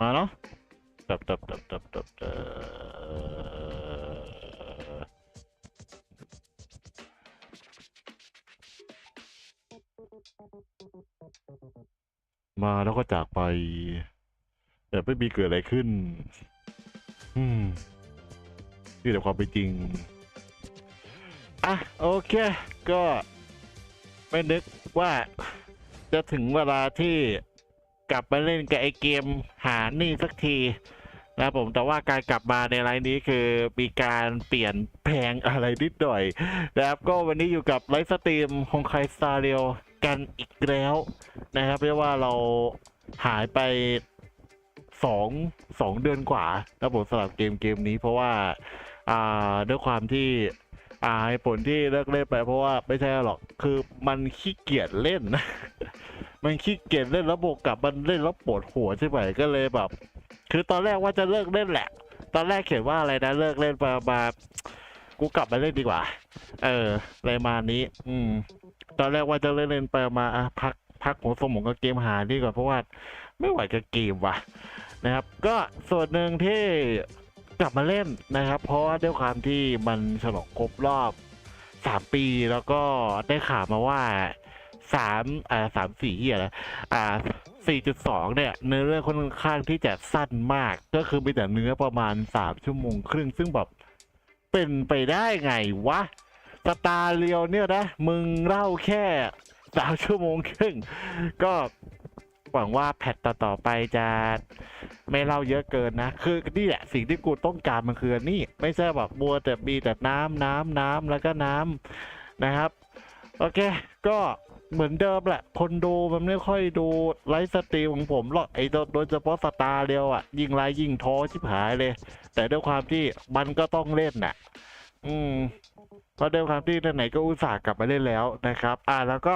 มาเนาะมาแล้วก็จากไปแต่ไม่มีเกิดอะไรขึ้นนี่แต่ความเป็นจริงโอเคก็ไม่นึกว่าจะถึงเวลาที่กลับมาเล่นกับไอเกมหานี่สักทีนะผมแต่ว่าการกลับมาในไลน์นี้คือมีการเปลี่ยนแปลงอะไรนิดหน่อยนะครับก็วันนี้อยู่กับไลฟ์สตรีมฮงไคสตาร์เรียวกันอีกแล้วนะครับเพราะว่าเราหายไป2 เดือนกว่าแล้วผมสำหรับเกมนี้เพราะว่าด้วยความที่ผลที่เลิกเล่นไปเพราะว่าไม่ใช่หรอกคือมันขี้เกียจเล่น มันขี้เกียจเล่นแล้วบวกกับมันเล่นแล้วปวดหัวใช่ไหมก็เลยแบบคือตอนแรกว่าจะเลิกเล่นแหละตอนแรกเขียนว่าอะไรนะเลิกเล่นมากูกลับมาเล่นดีกว่าอะไรมานี้ตอนแรกว่าจะเล่นไปมาพักหัวสมองกับเกมหาดีกว่าเพราะว่าไม่ไหวกับเกมว่ะนะครับก็ส่วนหนึ่งที่กลับมาเล่นนะครับเพราะว่าด้วยความที่มันฉลองครบรอบ3 ปีแล้วก็ได้ข่าวมาว่า3.4อะไร4.2เนี่ยเนื้อเรื่องค่อนข้างที่จะสั้นมากก็คือมีแต่เนื้อประมาณ3 ชั่วโมงครึ่งซึ่งแบบเป็นไปได้ไงวะสตาร์เรียวเนี่ยนะมึงเล่าแค่3 ชั่วโมงครึ่งก็หวังว่าแพทต่อไปจะไม่เล่าเยอะเกินนะคือนี่แหละสิ่งที่กูต้องการมันคือนี่ไม่ใช่แบบบัวแต่มีแต่น้ำแล้วก็น้ำนะครับโอเคก็เหมือนเดิมแหละคนดูมันไม่ค่อยดูไลฟ์สตรีมของผมหรอกโดยเฉพาะสตาร์เรียวยิ่งไลฟ์ยิ่งท้อชิบหายเลยแต่ด้วยความที่มันก็ต้องเล่นน่ะเพราะด้วยความที่ไหนก็อุตส่าห์กลับมาเล่นแล้วนะครับแล้วก็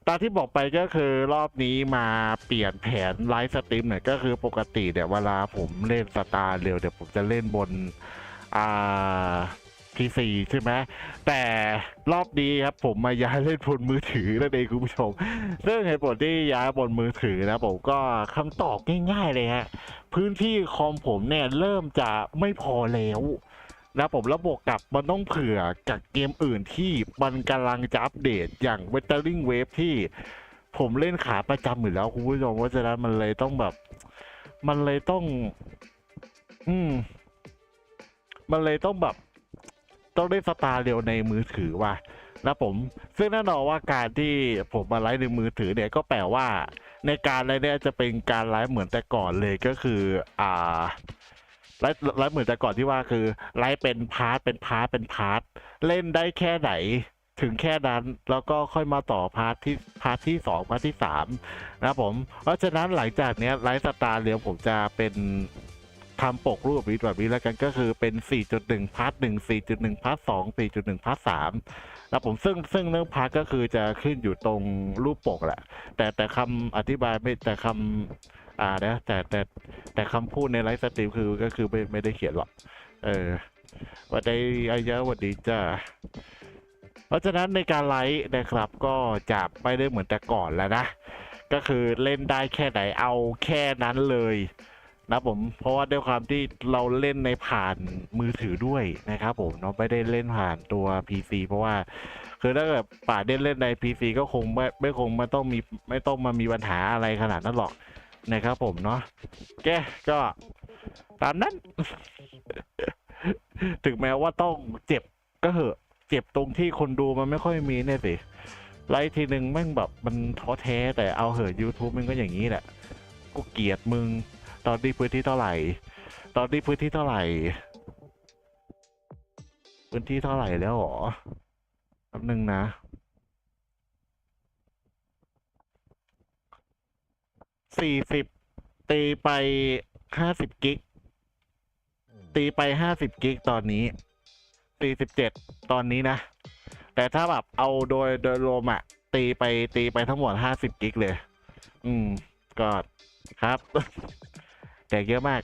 ตามที่บอกไปก็คือรอบนี้มาเปลี่ยนแผนไลฟ์สตรีมหน่อยก็คือปกติเนี่ยเวลาผมเล่นสตาร์เร็วเดี๋ยวผมจะเล่นบนPC ใช่ไหมแต่รอบนี้ครับผมมาย้ายเล่นบนมือถือนั่นเองคุณผู้ชมซึ่งเหตุผลที่ย้ายบนมือถือนะผมก็คำตอบง่ายๆเลยฮะพื้นที่คอมผมเนี่ยเริ่มจะไม่พอแล้วนะผมระบบกับมันต้องเผื่อกับเกมอื่นที่มันกำลังจะอัปเดตอย่าง Wuthering Waves ที่ผมเล่นขาประจำอยู่แล้วคุณผู้ชมเพราะฉะนั้นมันเลยต้องแบบมันเลยต้องแบบต้องได้สตาร์เร็วในมือถือว่ะนะผมซึ่งแน่นอนว่าการที่ผมมาไลฟ์ในมือถือเนี่ยก็แปลว่าในการไลฟ์เนี่ยจะเป็นการไลฟ์เหมือนแต่ก่อนเลยก็คือไลฟ์เหมือนแต่ก่อนที่ว่าคือไลฟ์เป็นพาร์ทเล่นได้แค่ไหนถึงแค่นั้นแล้วก็ค่อยมาต่อพาร์ทที่2พาร์ทที่3นะผมเพราะฉะนั้นหลังจากนี้ไลฟ์สตาร์เร็วผมจะเป็นทำปกรูปแบบนี้แล้วกันก็คือเป็น 4.1 พาร์ท 1 4.1 พาร์ท 2 4.1 พาร์ท 3นะผมซึ่งเรื่องพาร์ทก็คือจะขึ้นอยู่ตรงรูปปกแหละแต่คำอธิบายไม่แต่คำนะแต่คำพูดในไลฟ์สตรีมก็คือไม่ได้เขียนหรอกวันใดอายะวันดีจ้าเพราะฉะนั้นในการไลฟ์นะครับก็จะไม่ได้เหมือนแต่ก่อนแล้วนะก็คือเล่นได้แค่ไหนเอาแค่นั้นเลย นะผมเพราะว่าด้วยความที่เราเล่นในผ่านมือถือด้วยนะครับผมเนาะไม่ได้เล่นผ่านตัว PC เพราะว่าคือถ้าเกิดป่าได้เล่นใน PC ก็คงไม่คงไม่ต้องมามีปัญหาอะไรขนาดนั้นหรอกนะครับผมเนาะแกก็ตามนั้น ถึงแม้ว่าต้องเจ็บก็เหอะเจ็บตรงที่คนดูมันไม่ค่อยมีเนี่ยสิไลฟ์ทีหนึ่งแม่งแบบมันท้อแท้แต่เอาเหอะ YouTube มันก็อย่างนี้แหละกูเกลียดมึงตอนนี้พื้นที่เท่าไหร่ตอนนี้พื้นที่เท่าไหร่พื้นที่เท่าไหร่แล้วหรอแป๊บนึงนะ40ตีไป50 กิกตีไป50 กิกตอนนี้47ตอนนี้นะแต่ถ้าแบบเอาโดยรวมอะตีไปทั้งหมด50 กิกเลยก็ครับ แต่เยอะมาก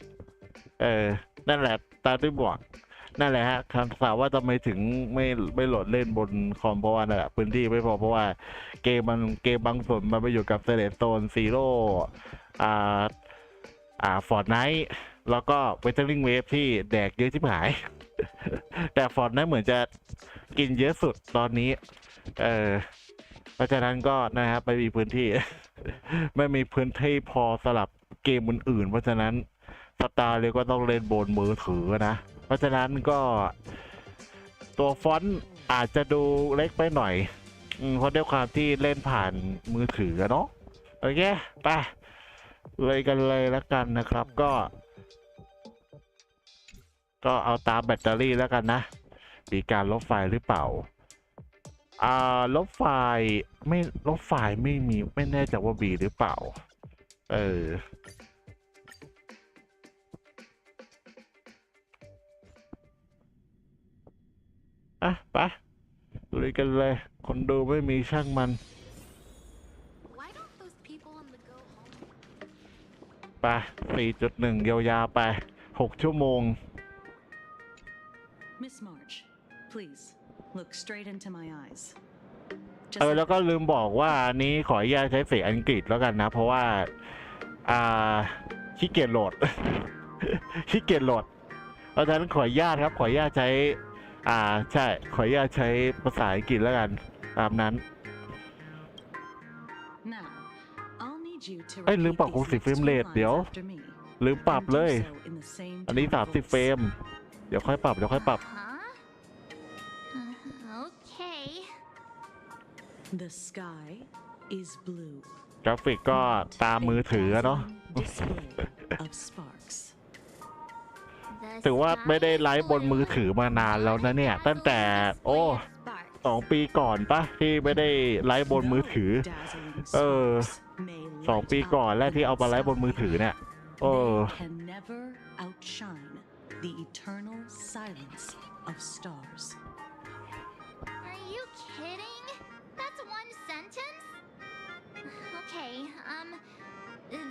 นั่นแหละตามที่บอกนั่นแหละฮะคำถามว่าทำไมถึงไม่โหลดเล่นบนคอมเพราะว่านั่นแหละพื้นที่ไม่พอเพราะว่าเกมบางส่วนมันไปอยู่กับเซเลสโตนซีโร่อ่าฟอร์ดไนท์แล้วก็เวเทอริงเวฟที่แดกเยอะชิบหาย แต่ฟอร์ดไนท์เหมือนจะกินเยอะสุดตอนนี้เพราะฉะนั้นก็นะครับไม่มีพื้นที่ ไม่มีพื้นที่พอสำหรับเกมอื่นๆเพราะฉะนั้นสตาร์เลยก็ต้องเล่นบนมือถือนะเพราะฉะนั้นก็ตัวฟอนต์อาจจะดูเล็กไปหน่อยเพราะด้วยความที่เล่นผ่านมือถือเนาะโอเคไปเลยกันเลยแล้วกันนะครับก็เอาตามแบตเตอรี่แล้วกันนะมีการลบไฟล์หรือเปล่าลบไฟล์ไม่มีไม่แน่ใจว่ามีหรือเปล่าไปลุยกันเลยคนดูไม่มีช่างมันไป4.1 ยาวๆไป6 ชั่วโมงMiss March, please look straight into my eyes. แล้วก็ลืมบอกว่าอันนี้ขออนุญาตใช้เสียงอังกฤษแล้วกันนะเพราะว่าขี้เกียจโหลด ขี้เกียจโหลดเพราะฉะนั้นขออนุญาตครับขออนุญาตใช้ใช่ขออนุญาตใช้ภาษาอังกฤษแล้วกันตามนั้นลืมปรับ60 เฟรมเรทเดี๋ยวลืมปรับเลยอันนี้30 เฟรมเดี๋ยวค่อยปรับThe sky is blue. กราฟิกก็ตามมือถือเนาะถือว่าไม่ได้ไลฟ์บนมือถือมานานแล้วนะเนี่ยตั้งแต่2 ปีก่อนปะที่ไม่ได้ไลฟ์บนมือถือ2 ปีก่อนแรกที่เอามาไลฟ์บนมือถือเนี่ยThe eternal silence of stars. Are you kidding? That's one sentence? Okay,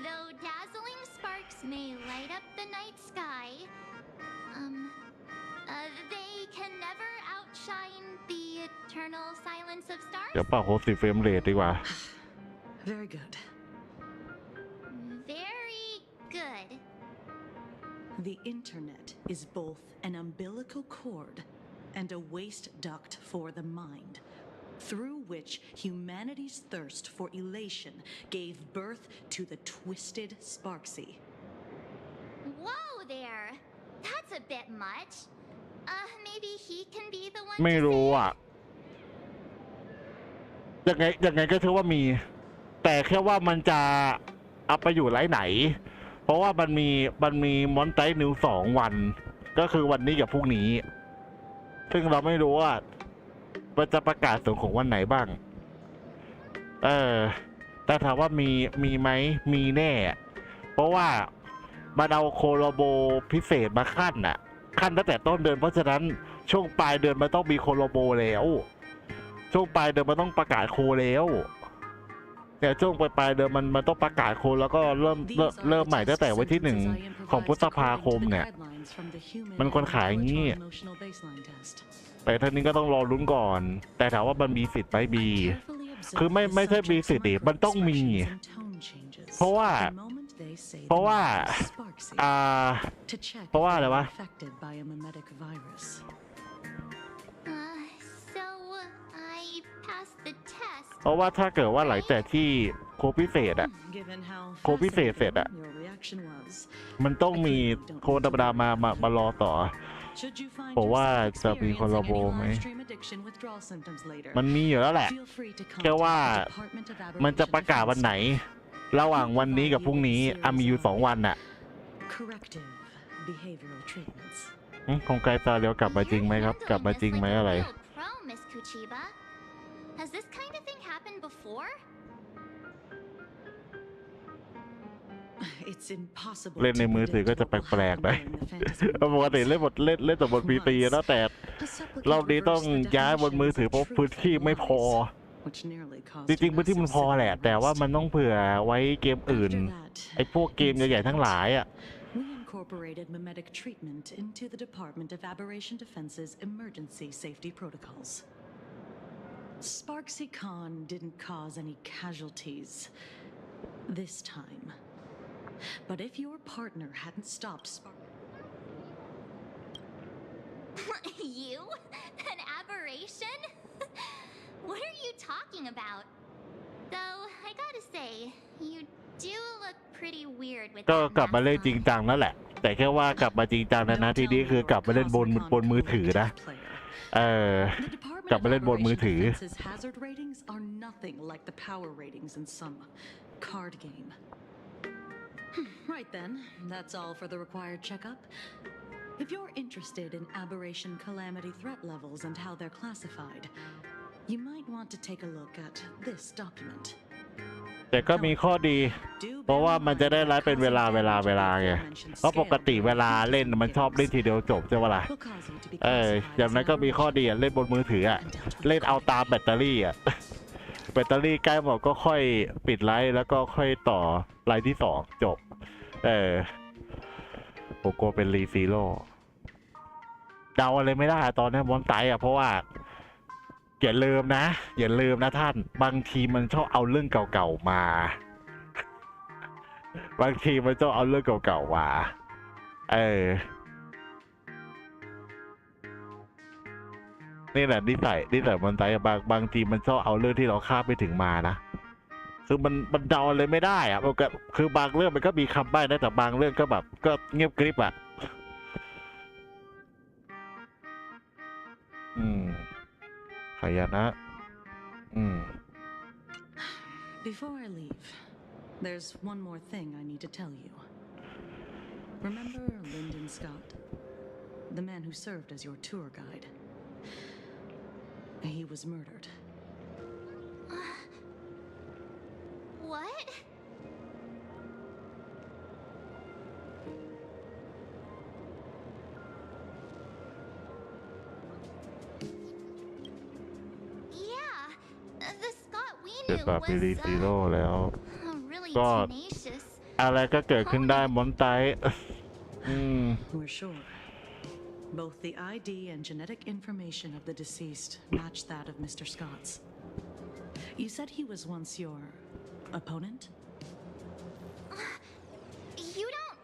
though dazzling sparks may light up the night sky, they can never outshine the eternal silence of stars. เดี๋ยวปรับ60 เฟรมเรทดีกว่า Very good. Very good. The internet is both an umbilical cord and a waste duct for the mind, through which humanity's thirst for elation gave birth to the twisted Sparksy. Whoa there! That's a bit much. Maybe he can be the one. ไม่รู้ยังไงก็ถือว่ามีแต่แค่ว่ามันจะเอาไปอยู่ไลฟ์ไหนเพราะว่ามันมีมอนไตนิว2 วันก็คือวันนี้กับพรุ่งนี้ซึ่งเราไม่รู้ว่ามันจะประกาศส่งของวันไหนบ้างแต่ถามว่ามีไหมมีแน่เพราะว่ามันเอาโคโลโบพิเศษมาขั้นตั้งแต่ต้นเดือนเพราะฉะนั้นช่วงปลายเดือนมันต้องมีโคโลโบแล้วช่วงปลายเดือนมันต้องประกาศโคแล้วแต่ช่วงปลายเดือนมันต้องประกาศโคแล้วก็เริ่มใหม่ตั้งแต่วันที่1 ของพฤษภาคมเนี่ยมันคนขายอย่างนี้แต่ท่านี้ก็ต้องรอลุ้นก่อนแต่ถามว่ามันมีสิทธิ์ไหมมีคือไม่ใช่มีสิทธิ์ดิมันต้องมีเพราะว่า they say เพราะว่า Sparksy เพ to check ราะว่าอะไร if วะ they're affected by a mimetic virus. So I passed the test. เพราะว่าถ้าเกิดว่าหลังจากที่โคดพิเศษอะ Given how โค้ดพิเศษเสร็จอะ fascinating your reaction was, มันต้องมีโคดธรรมดามารอต่อ should you find ผมว่า yourself จะมีคนละ experiencing โบ any ไหม live stream addiction withdrawal symptoms later, มันมีอยู่แล้วแหละ feel free to แค่ว่า contact the Department of มันจะ Aberration ประกาศวันไหน Defense. ระหว่างวันนี้กับพรุ่งนี้มีอยู่2 วันน่ะ Corrective behavioral treatments. คงไกลตาเดียวกลับมาจริงไหมครับ กลับมาจริงไหมอะไร Real pro, Miss Kuchiba. Has this kind of thing happened before? It's impossible เล่นใน to มือถือ predict ก็จะ what แป will ลกๆ happen นะ during the fantasy ปกติเล่นบทเล่นแต่บน PC นะแต่ The supplicant รอบนี้ต้อง reversed the ย้ายบนมือถือเพราะ definitions of พื้น truth ที่ and ไม่พอ lies, which nearly caused จริงๆ a พื้นที่มัน massive พอแหละ civil แต่ว่า unrest. มันต้องเผื่อไว้เกมอื่น After that ไอ้พวกเกมใหญ่ๆทั้งหลายอ่ะ we incorporated mimetic treatment into the Department of Aberration Defense's emergency safety protocols. Sparksy Khan didn't cause any casualties this time. But if your partner hadn't stopped You? An aberration? What are you talking about? Though, I gotta say, you do look pretty weird with ก็ that กลับมาเล่น mask จริง on. จังนั่นแหละ แต่แค่ว่ากลับมาจริงจังนะทีนี้คือกลับมาเล่นบนมือถือนะ The Department กลับ of มาเล่นบนมือ Aberration ถือ Defense's hazard ratings are nothing like the power ratings in some card game. Right then, that's all for the required checkup. If you're interested in aberration calamity threat levels and how they're classified, you might want to take a look at this document. แต่ก็มีข้อดี Do เพราะ bear ว่า in มันจะ mind ได้ that ไลฟ์เป็นเว causing ลา damage of the ไง aforementioned เพราะปกติ scale เวลา of เล่นมันชอบเล่นทีเดียวจบใช่ปะล่ะ will cause you to be อย่างนั้นก็มีข้อดีอ่ะเล่นบนมือถืออ่ะ เล่นเอาตามแบตเตอรี่อ่ะ แบตเตอรี่ใกล้หมดก็ค่อยปิดไลฟ์แล้วก็ค่อยต่อไลฟ์ที่2จบ โกโกเป็นรีซีโร่เดาอะไรไม่ได้ตอนนี้มอนไตอ่ะเพราะว่าอย่าลืมนะท่านบางทีมันชอบเอาเรื่องเก่าๆมา บางทีมันชอบเอาเรื่องเก่าๆมานี่แหละนิสัยมอนไตบางทีมันชอบเอาเรื่องที่เราคาดไม่ถึงมานะคือมันเดาอะไรไม่ได้อะมันก็คือบางเรื่องมันก็มีคำใบ้นะแต่บางเรื่องก็แบบก็เงียบกริบอะขยันนะBefore I leave, there's one more thing I need to tell you. Remember Lyndon Scott, the man who served as your tour guide? He was murdered. What? Yeah, the Scott we เกิด knew แบบมีรีซีโร่ was แล้ว really God. tenacious. อะไรก็เกิดขึ้นได้มอนไต We're sure. Both the ID and genetic information of the deceased match that of Mr. Scott's. You said he was once your opponent? You don't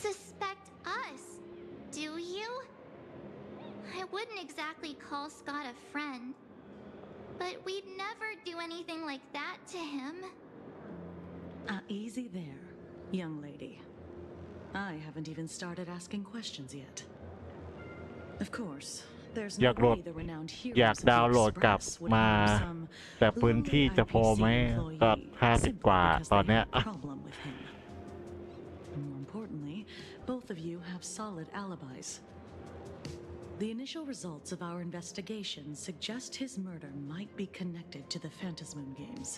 suspect us, do you? I wouldn't exactly call Scott a friend, but we'd never do anything like that to him. Easy there, young lady. I haven't even started asking questions yet. Of course, there's อยา no กโหลด way the renowned อยาก heroes of ดาว the น์โหลดกลับ Express would มา hire some แต่พื้นที่ lowly จะพอไหม IPC ก็ employee 50 simply กว่า because ตอน they เนี้ย had a problem with him. More importantly, both of you have solid alibis. The initial results of our investigation suggest his murder might be connected to the Phantasmoon games.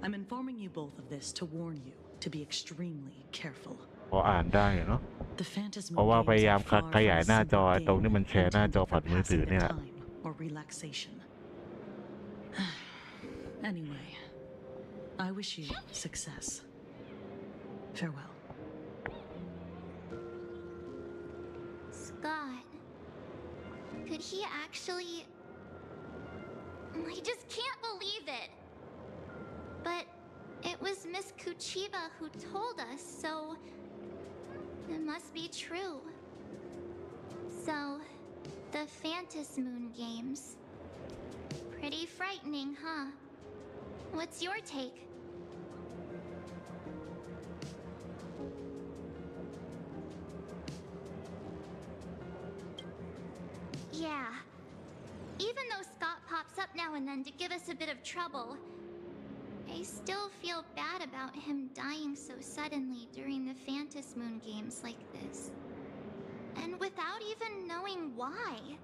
I'm informing you both of this to warn you to be extremely careful. พออ่านได้เนาะ The Phantasmoon เพราะว่าพยายาม games are far ขยาย from หน้าจอ simple ตรงที่ game มันแชร์หน้าจอ intended ผ่าน for มือถือ passing เนี่ย the time or relaxation. Anyway, I wish you success. Farewell. Scott. Could he actually... I just can't believe it. But it was Miss Kuchiba who told us, so it must be true. So, the Phantasm Moon games. Pretty frightening, huh? What's your take? Yeah. Even though Scott pops up now and then to give us a bit of trouble, I still feel bad about him dying so suddenly during the Phantasm Moon games like this. And without even knowing why.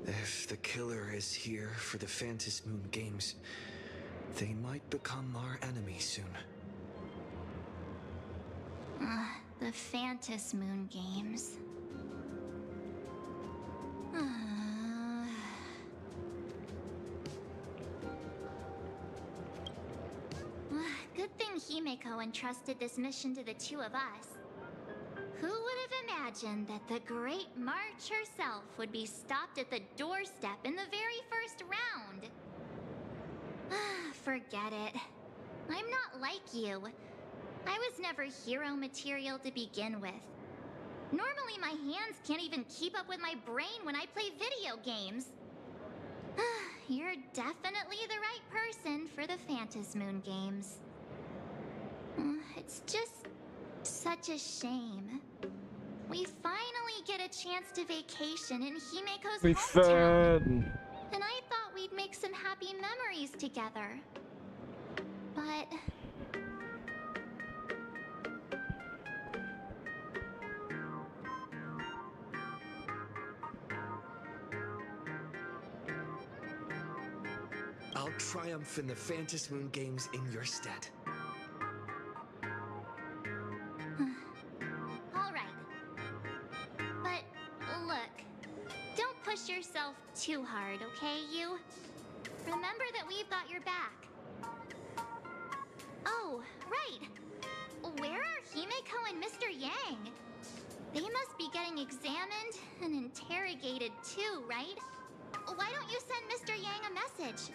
If the killer is here for the Phantasm Moon games, they might become our enemy soon. The Phantasm Moon games. Good thing Himeko entrusted this mission to the two of us. Who would have imagined that the great March herself would be stopped at the doorstep in the very first round? Forget it. I'm not like you. I was never hero material to begin with. Normally my hands can't even keep up with my brain when I play video games. You're definitely the right person for the Phantasm Moon games. It's just such a shame. We finally get a chance to vacation in Himeko's hometown. And I thought we'd make some happy memories together. But... I'll triumph in the Phantasm Moon games in your stead. Alright. But, look. Don't push yourself too hard, okay, you? Remember that we've got your back. Oh, right. Where are Himeko and Mr. Yang? They must be getting examined and interrogated too, right? Why don't you send Mr. Yang a message?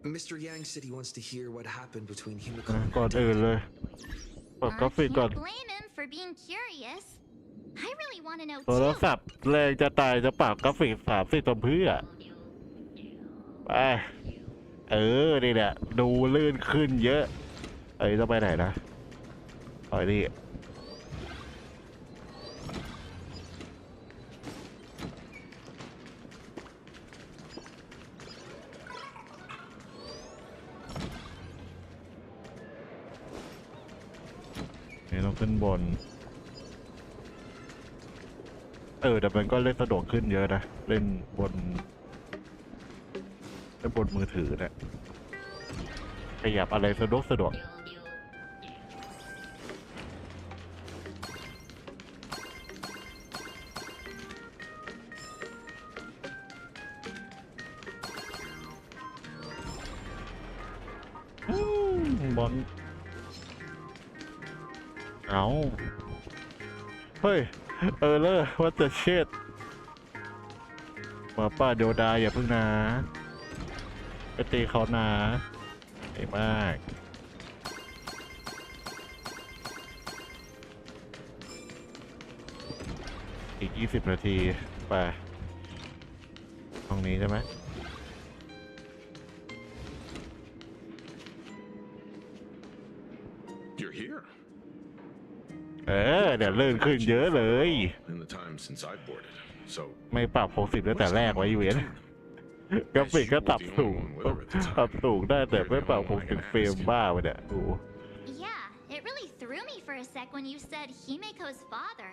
Mr. Yang said he wants to hear what happened between Himeko ก่อนอื่นเลยเปิดกราฟิกก่อน Can't blame him for being curious. I really want to know โทร too. ศัพท์แรงจะตายจะปรับกราฟิก30ตัวเพื่อไปนี่แหละดูลื่นขึ้นเยอะต้องไปไหนนะนี่ต้องขึ้นบนแต่มันก็เล่นสะดวกขึ้นเยอะนะเล่นบนมือถือนะขยับอะไรสะดวกบอลเฮ้ยเลยว่าจะเช็ดมาป้าเดียวดาอย่าพึ่งนะไปตีเขานะไอ้มากอีก20 นาทีไปห้องนี้ใช่ไหมเดี๋ยวเลื่อนขึ้นเยอะเลยไม่ปรับ60ตั้งแต่แรกไว้อยู่เนี่ยกราฟิกก็ปรับสูงได้แต่ไม่ปรับ60 เฟรมบ้าไปเนี่ยโอ้ Yeah, it really threw me for a sec when you said Himeko's father.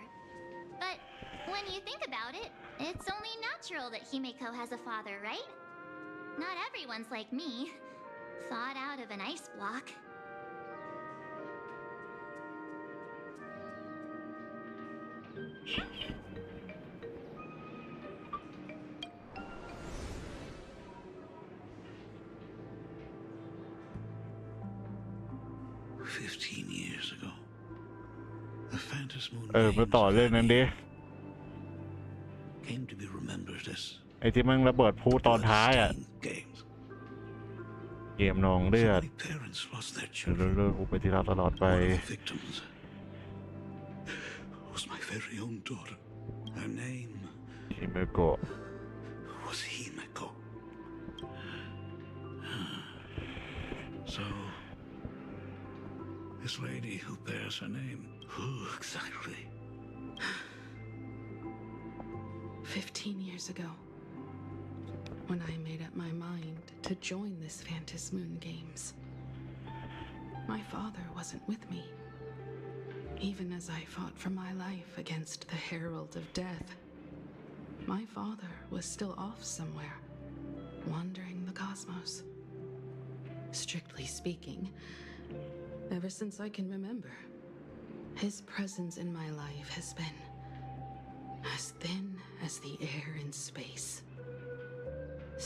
But when you think about it, it's only natural that Himeko has a father, right? Not everyone's like me, thawed out of an ice block. Years ago, the Phantasm Moon มาต่อเรื่องนั้นดิ came to be remembered as ไอ้ที่มันระเบิดพูตอนท้ายอ่ะ games. เกมนองเลือด Many parents lost their เรื่ children. อยๆกูไปที่เราตลอดไป One of the victims was my very own daughter. Her name ฮิเมโกะ was Himeko. So, this lady who bears her name, who exactly? 15 years ago, when I made up my mind to join this Phantasm Moon Games, my father wasn't with me. Even as I fought for my life against the Herald of Death, my father was still off somewhere, wandering the cosmos. Strictly speaking, ever since I can remember, his presence in my life has been as thin as the air in space.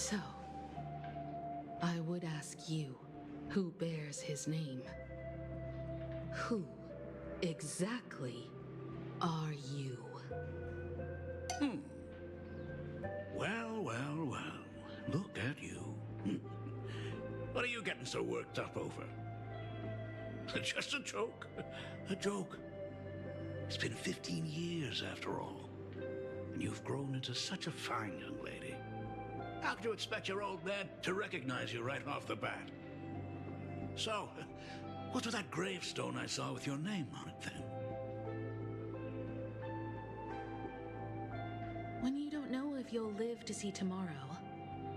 So, I would ask you, who bears his name? Who exactly are you? Well. Look at you. What are you getting so worked up over? Just a joke. A joke. It's been 15 years after all. And you've grown into such a fine young lady. How could you expect your old man to recognize you right off the bat? So, what's with that gravestone I saw with your name on it then? When you don't know if you'll live to see tomorrow,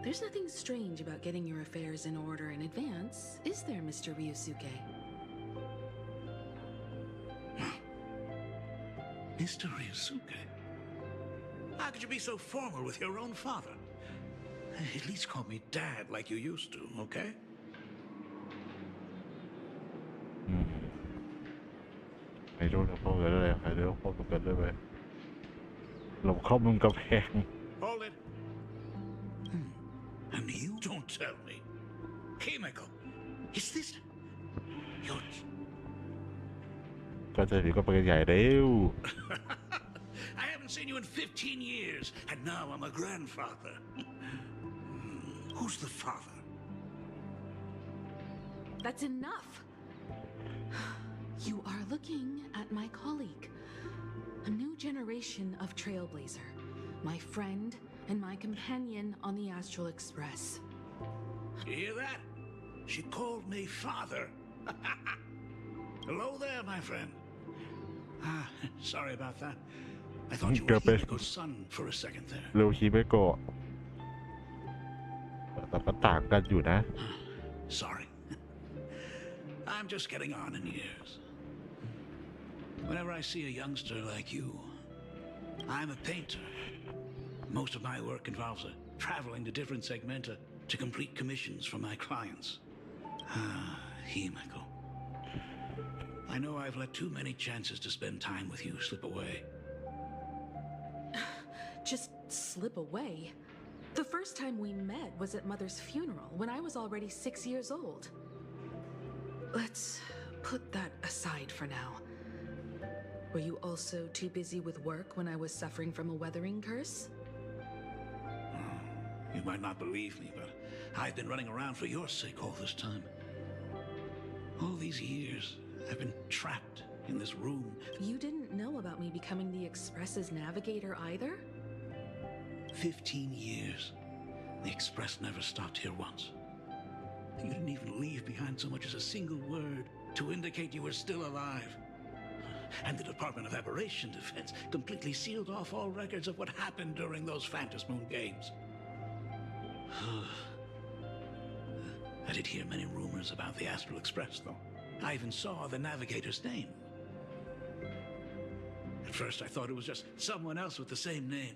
there's nothing strange about getting your affairs in order in advance, is there, Mr. Ryusuke? Mr. Ryusuke? How could you be so formal with your own father? At least call me Dad like you used to, okay? ไม่รู้จะพูดกันอะไรใครเรื่องพูดกันด้วยไหมหลบเข้ามุมกำแพง Hold it. And you don't tell me. Himeko, is this your... ก็จะถือก็ไปกันใหญ่เร็ว I haven't seen you in 15 years, and now I'm a grandfather. Who's the father? That's enough! You are looking at my colleague, a new generation of trailblazer, my friend and my companion on the Astral Express. You hear that? She called me father. Hello there, my friend. Sorry about that. I thought you were Himeko's son for a second there. เร็วฮิเมโกะแต่มันต่างกันอยู่นะ Sorry. I'm just getting on in years. Whenever I see a youngster like you, I'm a painter. Most of my work involves traveling to different segmenta to complete commissions for my clients. Himeko. I know I've let too many chances to spend time with you slip away. Just slip away? The first time we met was at Mother's funeral when I was already 6 years old. Let's put that aside for now. Were you also too busy with work when I was suffering from a weathering curse? You might not believe me, but I've been running around for your sake all this time. All these years, I've been trapped in this room. You didn't know about me becoming the Express's navigator either? 15 years. The Express never stopped here once. You didn't even leave behind so much as a single word to indicate you were still alive. And the Department of Aberration Defense completely sealed off all records of what happened during those Phantasm Moon games. I did hear many rumors about the Astral Express, though. I even saw the navigator's name. At first, I thought it was just someone else with the same name.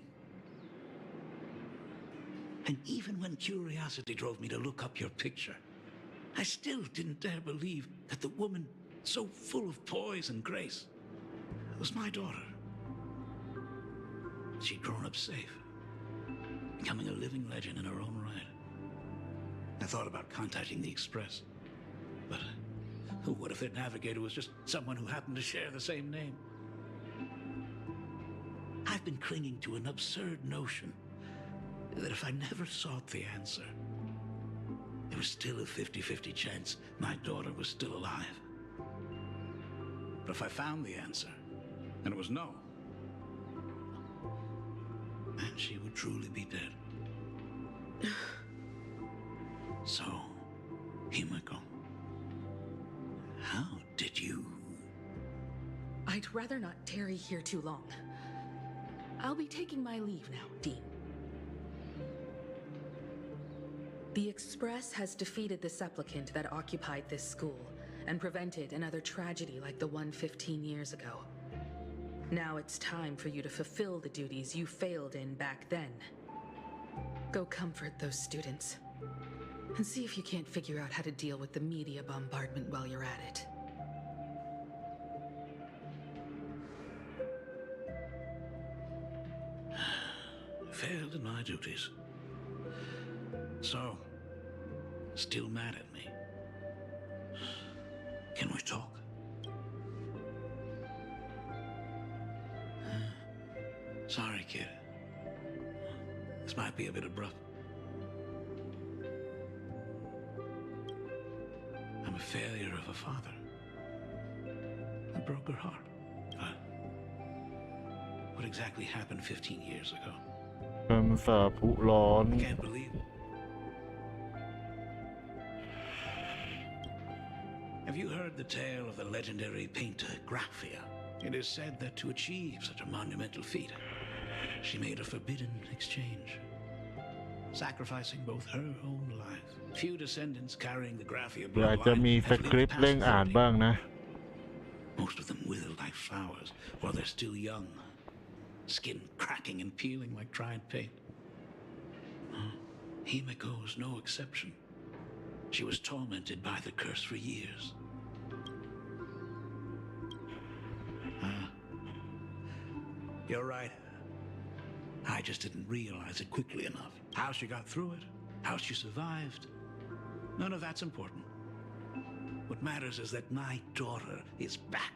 And even when curiosity drove me to look up your picture, I still didn't dare believe that the woman so full of poise and grace was my daughter. She'd grown up safe, becoming a living legend in her own right. I thought about contacting the Express, but what if their navigator was just someone who happened to share the same name? I've been clinging to an absurd notion that if I never sought the answer, there was still a 50-50 chance my daughter was still alive. But if I found the answer, and it was no, then she would truly be dead. So, Himiko, how did you... I'd rather not tarry here too long. I'll be taking my leave now, Dean. The Express has defeated the supplicant that occupied this school and prevented another tragedy like the one 15 years ago. Now it's time for you to fulfill the duties you failed in back then. Go comfort those students, and see if you can't figure out how to deal with the media bombardment while you're at it. Failed in my duties. So, still mad at me. Can we talk? Sorry, kid. This might be a bit abrupt. I'm a failure of a father. I broke her heart. But what exactly happened 15 years ago? เป็นสาผู้ร้อน I can't believe it. Have you heard the tale of the legendary painter Graphia? It is said that to achieve such a monumental feat, she made a forbidden exchange, sacrificing both her own life. Few descendants carrying the Graphia อาจจะมี bloodline ส have คริป lived ต์เร่ง past อ่าน 30. บ้างนะ Most of them wither like flowers while they're still young, skin cracking and peeling like dried paint. Himiko was no exception. She was tormented by the curse for years. You're right. I just didn't realize it quickly enough. How she got through it, how she survived, none of that's important. What matters is that my daughter is back.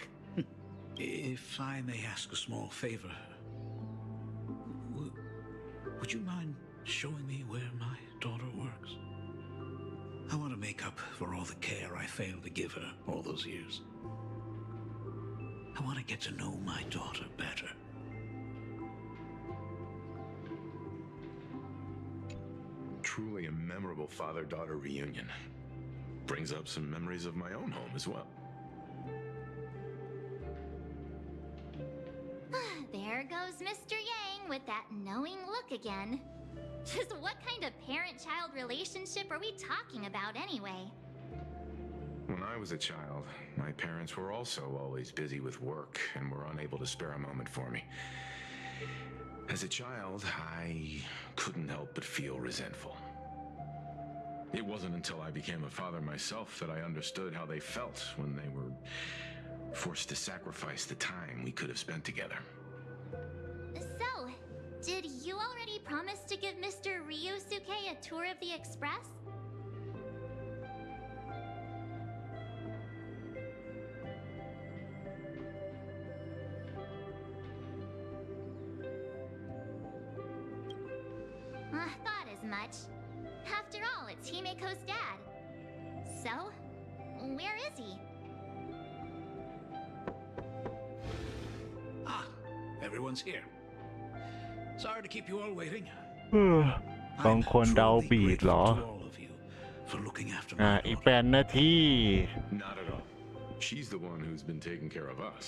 If I may ask a small favor, would you mind showing me where my daughter works? I want to make up for all the care I failed to give her all those years. I want to get to know my daughter better. Truly a memorable father-daughter reunion. Brings up some memories of my own home as well. There goes Mr. Yang with that knowing look again. Just what kind of parent-child relationship are we talking about anyway? When I was a child, my parents were also always busy with work and were unable to spare a moment for me. As a child, I couldn't help but feel resentful. It wasn't until I became a father myself that I understood how they felt when they were forced to sacrifice the time we could have spent together. So, did you already promise to give Mr. Ryusuke a tour of the Express? Thought as much. After all, it's Himiko's dad. So, where is he? Ah, everyone's here. Sorry to keep you all waiting. บางคนเดา truly บีด grateful เหรอ to all of you for looking after my อีก daughter. 8 นาที Not at all. She's the one who's been taking care of us.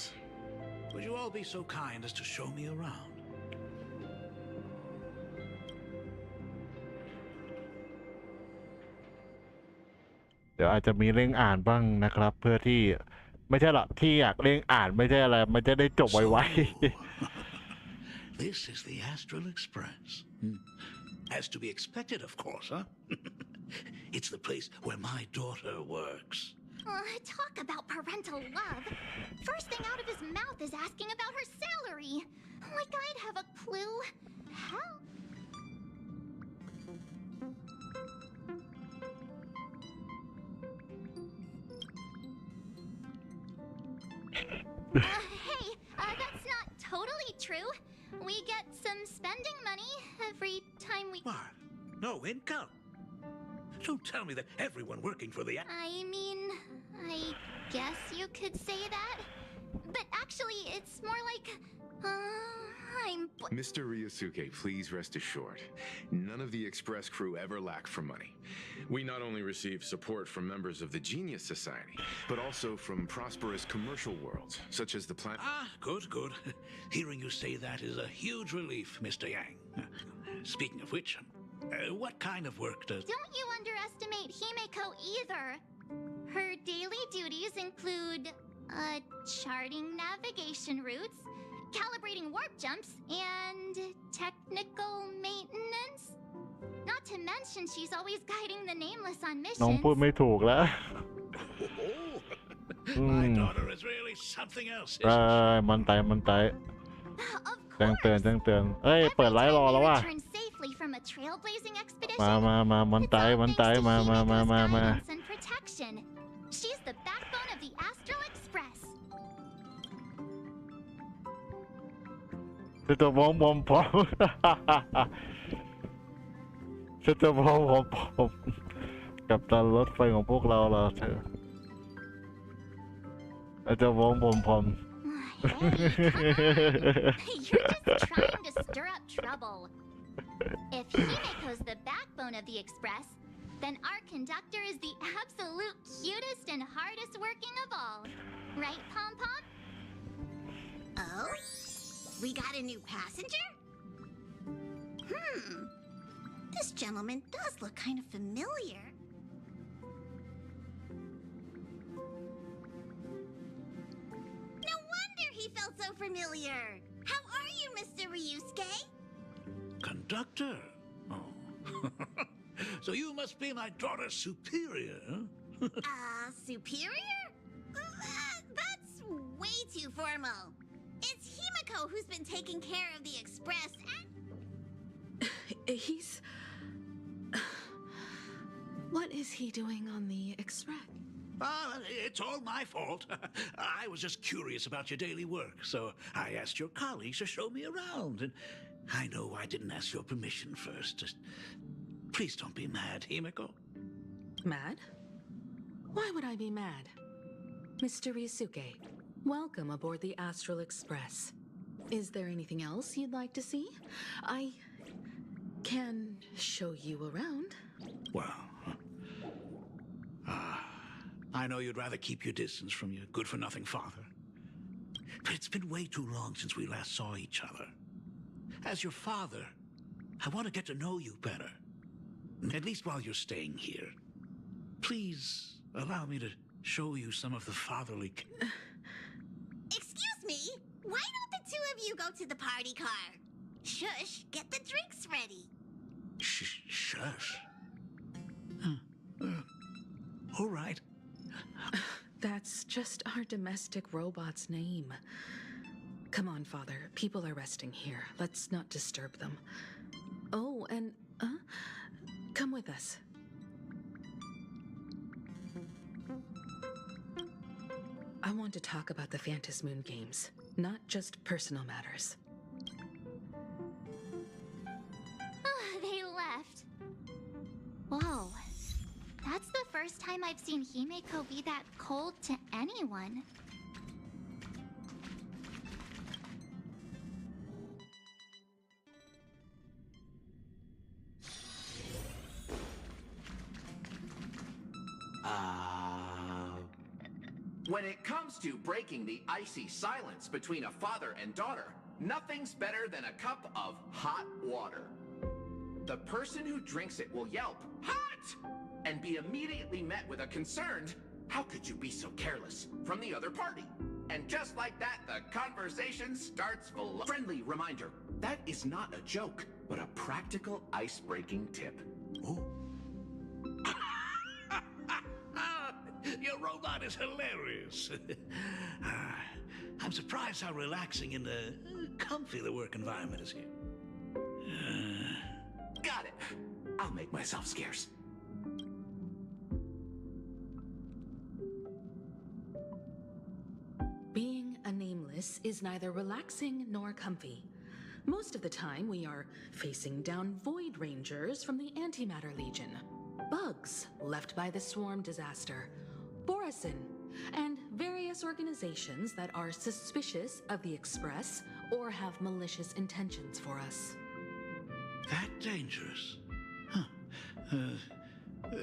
Would you all be so kind as to show me around? เดี๋ยวอาจจะมีเร่งอ่านบ้างนะครับ เพื่อที่ ไม่ใช่หรอกที่อยากเร่งอ่านไม่ใช่อะไรมันจะได้จบไว This is the Astral Express. As to be expected, of course, huh? It's the place where my daughter works. Talk about parental love. First thing out of his mouth is asking about her salary. Like I'd have a clue. Hell. Hey, that's not totally true. We get some spending money every time we... What? No income? Don't tell me that everyone working for the... I mean, I guess you could say that. But actually, it's more like... Mr. Ryusuke, please rest assured. None of the Express crew ever lack for money. We not only receive support from members of the Genius Society, but also from prosperous commercial worlds, such as the planet... Good, good. Hearing you say that is a huge relief, Mr. Yang. Speaking of which, what kind of work does... Don't you underestimate Himeko either. Her daily duties include, charting navigation routes, calibrating warp jumps, and technical maintenance. Not to mention she's always guiding the nameless on น้อง missions. พูดไม่ถูกแล้ว My daughter is really something else, มันไต Of แจ้ง course. เตือนเอ้ย เปิดไลฟ์รอแล้วว่ะ Return safely from a trailblazing expedition. มามันไต It's all thanks to มา Himeko's guidance and protection. She's the backbone of the Astral Express. ฉันจะมองผมฉันจะมองผมกับตอนรถไฟของพวกเราเหรอเธออาจจะมองผม Hey, come on. You're just trying to stir up trouble. If Himeko's the backbone of the Express, then our conductor is the absolute cutest and hardest working of all. Right, Pom Pom? Oh? We got a new passenger? This gentleman does look kind of familiar. No wonder he felt so familiar. How are you, Mr. Ryusuke? Conductor? Oh. So you must be my daughter's superior, huh? Superior? That's way too formal. It's Himeko who's been taking care of the Express and... He's... What is he doing on the Express? It's all my fault. I was just curious about your daily work, so I asked your colleagues to show me around. And I know I didn't ask your permission first. Just please don't be mad, Himeko. Mad? Why would I be mad? Mr. Ryusuke, welcome aboard the Astral Express. Is there anything else you'd like to see? I can show you around. Well, I know you'd rather keep your distance from your good-for-nothing father. But it's been way too long since we last saw each other. As your father, I want to get to know you better. At least while you're staying here. Please allow me to show you some of the fatherly... Excuse me? Why don't the two of you go to the party car? Shush, get the drinks ready. Shush. All right. That's just our domestic robot's name. Come on, Father. People are resting here. Let's not disturb them. Oh, and... come with us. I want to talk about the Phantom Moon games, not just personal matters. They left. Whoa. That's the first time I've seen Himeko be that cold to anyone. When it comes to breaking the icy silence between a father and daughter, nothing's better than a cup of hot water. The person who drinks it will yelp, "Hot!" and be immediately met with a concerned, How could you be so careless from the other party? And just like that, the conversation starts flowing. Friendly reminder, that is not a joke, but a practical ice-breaking tip. Oh. Your robot is hilarious. I'm surprised how relaxing and comfy the work environment is here. Got it. I'll make myself scarce. Being a nameless is neither relaxing nor comfy. Most of the time, we are facing down Void Rangers from the Antimatter Legion, bugs left by the Swarm disaster, Borisin, and various organizations that are suspicious of the Express or have malicious intentions for us. That dangerous? Huh.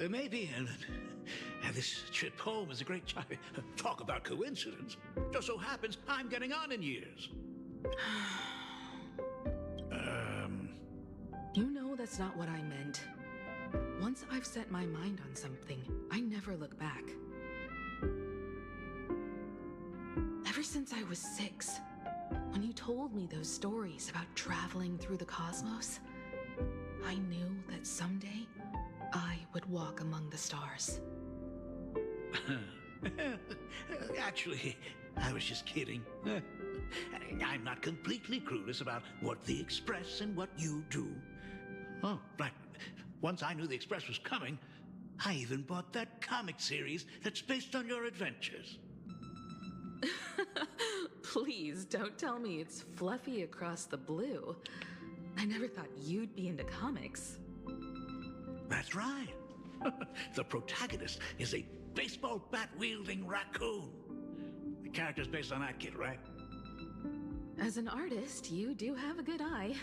Maybe. And this trip home is a great time. Talk about coincidence. Just so happens I'm getting on in years. You know that's not what I meant. Once I've set my mind on something, I never look back. Ever since I was 6, when you told me those stories about traveling through the cosmos, I knew that someday I would walk among the stars. Actually, I was just kidding. I'm not completely clueless about what the Express and what you do. Oh, right. Once I knew the Express was coming, I even bought that comic series that's based on your adventures. Please don't tell me it's fluffy across the blue. I never thought you'd be into comics. That's right. The protagonist is a baseball bat-wielding raccoon. The character's based on that kid, right? As an artist, you do have a good eye.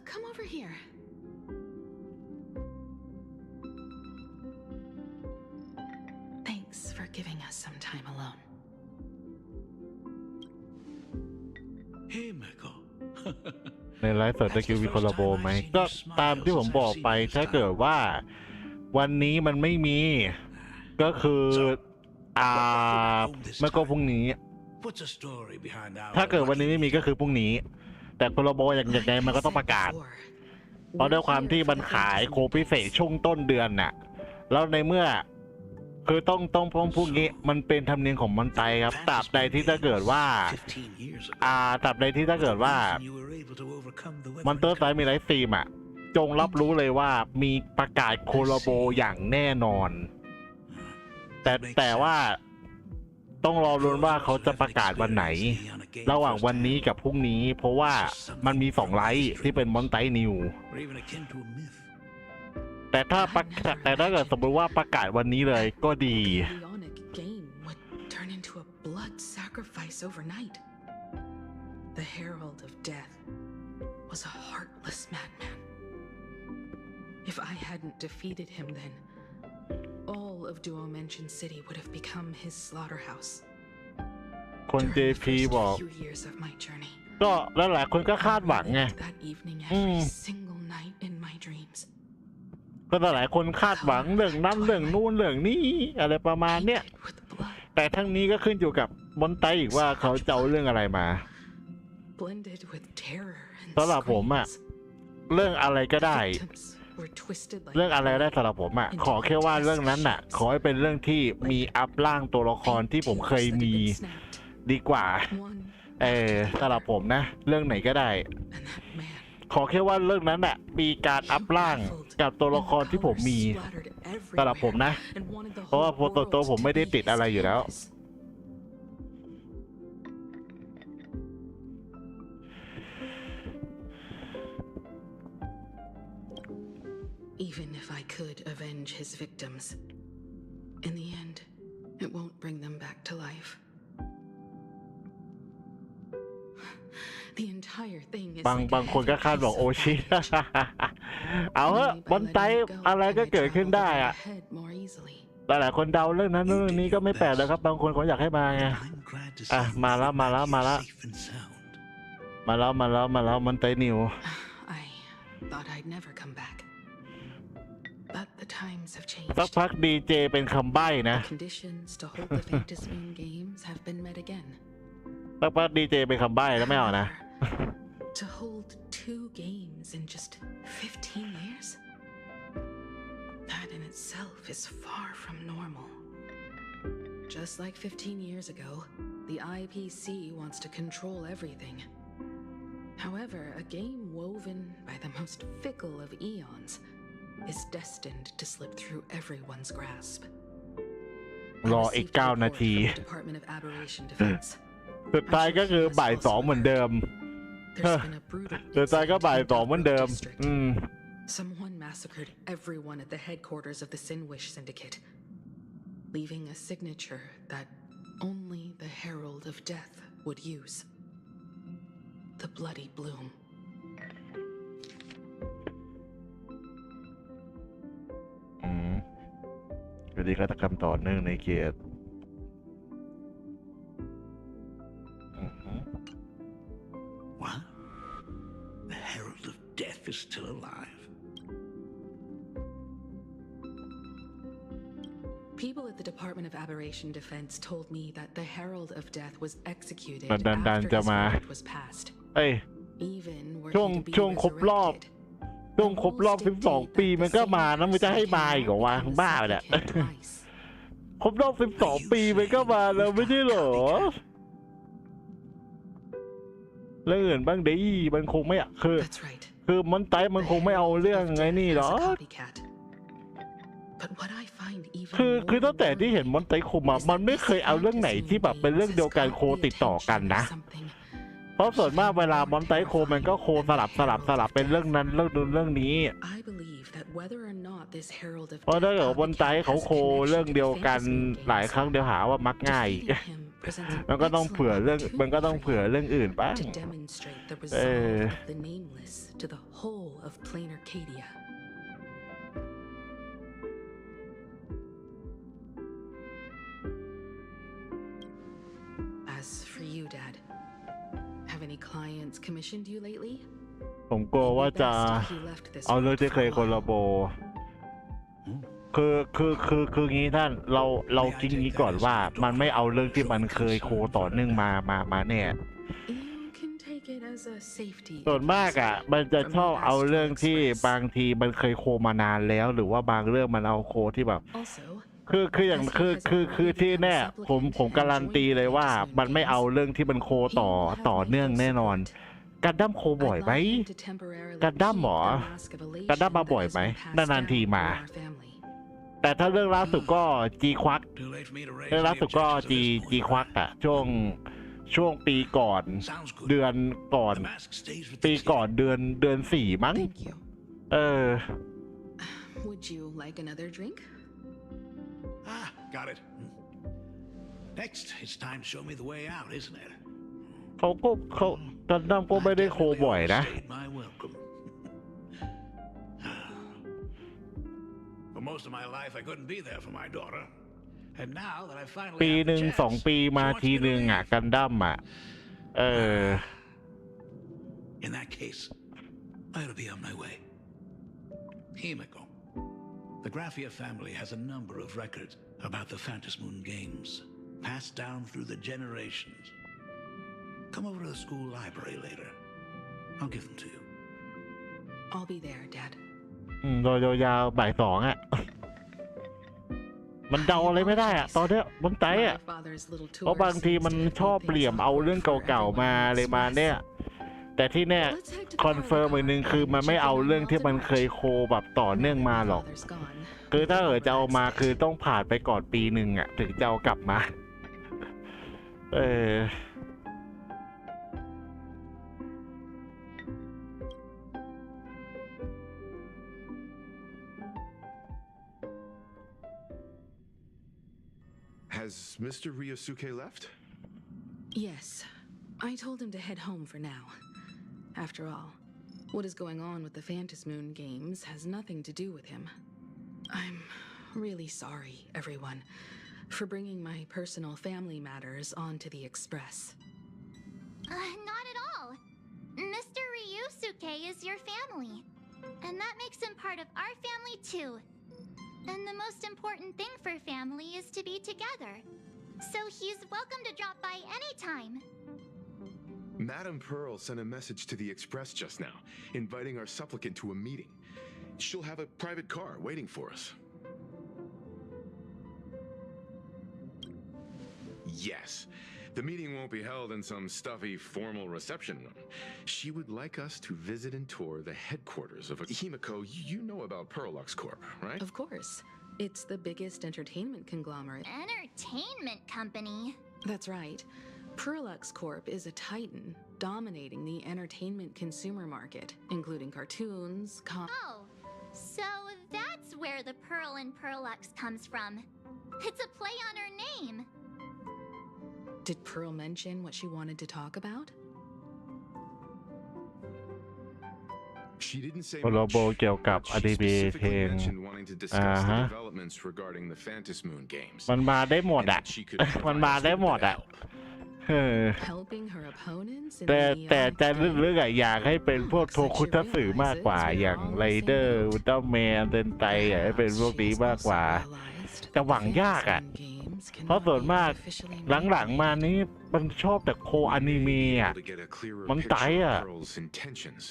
Come over here. Thanks for giving us some time alone. Hey, Michael. ในไลฟ์สดจะคิวมีคอลลาโบไหมก็ตามที่ผมบอกไปถ้าเกิดว่าวันนี้มันไม่มีก็คือไม่ก็พรุ่งนี้ถ้าเกิดวันนี้ไม่มีก็คือพรุ่งนี้แต่คอลลาโบอย่างไงมันก็ต้องประกาศเพราะด้วยความที่มันขายโคพิเศษช่วงต้นเดือนน่ะแล้วในเมื่อคือต้องพูดงี้มันเป็นธรรมเนียมของมันไตครับตราบใดที่ถ้าเกิดว่าตราบใดที่ถ้าเกิดว่ามันเตอร์ไซด์มีไลฟ์สตรีมอ่ะจงรับรู้เลยว่ามีประกาศโคลาโบอย่างแน่นอนแต่ว่าต้องรอรุ้นว่าเขาจะประกาศวันไหนระหว่างวันนี้กับพรุ่งนี้เพราะว่ามันมี2ไลฟ์ที่เป็นมอนไตนิวแต่ถ้าเกิดสมมติว่าประกาศวันนี้เลยก็ดี The Herald of Death was a heartless madman. If I hadn't defeated him then, all of Duo Mansion City would have become his slaughterhouse. คน JP บอกก็แล้วหลายคนก็คาดหวังไงก็หลายคนคาดหวังเรื่องนั้นเรื่องนู้นเรื่องนี้อะไรประมาณเนี้ยแต่ทั้งนี้ก็ขึ้นอยู่กับมอนไตอีกว่าเขาจะเอาเรื่องอะไรมาสำหรับผมอะเรื่องอะไรก็ได้เรื่องอะไรได้สำหรับผมอะขอแค่ว่าเรื่องนั้นอะขอให้เป็นเรื่องที่มีอัพร่างตัวละครที่ผมเคยมีดีกว่าสำหรับผมนะเรื่องไหนก็ได้ขอแค่ว่าเรื่องนั้นอะมีการอัพร่างกับตัวละครที่ผมมีสำหรับผมนะเพราะว่าตัวผมไม่ได้ติดอะไรอยู่แล้วEven if I could avenge his victims, in the end, it won't bring them back to life. The entire thing is บางคนก็คาดหวังโอชิ เอาเถอะบนไตอะไรก็เกิดขึ้นได้อะแต่หลายคนเดาเรื่องนั้นเรื่องนี้ก็ไม่แปลกเลยครับบางคนเขาอยากให้มาไงมาแล้วมันไตนิวI thought I'd never come back, but the Times have changed. สักพักดีเจเป็นคำใบ้นะ The conditions to hold the Fantasy Moon Games have been met again. สักพักดีเจเป็นคำใบ้แล้วไม่เอานะ To hold 2 games in just 15 years? That in itself is far from normal. Just like 15 years ago, the IPC wants to control everything. However, a game woven by the most fickle of eons is destined to slip through everyone's grasp. รออีก9 นาที Department of Aberration Defense. สุดท้ายก็คือบ่าย 2เหมือนเดิม สุดท้ายก็บ่าย 2เหมือนเดิมSomeone massacred everyone at the headquarters of the Sinwish Syndicate, leaving a signature that only the Herald of Death would use. The Bloody Bloom. คดีฆาตกรรมต่อเนื่องในเขต What? The Herald of Death is still alive. People at the Department of Aberration Defense told me that the Herald of Death was executed ดัน after จะ his มา word was passed. เอ้ย Even were ช่วง he to be ครบรอบ resurrected, ช่วงครบรอบ 12 ปีมันก็มานะมันจะให้มาอีกเหรอวะบ้าไปเนี่ย ครบรอบ 12 ปีมันก็มาแล้วไม่ใช่เหรอเรื่องอื่นบ้างดิมันคงไม่That's right. คือมันไตมันคงไม่เอาเรื่องไงนี่หรอ But what I find even คือตั้งแต่ที่เห็นมอนไตโคมามันไม่เคยเอาเรื่องไหนที่แบบเป็นเรื่องเดียวกันโคติดต่อกันนะ เพราะส่วนมากเวลามอนไตโคมันก็โคสลับเป็นเรื่องนั้นเรื่องนู้นเรื่องนี้เพราะถ้าเกิดมอนไตเขาโคเรื่องเดียวกันหลายครั้งเดี๋ยวหาว่ามักง่ายมันก็ต้องเผื่อเรื่องอื่นบ้าง As for you, Dad, have any clients commissioned you lately? ผมกลัวว่าจะเอาเรื่องที่เคยโคลาโบคืองี้ท่านเราคิดงี้ก่อนว่ามันไม่เอาเรื่องที่มันเคยโคต่อเนื่องมาแน่ส่วนมากอ่ะมันจะชอบเอาเรื่องที่บางทีมันเคยโคมานานแล้วหรือว่าบางเรื่องมันเอาโคที่แบบคืออย่างคือที่แน่ผมการันตีเลยว่ามันไม่เอาเรื่องที่มันโคต่อเนื่องแน่นอนการดั้มโคบ่อยไหมการดั้มหรอการดั้มมาบ่อยไหมนานๆทีมาแต่ถ้าเรื่องล่าสุดก็จีควักเรื่องล่าสุดก็จีควักอะช่วงปีก่อนเดือนก่อนปีก่อนเดือน4มั้งWould you like another drink? Got it. Next, it's time to show me the way out, isn't it? เขากันดั้มก็ไม่ได้โคบ่อยนะ For most of my life, I couldn't be there for my daughter, and now that I finally ปีหนึ่ง2 ปีมาทีหนึ่งอ่ะกันดั้มอ่ะIn that case, I ought to be on my way. Himiko, the Graphia family has a number of records about the Phantasmoon games, passed down through the generations. Come over to the school library later. I'll give them to you. I'll be there, Dad. โดยยาวบ่าย 2อ่ะมันเดาอะไรไม่ได้อ่ะตอนเนี้ยมันไตอ่ะเพราะบางทีมันชอบเหลี่ยมเอาเรื่องเก่าๆมาเลยมาเนี่ยแต่ที่แน่คอนเฟิร์มอีกนึงคือมันไม่เอาเรื่องที่มันเคยโคแบบต่อเนื่องมาหรอกคือถ้าจะเอามาคือต้องผ่านไปก่อนปีหนึ่งอ่ะถึงจะเอากลับมาHas Mr. Ryosuke left? Yes. I told him to head home for now. After all, what is going on with the Phantasmoon games has nothing to do with him. I'm really sorry, everyone, for bringing my personal family matters onto the Express. Not at all. Mr. Ryusuke is your family, and that makes him part of our family too. And the most important thing for family is to be together. So he's welcome to drop by anytime. Madam Pearl sent a message to the Express just now, inviting our supplicant to a meeting. She'll have a private car waiting for us. Yes. The meeting won't be held in some stuffy, formal reception room. She would like us to visit and tour the headquarters of Himiko. You know about Pearlux Corp, right? Of course. It's the biggest entertainment conglomerate. Entertainment company. That's right. Pearlux Corp is a titan, dominating the entertainment consumer market, including cartoons, Oh, so that's where the Pearl in Pearlux comes from. It's a play on her name. Did Pearl mention what she wanted to talk about? She didn't say โคโล much, โบเกี่ยวกับ but อ she นิเมะเพล specifically ง mentioned wanting to discuss the developments regarding the Phantom Moon games. มันมาได้หมด And อ่ะ that she could มัน provide มา us ได้ with a หม bit ด of อ่ะ help. เออ Helping her opponents in แต่ the แต่ neon ใจ flame? ลึกๆอะอยากให้เป็นพวกโทคุทัตสึมากกว่าอย่างไรเดอร์อุลตร้าแมนเซนไตอยากให้เป็นพวกนี้มากกว่า แต่หวังยากอ่ะ เพราะส่วนมากหลังๆมานี้มันชอบแต่โคอนิเมะอ่ะ To get a clearer มันไต picture อ่ะ of Pearl's intentions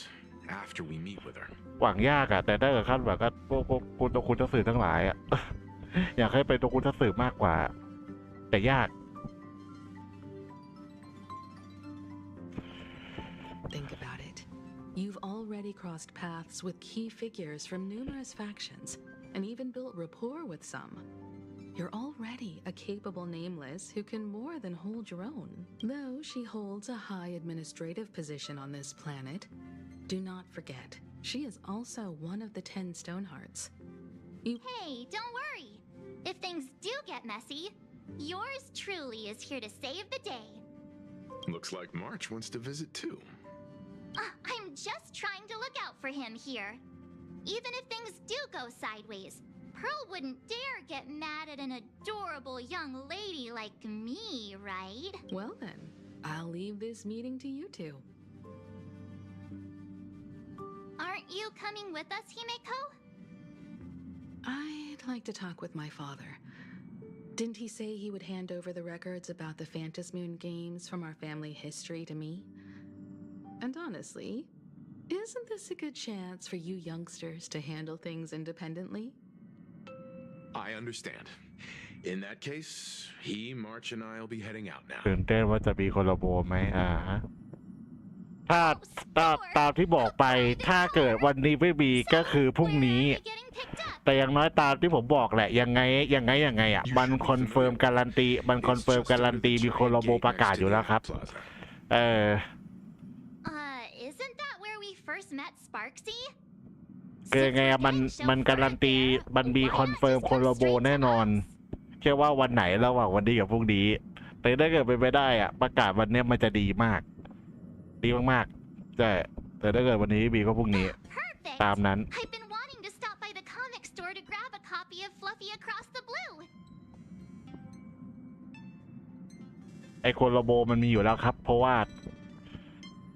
after we meet with her. หวังยากอ่ะ แต่ถ้าเกิดขั้นแบบก็พวกคุณโทคุทัตสึทั้งหลายอ่ะ อยากให้เป็นโทคุทัตสึมากกว่า แต่ยาก Think about it. You've already crossed paths with key figures from numerous factions, and even built rapport with some. You're already a capable nameless who can more than hold your own. Though she holds a high administrative position on this planet, do not forget, she is also one of the 10 Stonehearts. Hey, don't worry. If things do get messy, yours truly is here to save the day. Looks like March wants to visit too. I'm just trying to look out for him here. Even if things do go sideways, Pearl wouldn't dare get mad at an adorable young lady like me, right? Well then, I'll leave this meeting to you two. Aren't you coming with us, Himeko? I'd like to talk with my father. Didn't he say he would hand over the records about the Phantom Moon games from our family history to me? And honestly, isn't this a good chance for you youngsters to handle things independently? I understand. In that case, he, March, and I will be heading out now. ตื่นเต้นว่าจะมีโคโลโบไหมฮะถ้าตามที่บอกไปถ้าเกิดวันนี้ไม่มีก็คือพรุ่งนี้ แต่อย่างน้อยตามที่ผมบอกแหละยังไงอ่ะมันคอนเฟิร์มการันตีมีโคโลโบประกาศอยู่แล้วครับ Isn't that where we first met Sparksy? คือไงอ่ะมันการันตีมันมีคอนเฟิร์มโคโลโบแน่นอนแค่ว่าวันไหนระหว่างวันนี้กับพรุ่งนี้แต่ถ้าเกิดเป็นไปได้อ่ะประกาศวันนี้มันจะดีมากใช่แต่ถ้าเกิดวันนี้มีก็พรุ่งนี้ ตามนั้น I've been wanting to stop by the comic store to grab a copy of Fluffy Across the Blue. ไอโคโลโบมันมีอยู่แล้วครับ เพราะว่า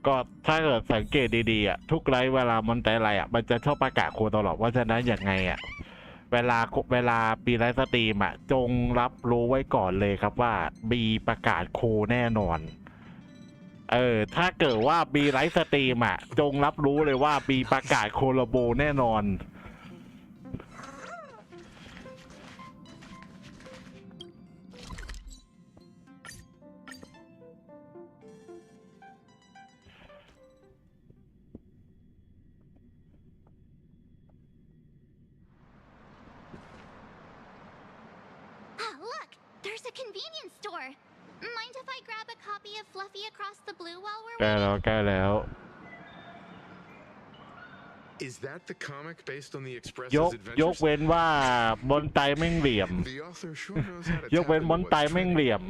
ก็ถ้าเกิดสังเกตดีๆอ่ะทุกไลฟ์เวลามันแต่ไรอ่ะมันจะชอบประกาศโคตลอดว่าฉะนั้นอย่างไงอ่ะเวลาปีไลฟ์สตรีมอ่ะจงรับรู้ไว้ก่อนเลยครับว่ามีประกาศโคแน่นอนถ้าเกิดว่ามีไลฟ์สตรีมอ่ะจงรับรู้เลยว่ามีประกาศโคโลโบแน่นอน Look, there's a convenience store. Mind if I grab a copy of Fluffy Across the Blue while we're ใกล้แล้ว Is that the comic based on the ย Express's ก adventures? เว้นว่าบนไตแม่งเหลี่ยม The author sure knows how to ยก tap เว้น into บนไต what's แม่ง trending. เหลี่ยม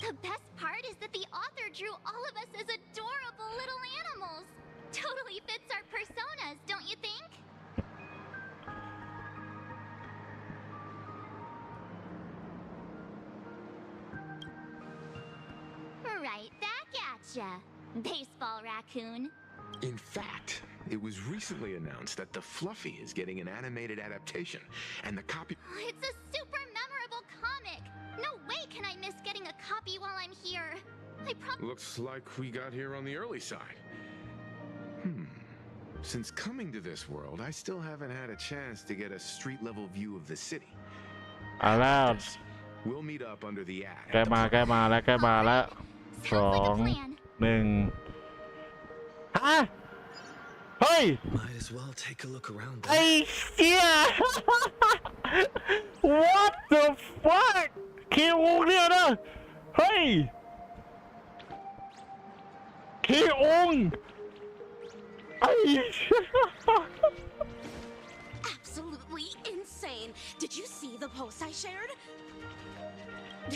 The best part is that the author drew all of us as adorable little animals. Totally fits our personas, don't you think? Right back at ya, baseball raccoon. In fact, It was recently announced that the Fluffy is getting an animated adaptation, and the copy. It's a super memorable comic. No way can I miss getting a copy while I'm here. Looks like we got here on the early side. Since coming to this world, I still haven't had a chance to get a street-level view of the city. เอาแล้ว We'll meet up under the ad. ใกล้มาแล้วสองหนึ่งฮะเฮ้ย Might as well take a look around. ไอ้เหี้ย What the fuck คิวเนี่ยนะเฮ้ยคิวไอ้ Absolutely insane. Did you see the post I shared?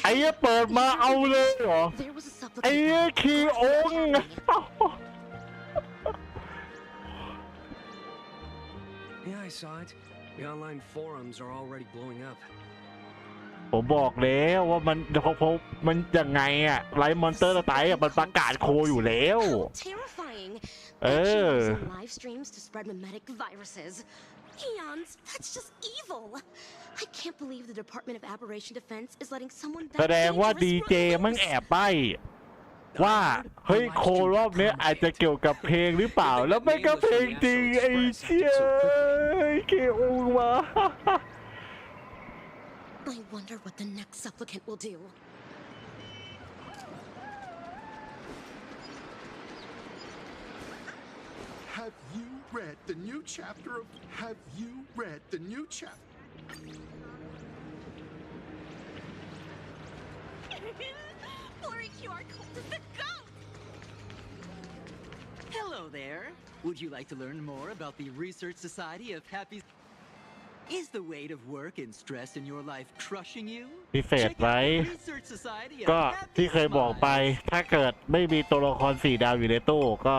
ไอ้เหี้ยเปิดมาเอาเลยเหรอ There was a ไอ้ supplicant. เหี้ยคิว Yeah, I saw it. The online forums are already blowing up. ผมบอกแล้วว่ามันมันยังไงอะไลฟ์มอนเตอร์ไตอะมันประกาศโคอยู่แล้ว How terrifying. Live streams to spread mimetic viruses. Eons, that's just evil. I can't believe the Department of Aberration Defense is letting someone แสดงว่าดีเจมันแอบใบ้ว่าเฮ้ยโครอบนี้อาจจะเกี่ยวกับเพลงหรือเปล่าแล้วไม่ก็เพลงจริงไอ้เชี่ยเคโอมา I wonder what the next supplicant will do. Have you read the new chapter of... Have you read the new chapter... Blurry QR code is the goat! Hello there. Would you like to learn more about the Research Society of Happy... Is the weight of work and stress in your life crushing you? พิเศษไว้ก็ที่เคยบอกไปถ้าเกิดไม่มีตัวละคร4 ดาวอยู่ในตู้ก็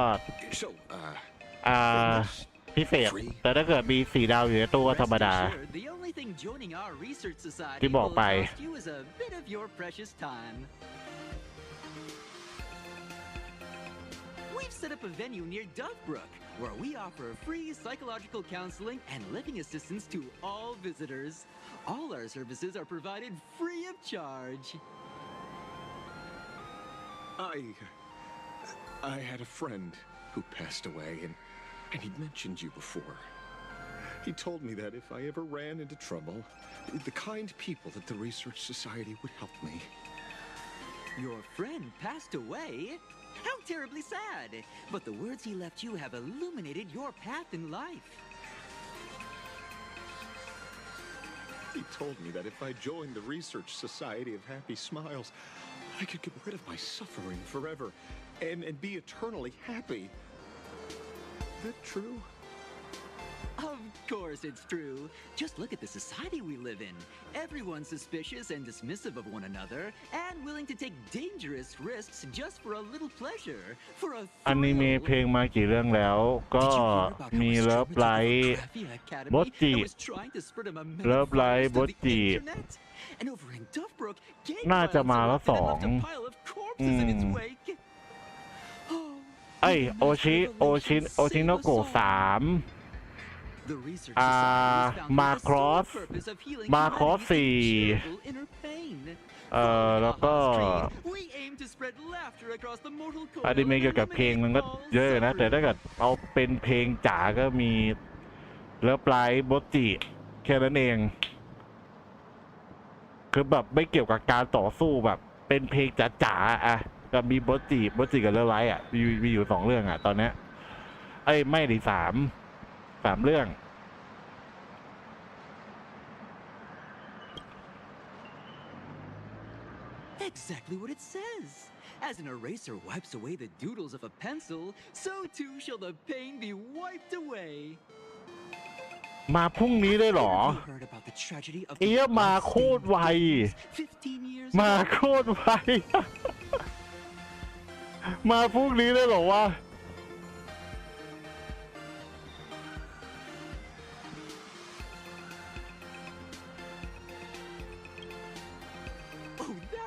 พิเศษแต่ถ้าเกิดมี4 ดาวอยู่ในตู้ก็ธรรมดาที่บอกไป We've set up a venue near Dovebrook where we offer free psychological counseling and living assistance to all visitors. All our services are provided free of charge. I had a friend who passed away, and he'd mentioned you before. He told me that if I ever ran into trouble, the kind people at the Research Society would help me. Your friend passed away? How terribly sad! But the words he left you have illuminated your path in life. He told me that if I joined the Research Society of Happy Smiles, I could get rid of my suffering forever and be eternally happy. Is that true? Of course it's true. Just look at the society we live in. Everyone's suspicious and dismissive of one another and willing to take dangerous risks just for a little pleasure, for a อนิเมะเพลงมากี่เรื่องแล้วก็มีเลิฟไลท์บดจิเลิฟไลท์บดจิน่าจะมาแล้ว2โอชิโนโกะ3มาครอส4แล้วก็อนิเมะเกี่ยวกับเพลงมันก็เยอะนะแต่ถ้าเกิดเอาเป็นเพลงจ๋าก็มีเลิฟไลท์บดจิแค่นั้นเองคือแบบไม่เกี่ยวกับการต่อสู้แบบเป็นเพลงจ๋าๆอะก็มีบดจิกับเลิฟไลท์อะมีอยู่2 เรื่องอะตอนนี้ไม่ดิ3 เรื่อง Exactly what it says. As an eraser wipes away the doodles of a pencil, so too shall the pain be wiped away. มาพรุ่งนี้ได้หรอมาโคตรไวมาโคตรไวมาพรุ่งนี้ได้หรอวะ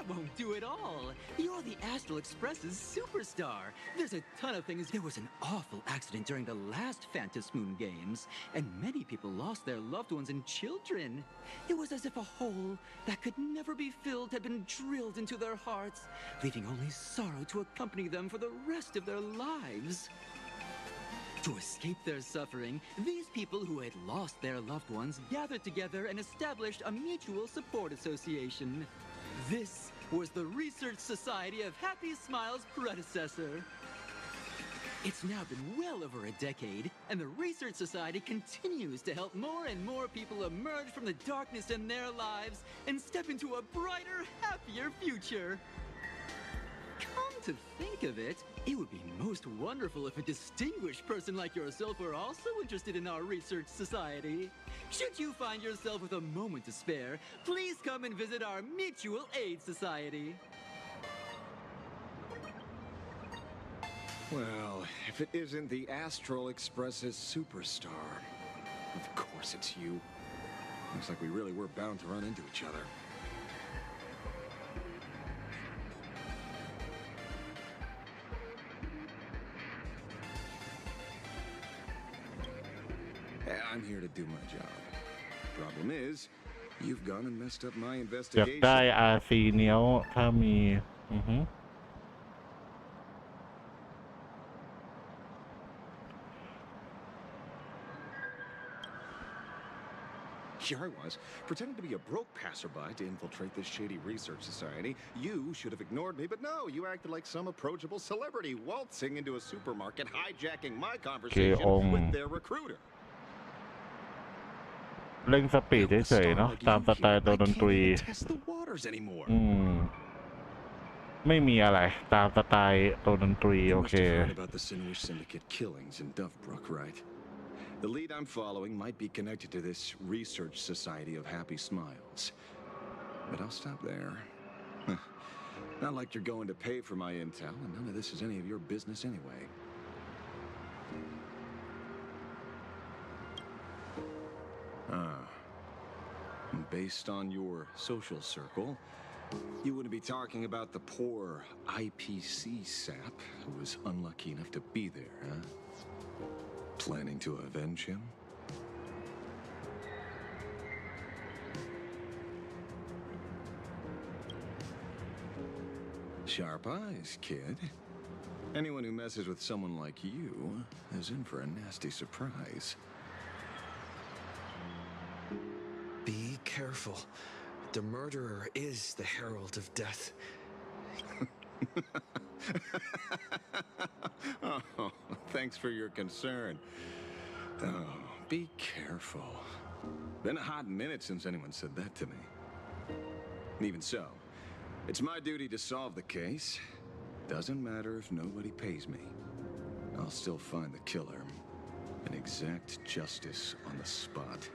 won't do it all. You're the Astral Express's superstar. There's a ton of things. There was an awful accident during the last Phantom Moon Games, and many people lost their loved ones and children. It was as if a hole that could never be filled had been drilled into their hearts, leaving only sorrow to accompany them for the rest of their lives. To escape their suffering, these people who had lost their loved ones gathered together and established a mutual support association. This was the Research Society of Happy Smiles' predecessor. It's now been well over a decade, and the Research Society continues to help more and more people emerge from the darkness in their lives and step into a brighter, happier future. Come to think of it, it would be most wonderful if a distinguished person like yourself were also interested in our Research Society. Should you find yourself with a moment to spare, please come and visit our Mutual Aid Society. Well, if it isn't the Astral Express's superstar, of course it's you. Looks like we really were bound to run into each other. I'm here to do my job. Problem is, you've gone and messed up my อยากได้ investigation. RC เนี้ยวถ้ามีHere I was, pretending to be a broke passerby to infiltrate this shady research society. You should have ignored me, but no, you acted like some approachable celebrity waltzing into a supermarket, hijacking my conversation with their recruiter. เร่งสปีดเฉยๆเนาะตามสไตล์ตัวดนตรีไม่มีอะไรตามสไตล์ตัวดนตรีโอเค The lead I'm following might be connected to this Research Society of Happy Smiles. But I'll stop there. Not like you're going to pay for my intel, and none of this is any of your business anyway. Based on your social circle, you wouldn't be talking about the poor IPC sap who was unlucky enough to be there, huh? Planning to avenge him? Sharp eyes, kid. Anyone who messes with someone like you is in for a nasty surprise. Be careful. The murderer is the herald of death. Oh, thanks for your concern. Oh, be careful. Been a hot minute since anyone said that to me. Even so, it's my duty to solve the case. Doesn't matter if nobody pays me. I'll still find the killer and exact justice on the spot.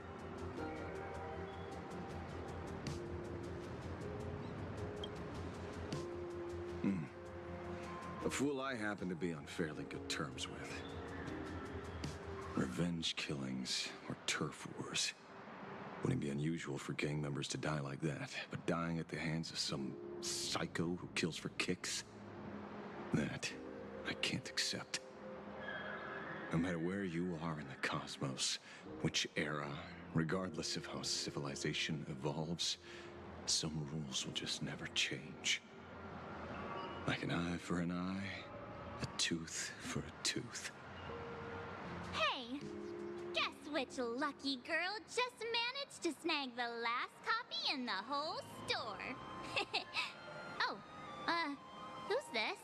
A fool I happen to be on fairly good terms with. Revenge killings or turf wars. Wouldn't be unusual for gang members to die like that, but dying at the hands of some psycho who kills for kicks? That I can't accept. No matter where you are in the cosmos, which era, regardless of how civilization evolves, some rules will just never change. Like an eye for an eye, a tooth for a tooth. Hey, guess which lucky girl just managed to snag the last copy in the whole store? Oh, who's this?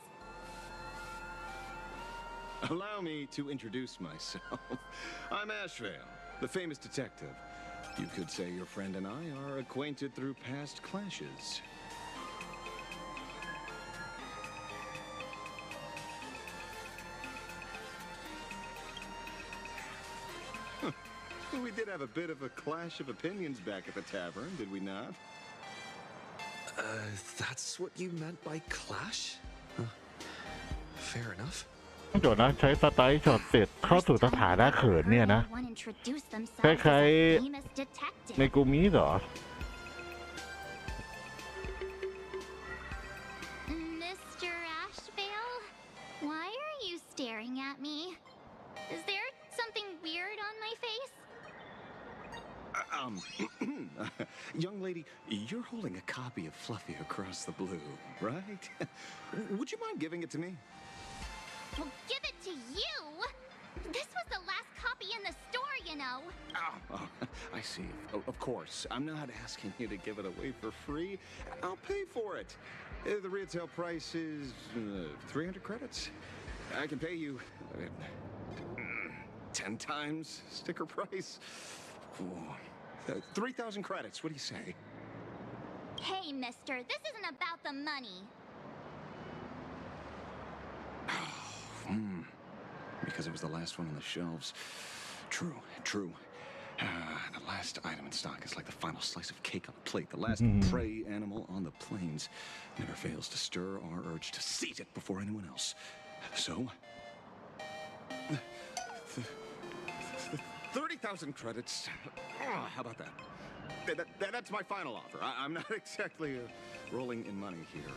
Allow me to introduce myself. I'm Ashvale, the famous detective. You could say your friend and I are acquainted through past clashes. We did have a bit of a clash of opinions back at the tavern, did we not? That's what you meant by clash? Fair enough. เดี๋ยวนะใช้สไตล์ช็อตเสร็จเข้าสู่สถานะเขินเนี่ยนะคล้ายๆในกูมิเหรอ staring at me. Is there something weird on my face? Young lady, you're holding a copy of Fluffy Across the Blue, right? Would you mind giving it to me? Well, give it to you! This was the last copy in the store, you know. Oh, I see. Of course. I'm not asking you to give it away for free. I'll pay for it. The retail price is 300 credits. I can pay you 10 times sticker price. 3,000 credits. What do you say? Hey, mister, this isn't about the money. Because it was the last one on the shelves. True. The last item in stock is like the final slice of cake on a plate. The last prey animal on the plains never fails to stir our urge to seize it before anyone else. So, 30,000 credits. How about that? That's my final offer. I'm not exactly rolling in money here.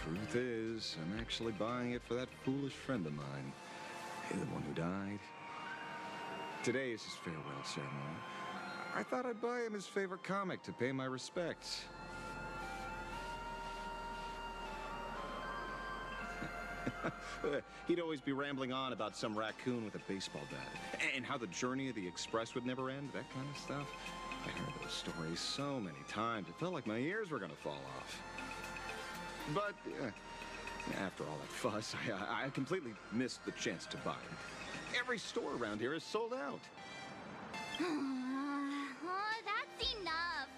Truth is, I'm actually buying it for that foolish friend of mine. The one who died. Today is his farewell ceremony. I thought I'd buy him his favorite comic to pay my respects. He'd always be rambling on about some raccoon with a baseball bat, and how the journey of the express would never end, that kind of stuff. I heard those stories so many times, it felt like my ears were gonna fall off. But after all that fuss, I completely missed the chance to buy it. Every store around here is sold out. Oh, that's enough.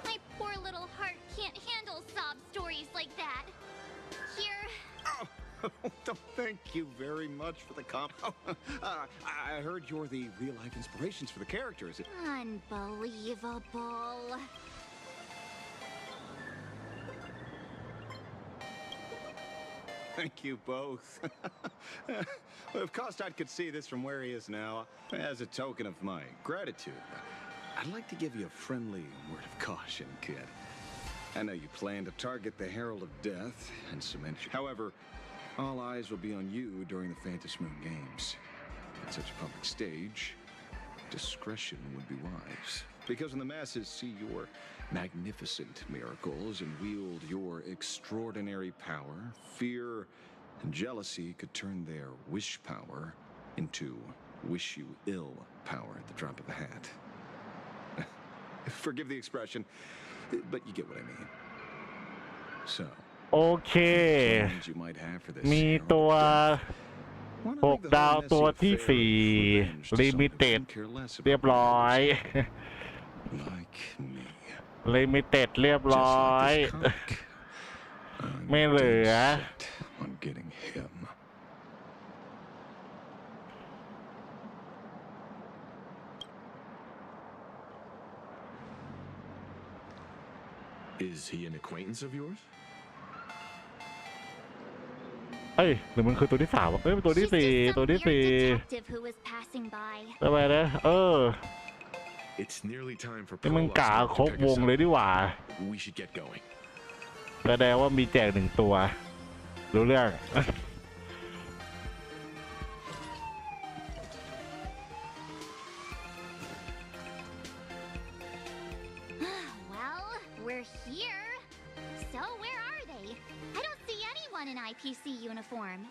My poor little heart can't handle sob stories like that. Here. Thank you very much for the comp. I heard you're the real-life inspirations for the characters. Unbelievable. Thank you both. Of course, I could see this from where he is now. As a token of my gratitude, I'd like to give you a friendly word of caution, kid. I know you plan to target the Herald of Death and cement you. However, all eyes will be on you during the Phantom Moon Games. At such a public stage, discretion would be wise. Because when the masses see your magnificent miracles and wield your extraordinary power, fear and jealousy could turn their wish power into wish you ill power at the drop of a hat. Forgive the expression, but you get what I mean. So, โอเค มีตัว6 ดาวตัวที่4 Limited เรียบร้อย Limited เรียบร้อย ไม่เหลือ Is he an acquaintance of yours? เอ้ยหรือมันคือตัวที่3วะเอ้ยเป็นตัวที่4ตัวที่4ทำไมนะIt's nearly time for นี่มึงกะครบวงเลยดีกว่า We should get going. แสดงว่ามีแจก1ตัวรู้เรื่อง Well, we're here. So where are they? I don't see anyone in IPC uniform.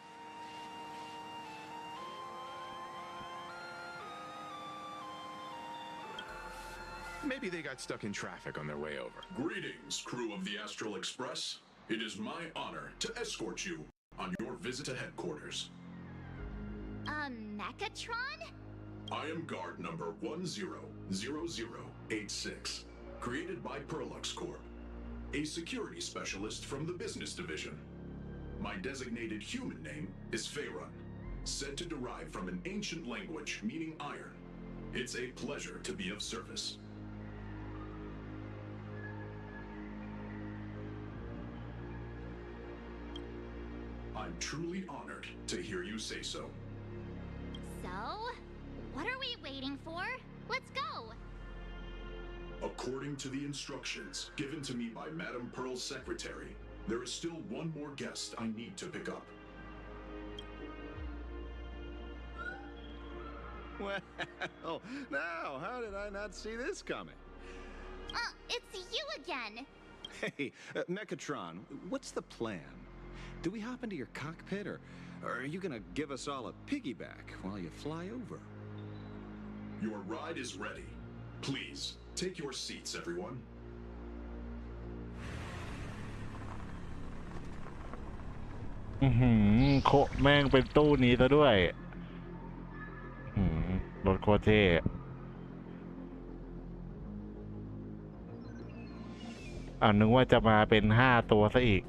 Maybe they got stuck in traffic on their way over. Greetings, crew of the Astral Express. It is my honor to escort you on your visit to headquarters. Mechatron? I am guard number 100086, created by Perlux Corp, a security specialist from the business division. My designated human name is Faerun, said to derive from an ancient language meaning iron. It's a pleasure to be of service. I'm truly honored to hear you say so. So, waiting for? Let's go. According to the instructions given to me by Madame Pearl's secretary, there is still one more guest I need to pick up. Well, now, how did I not see this coming? It's you again. Hey, Mechatron, what's the plan? Do we hop into your cockpit, or are you gonna give us all a piggyback while you fly over? Your ride is ready. Please, take your seats, everyone. โคแม่งเป็นตู้นี้ซะด้วยรถโคเท่นึกว่าจะมาเป็น5 ตัวซะอีก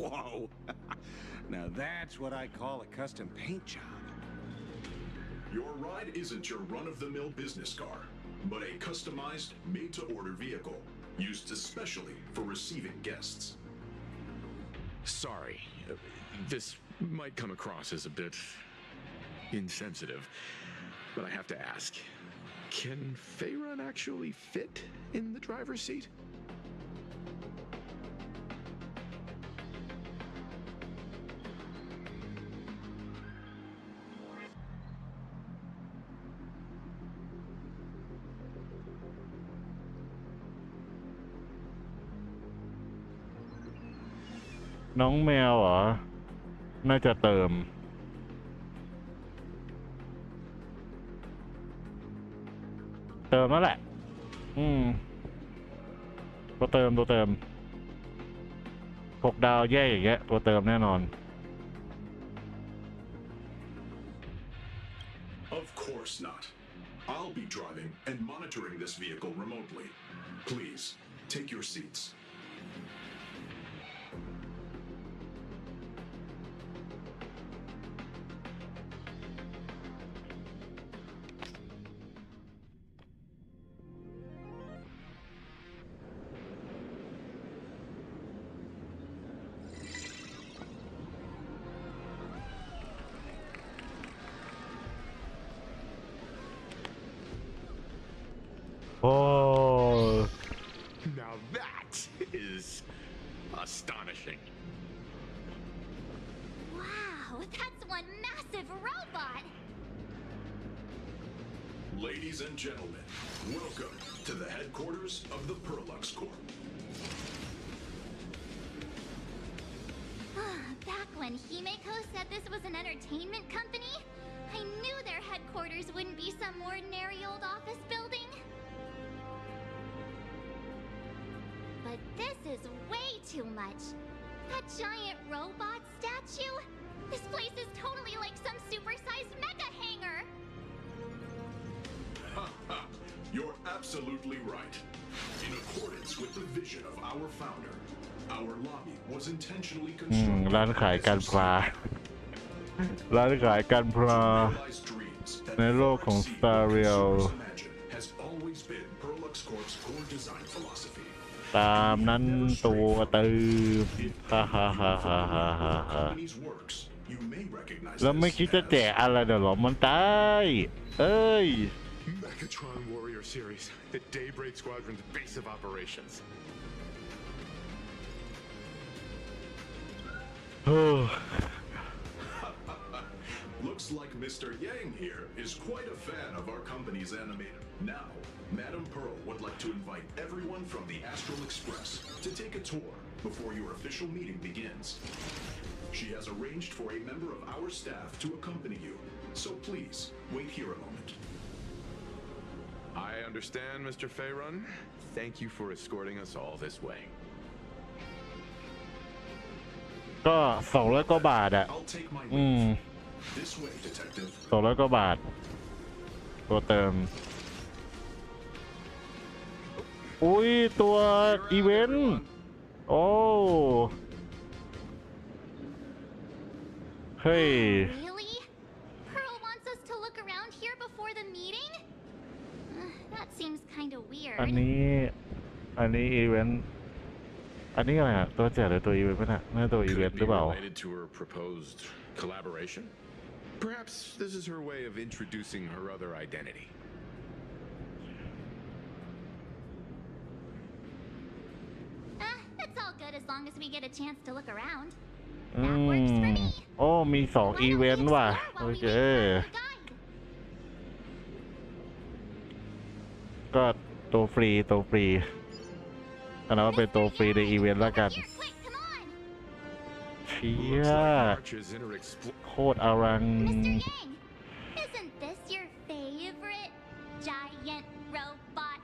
Whoa! Now that's what I call a custom paint job. Your ride isn't your run-of-the-mill business car, but a customized, made-to-order vehicle used especially for receiving guests. Sorry, this might come across as a bit insensitive, but I have to ask. Can Faerun actually fit in the driver's seat?น้องแมวเหรอ น่าจะเติมนั่นแหละตัวเติม6 ดาวแย่อย่างเงี้ยตัวเติมแน่นอน Of course not. I'll be driving and monitoring this vehicle remotely. Please, take your seats. Oh. Now that is astonishing. Wow, that's one massive robot. Ladies and gentlemen, welcome to the headquarters of the Perlux Corp. Back when Himeko said this was an entertainment company, I knew their headquarters wouldn't be some ordinary old office building. But this is way too much. That giant robot statue? This place is totally like some supersized mega hangar. You're absolutely right. In accordance with the vision of our founder, our lobby was intentionally constructed ร้านขายกันพลาในโลกของ Star Rail has always been Perlux Corp's core design philosophy. ตามนั้นตัวเติมแล้วไม่คิดจะแจกอะไรเดี๋ยวหรอมันตายเอ้ย Mechatron Warrior Series, the Daybreak Squadron's base of operations. Looks like Mr. Yang here is quite a fan of our company's animator. Now, Madame Pearl would like to invite everyone from the Astral Express to take a tour before your official meeting begins. She has arranged for a member of our staff to accompany you, so please wait here a moment. I understand, Mr. Faerun. Thank you for escorting us all this way. ก็200 กว่าบาทอ่ะ200 กว่าบาทตัวเติมอุ้ยตัวอีเวนต์โอ้เฮ้ย Really? Pearl wants us to look around here before the meeting? That seems kind of weird. อันนี้อีเวนต์อันนี้อะไรอ่ะตัวแจกหรือตัวอีเวนต์ป่ะน่ะน่าตัวอีเวนต์หรือเปล่า Related to her proposed collaboration? Perhaps this is her way of introducing her other identity. It's all good as long as we get a chance to look around. โอ้มี2 อีเวนต์ว่ะโอเคก็ตัวฟรีอันนั้นเป็นตัวฟรีในอีเวนต์แล้วกันเชี่ยโคตรอลัง Isn't this your favorite giant robot?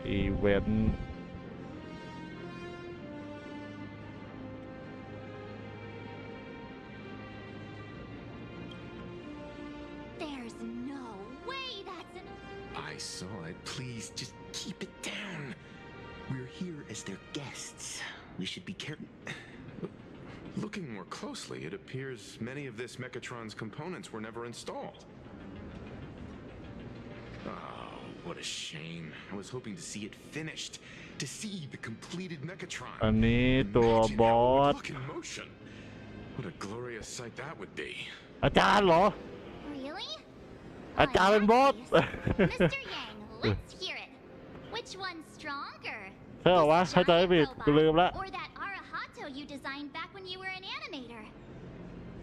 อีเวนต์ There's no way that's an... I saw it. Please, just keep it down. We're here as their guests. We should be careful. Looking more closely, it appears many of this Mechatron's components were never installed. Oh, what a shame. I was hoping to see it finished. To see the completed Mechatron. อันนี้ตัวบอส Look in motion. What a glorious sight that would be. อาจารย์เหรอ Really? อาจารย์เป็นบอส Mr. Yang, let's hear it. Which one's stronger? ใช่เหรอวะเข้าใจไม่ผิดกูลืมละ Or that Arahato you designed back when you were an animator?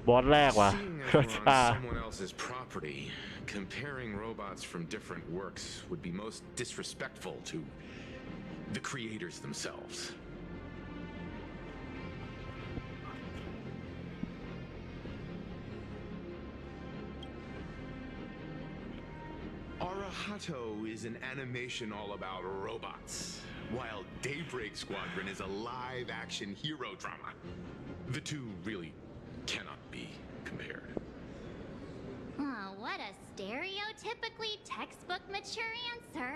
บอสแรกว่ะ Seeing as we're on someone else's property, comparing robots from different works would be most disrespectful to the creators themselves. Arahato is an animation all about robots, while Daybreak Squadron is a live-action hero drama. The two really cannot be compared. Oh, what a stereotypically textbook mature answer.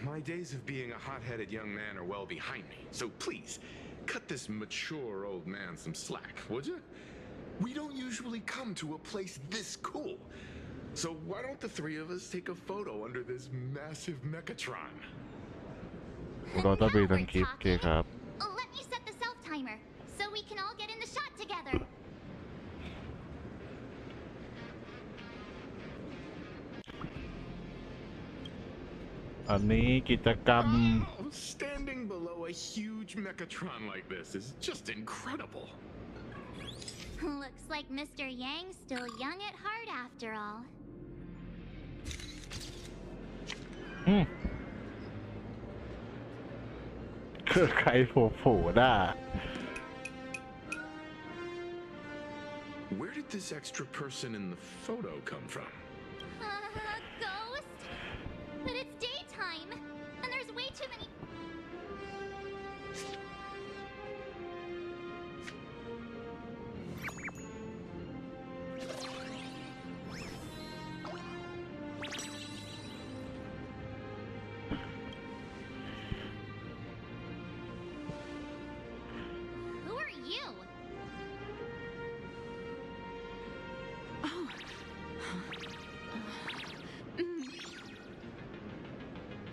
My days of being a hot-headed young man are well behind me, so please, cut this mature old man some slack, would you? We don't usually come to a place this cool. So why don't the three of us take a photo under this massive Mechatron? เราต้องมีทั้งคลิปโอเคครับ Let me set the self-timer so we can all get in the shot together. อันนี้กิจกรรม Oh, standing below a huge Mechatron like this is just incredible. Looks like Mr. Yang's still young at heart after all. คือใครโผล่ๆได้ Where did this extra person in the photo come from? Ghost? But it's daytime, and there's way too many... Who are you? Oh.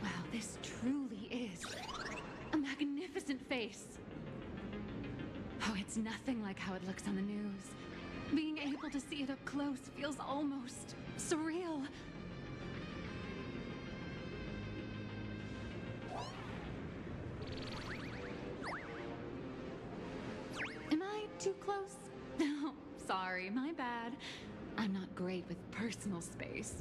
Wow, this truly is a magnificent face. Oh, it's nothing like how it looks on the news. Being able to see it up close feels almost surreal. Am I too close? No, sorry, my bad. I'm not great with personal space.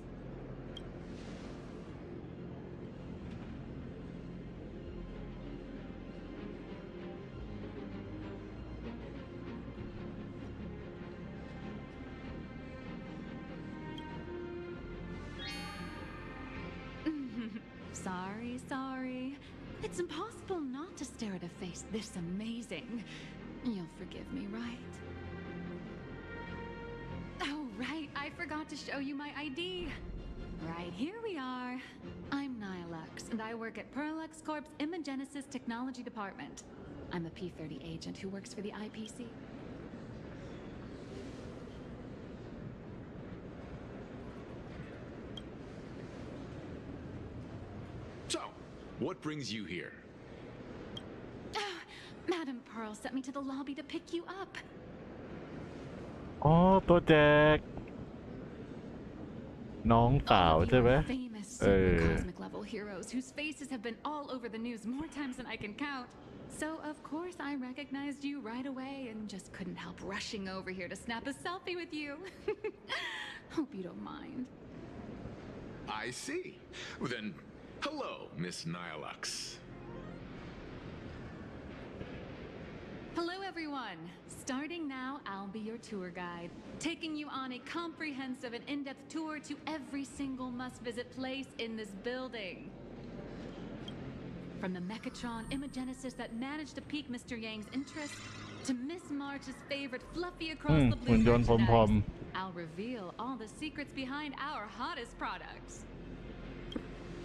Sorry. It's impossible not to stare at a face this amazing. You'll forgive me, right? Oh, right. I forgot to show you my ID. Right, here we are. I'm Nihilux, and I work at Perlux Corp's Imagenesis Technology Department. I'm a P-30 agent who works for the IPC. So, what brings you here? Madam Pearl sent me to the lobby to pick you up. อ๋อตัวแจกน้องสาว All of ใช่ you ไหม are famous super cosmic level heroes whose faces have been all over the news more times than I can count. So of course I recognized you right away and just couldn't help rushing over here to snap a selfie with you. Hope you don't mind. I see. Well, then, hello, Miss Nihilux. Hello everyone! Starting now, I'll be your tour guide, taking you on a comprehensive and in-depth tour to every single must-visit place in this building. From the Mechatron Imagenesis that managed to pique Mr. Yang's interest, to Miss March's favorite fluffy across the blue merchandise, I'll reveal all the secrets behind our hottest products.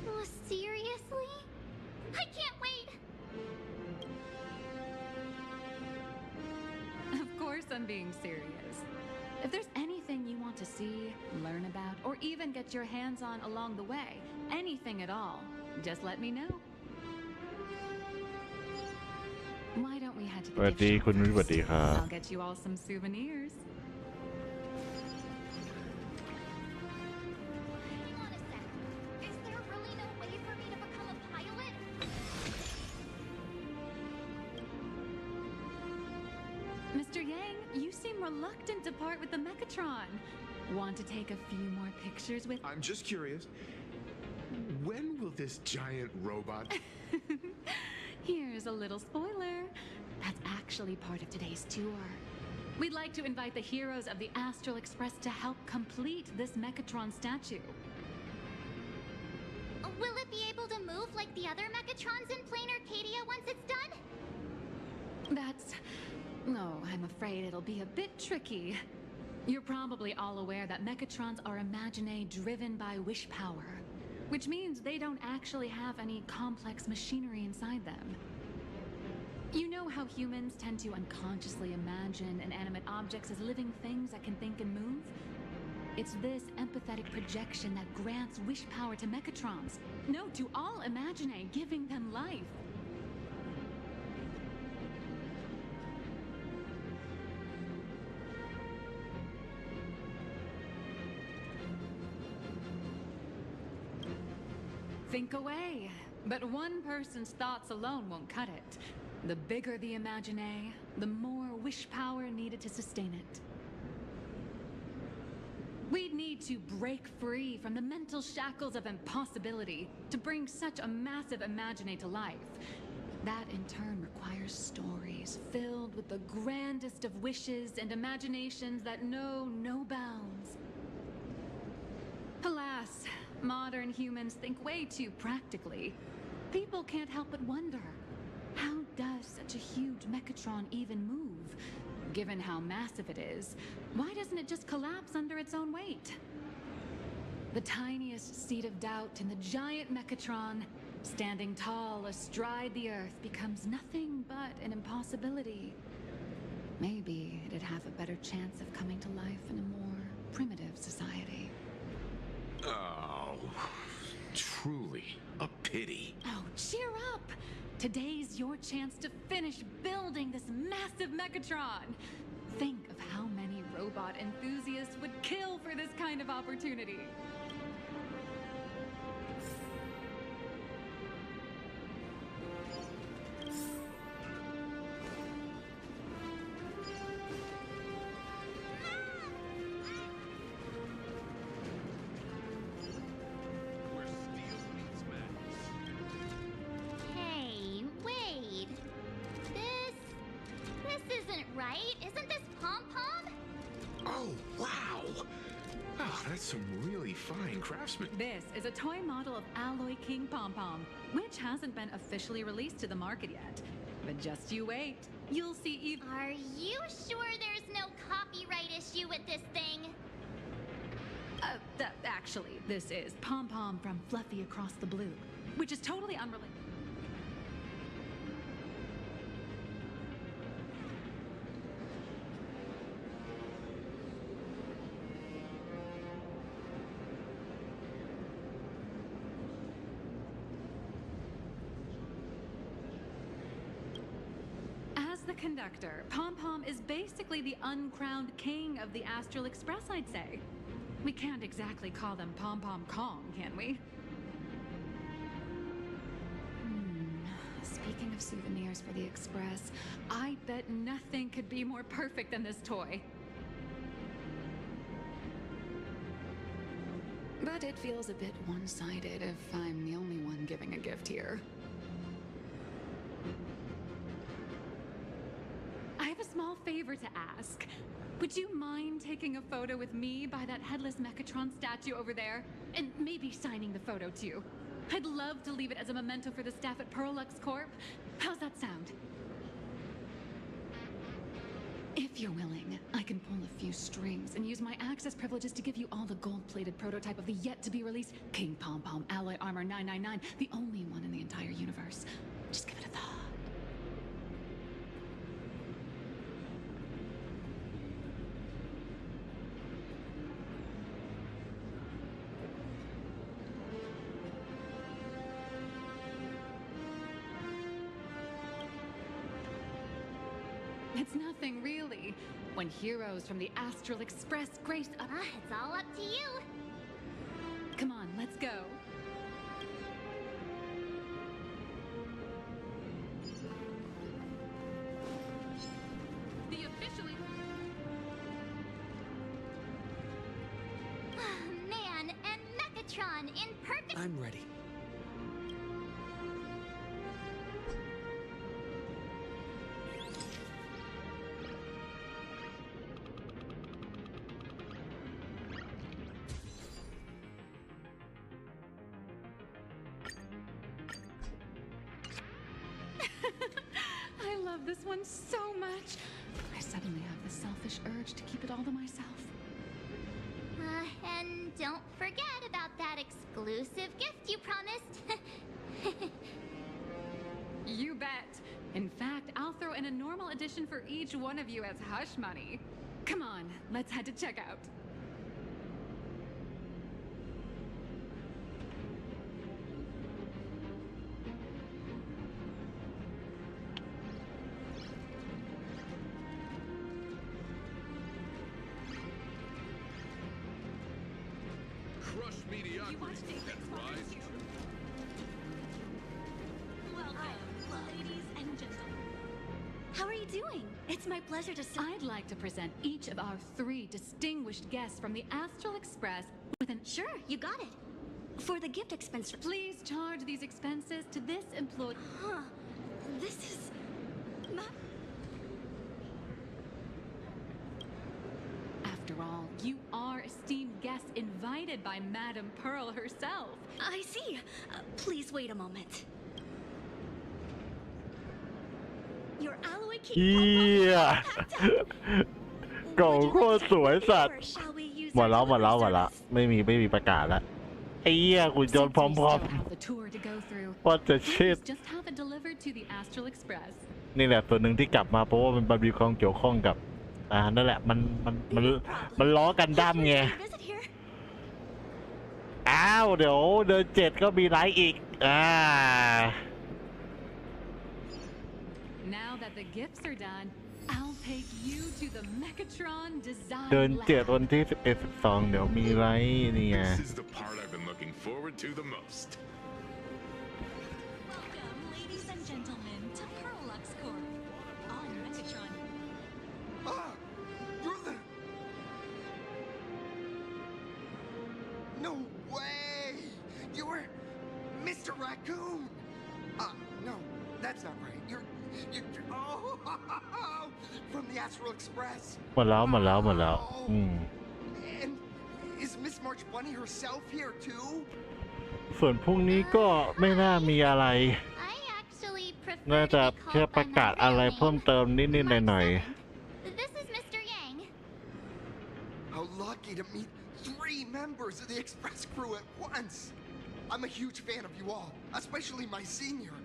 Oh, seriously? I can't wait! Of course I'm being serious. If there's anything you want to see, learn about, or even get your hands on along the way, anything at all, just let me know. Why don't we head to the gift shop first? I'll get you all some souvenirs. Hang on a sec. Is there really no way for me to become a pilot? Mr. Yang, you seem reluctant to part with the Mechatron. Want to take a few more pictures with... I'm just curious. When will this giant robot... Here's a little spoiler. That's actually part of today's tour. We'd like to invite the heroes of the Astral Express to help complete this Mechatron statue. Will it be able to move like the other Mechatrons in Plain Arcadia once it's done? That's... No, I'm afraid it'll be a bit tricky. You're probably all aware that Mechatrons are imaginae driven by wish power, which means they don't actually have any complex machinery inside them. You know how humans tend to unconsciously imagine inanimate objects as living things that can think and move? It's this empathetic projection that grants wish power to Mechatrons. No, to all imaginae, giving them life. Think away. But one person's thoughts alone won't cut it. The bigger the imaginae, the more wish power needed to sustain it. We'd need to break free from the mental shackles of impossibility to bring such a massive imaginae to life. That in turn requires stories filled with the grandest of wishes and imaginations that know no bounds. Alas, modern humans think way too practically. People can't help but wonder, how does such a huge Mechatron even move? Given how massive it is, why doesn't it just collapse under its own weight? The tiniest seed of doubt in the giant Mechatron, standing tall astride the earth, becomes nothing but an impossibility. Maybe it'd have a better chance of coming to life in a more primitive society. Oh, truly a pity. Oh, cheer up! Today's your chance to finish building this massive Mechatron. Think of how many robot enthusiasts would kill for this kind of opportunity. Hey, wait. This isn't right. Isn't this Pom-Pom? Oh, wow! Oh, that's some really fine craftsmanship. This is a toy model of Alloy King Pom-Pom, which hasn't been officially released to the market yet. But just you wait. You'll see even... Are you sure there's no copyright issue with this thing? Actually, this is Pom-Pom from Fluffy Across the Blue, which is totally unrelated. conductor, Pom Pom is basically the uncrowned king of the Astral Express, I'd say. We can't exactly call them Pom Pom Kong, can we? Speaking of souvenirs for the Express, I bet nothing could be more perfect than this toy. But it feels a bit one-sided if I'm the only one giving a gift here. I have a small favor to ask. Would you mind taking a photo with me by that headless Mechatron statue over there? And maybe signing the photo too. I'd love to leave it as a memento for the staff at Perlux Corp. How's that sound? If you're willing, I can pull a few strings and use my access privileges to give you all the gold-plated prototype of the yet-to-be-released King Pom Pom Alloy Armor 999, the only one in the entire universe. Just give it a thought. It's nothing really. When heroes from the Astral Express grace up... It's all up to you. Come on, let's go. The officially... Man, and Mechatron in perfect... I'm ready. I love this one so much. I suddenly have the selfish urge to keep it all to myself. And don't forget about that exclusive gift you promised. You bet. In fact, I'll throw in a normal edition for each one of you as hush money. Come on, let's head to checkout. Crush mediocrity, Enterprise. Welcome, ladies and gentlemen. How are you doing? It's my pleasure to... I'd like to present each of our 3 distinguished guests from the Astral Express with an... Sure, you got it. For the gift expense... Please charge these expenses to this employee... Huh. This is... After all, you are esteemed guests invited by Madame Pearl herself. I see. Please wait a moment. Your alloy key... เฮียกล่องโคตรสวยสัตว์หมดแล้วไม่มีประกาศแล้วไอ้เหี้ยคุณโยนพร้อม What the shit Just have it delivered to the Astral Express. นี่แหละตัวหนึ่งที่กลับมาเพราะว่ามันมีความเกี่ยวข้องกับนั่นแหละมันล้อกันดั้มไงอ้าวเดี๋ยวเดือน7ก็มีไลฟ์อีกNow that the gifts are done, I'll take you to the Mechatron Design เดือน Lab. 7วันที่11-12เดี๋ยวมีไลฟ์นี่ไง This is the part I've been looking forward to the most. Welcome, ladies and gentlemen, to Perlux Corp. On Mechatron. Brother! No way! You were Mr. Raccoon! No, that's not right. You're from the Astral Express. หมดแล้วAnd is Miss March Bunny herself here too? ส่วนพรุ่งนี้ก็ไม่น่ามีอะไร น่าจะแค่ประกาศอะไรเพิ่มเติมนิดๆหน่อย This is Mr. Yang. How lucky to meet 3 members of the Express crew at once. I'm a huge fan of you all, especially my senior.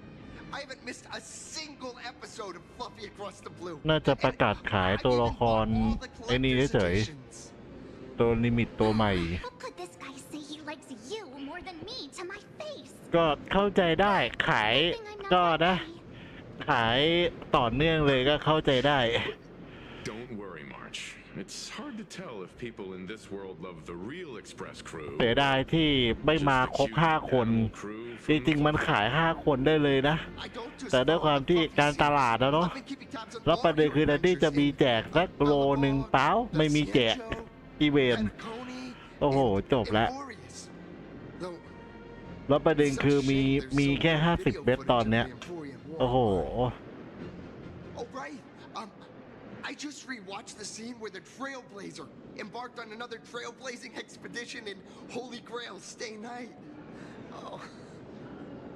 I haven't missed a single episode of Fluffy Across the Blue. น่าจะประกาศขายตัวละครไอ้นี่เฉยๆตัวลิมิตตัวใหม่ How could this guy say he likes you more than me to my face? ก็เข้าใจได้ขายก็นะ ขายต่อเนื่องเลยก็เข้าใจได้ Don't worry, March. It's hard to tell if people in this world love the real Express crew. เสียดายที่ไม่มาครบ5 คนจริงๆมันขาย5 คนได้เลยนะแต่ด้วยความที่การตลาดแล้วเนาะแล้วประเด็นคือแดดดี้จะมีแจกสักโลหนึ่งเปล่าไม่มีแจกอีเวนต์โอ้โหจบแล้วแล้วประเด็นคือมีแค่50 เมตรตอนเนี้ยโอ้โหI just rewatched the scene where the Trailblazer embarked on another trailblazing expedition in Holy Grail Stay Night. Oh,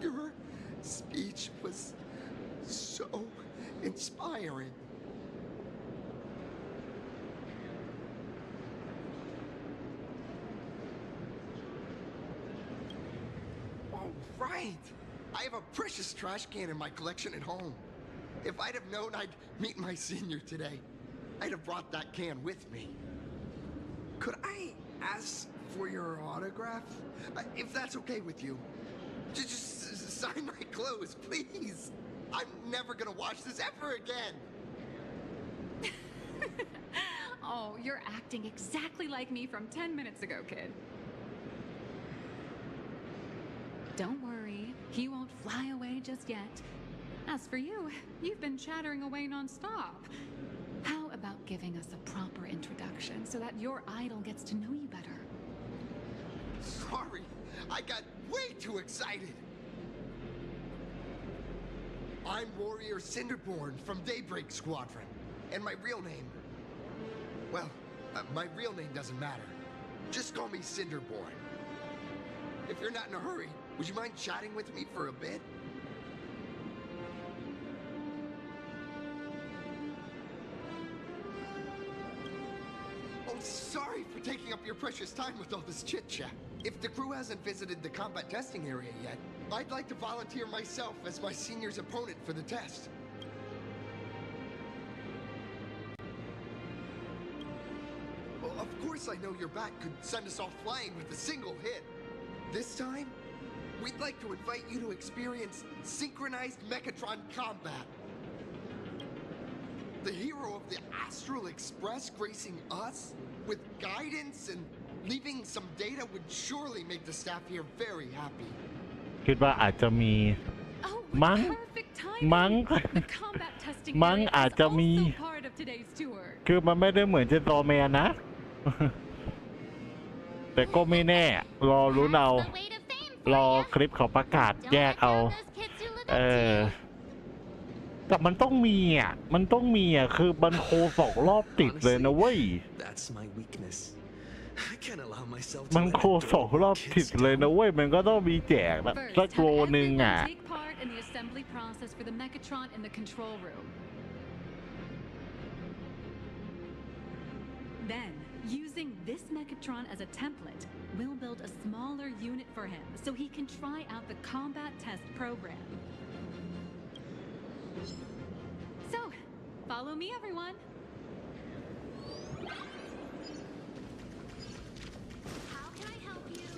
your speech was so inspiring. All right. I have a precious trash can in my collection at home. If I'd have known I'd meet my senior today, I'd have brought that can with me. Could I ask for your autograph? If that's okay with you. Just sign my clothes, please. I'm never gonna watch this ever again. Oh, you're acting exactly like me from 10 minutes ago, kid. Don't worry, he won't fly away just yet. As for you, you've been chattering away non-stop. How about giving us a proper introduction so that your idol gets to know you better? Sorry, I got way too excited. I'm Warrior Cinderborn from Daybreak Squadron, and my real name... Well, my real name doesn't matter. Just call me Cinderborn. If you're not in a hurry, would you mind chatting with me for a bit? Sorry for taking up your precious time with all this chit-chat. If the crew hasn't visited the combat testing area yet, I'd like to volunteer myself as my senior's opponent for the test. Well, of course I know your bat could send us all flying with a single hit. This time, we'd like to invite you to experience synchronized Mechatron combat. The hero of the Astral Express gracing us with guidance and leaving some data would surely make the staff here very happy. คิดว่าอาจจะมีมั้งอาจจะมีคือมันไม่ได้เหมือนเจนโตแมนนะ แต่ก็ไม่แน่รอรู้เอารอคลิปเขาประกาศแยกเอาแต่มันต้องมีมันต้องมีคือมันโค2 รอบติดเลยนะเว้ยมันโค2 รอบติดเลยนะเว้ยมันก็ต้องมีแจกแบบสักโลนึงThen, using this Mechatron as a template, we'll build a smaller unit for him so he can try out the combat test program. So, follow me, everyone. How can I help you?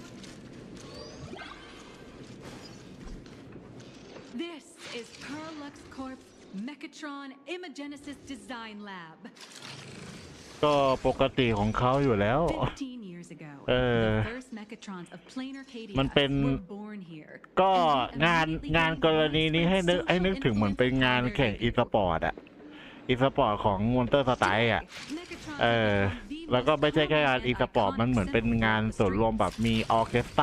This is Perlux Corp's Mechatron Imagenesis Design Lab. ก็ปกติของเขาอยู่แล้วมันเป็นก็งานกรณีนี้ให้นึกถึงเหมือนเป็นงานแข่งอีสปอร์ตอีสปอร์ตของมอนเตอร์สไตล์แล้วก็ไม่ใช่แค่งานอีสปอร์ตมันเหมือนเป็นงานส่วนรวมแบบมีออร์เคสต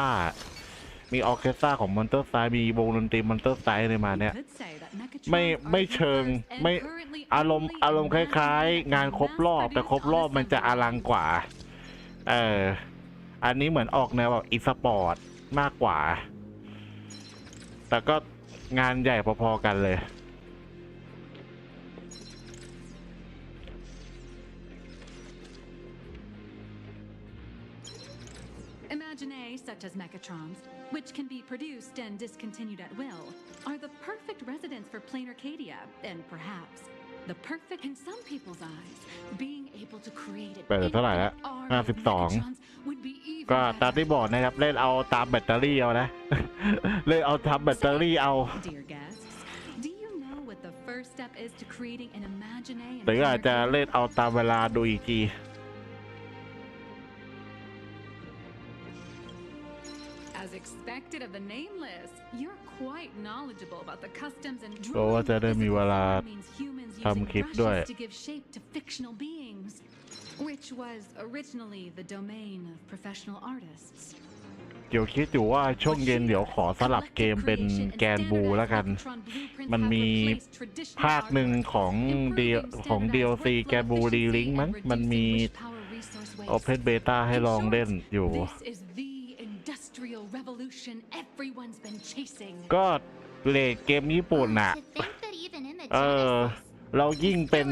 ราของมอนเตอร์สไตล์มีวงดนตรีมอนเตอร์สไตล์ในมาเนี่ยไม่เชิงไม่อารมณ์คล้ายๆงานครบรอบแต่ครบรอบมันจะอลังกว่าอันนี้เหมือนออกแนวแบบอีสปอร์ตมากกว่าแต่ก็งานใหญ่พอๆกันเลยImaginae such as Mechatrons, which can be produced and discontinued at will, are the perfect residents for Planarcadia, and perhaps the perfect in some people's eyes. Being able to create it เท่าไหร่ละ52ก็ตามที่บอกนะครับเล่นเอาตามแบตเตอรี่เอานะ เล่นเอาตามแบตเตอรี่เอา Dear guests, do you know what the step is to creating an imagination หรืออาจจะเล่นเอาตามเวลาดูอีกที As expected of the nameless, you're quite knowledgeable about the customs and เพราะว่าจะได้มีเวลาทำคลิปด้วย to give shape to fictional beings, which was originally the domain of professional artists. เดี๋ยวคิดอยู่ว่าช่วงเย็นเดี๋ยวขอสลับเกมเป็นแกนบูแล้วกัน มันมีภาคหนึ่งของDLC แกนบูรีลิงก์มั้งมันมี Open Beta ให้ลองเล่นอยู่ ก็เลทเกมญี่ปุ่นน่ะเรายิ่งเป็น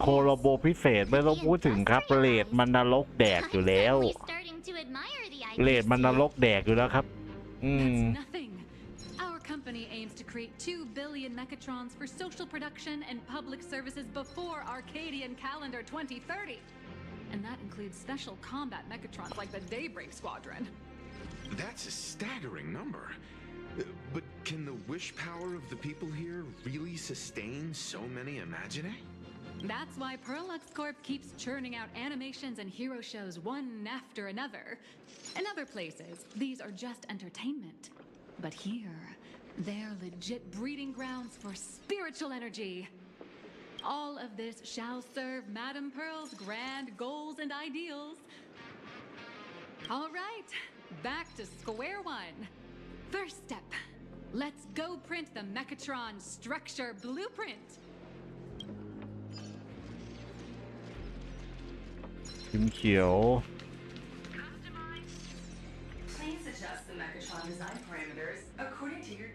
โคโลโบพิเศษไม่ต้องพูดถึงครับเลทมันนรกแดกอยู่แล้วเลทมันนรกแดกอยู่แล้วครับOur company aims to create 2 billion mechatrons for social production and public services before Arcadian calendar 2030. And that includes special combat mechatrons like the Daybreak Squadron. That's a staggering number. But can the wish power of the people here really sustain so many Imagine? That's why Perlux Corp keeps churning out animations and hero shows one after another. In other places, these are just entertainment. But here, they're legit breeding grounds for spiritual energy. All of this shall serve Madame Pearl's grand goals and ideals. All right, back to square one. First step, let's go print the Mechatron structure blueprint. พิมพ์เขียว Please adjust the Mechatron design parameters according to your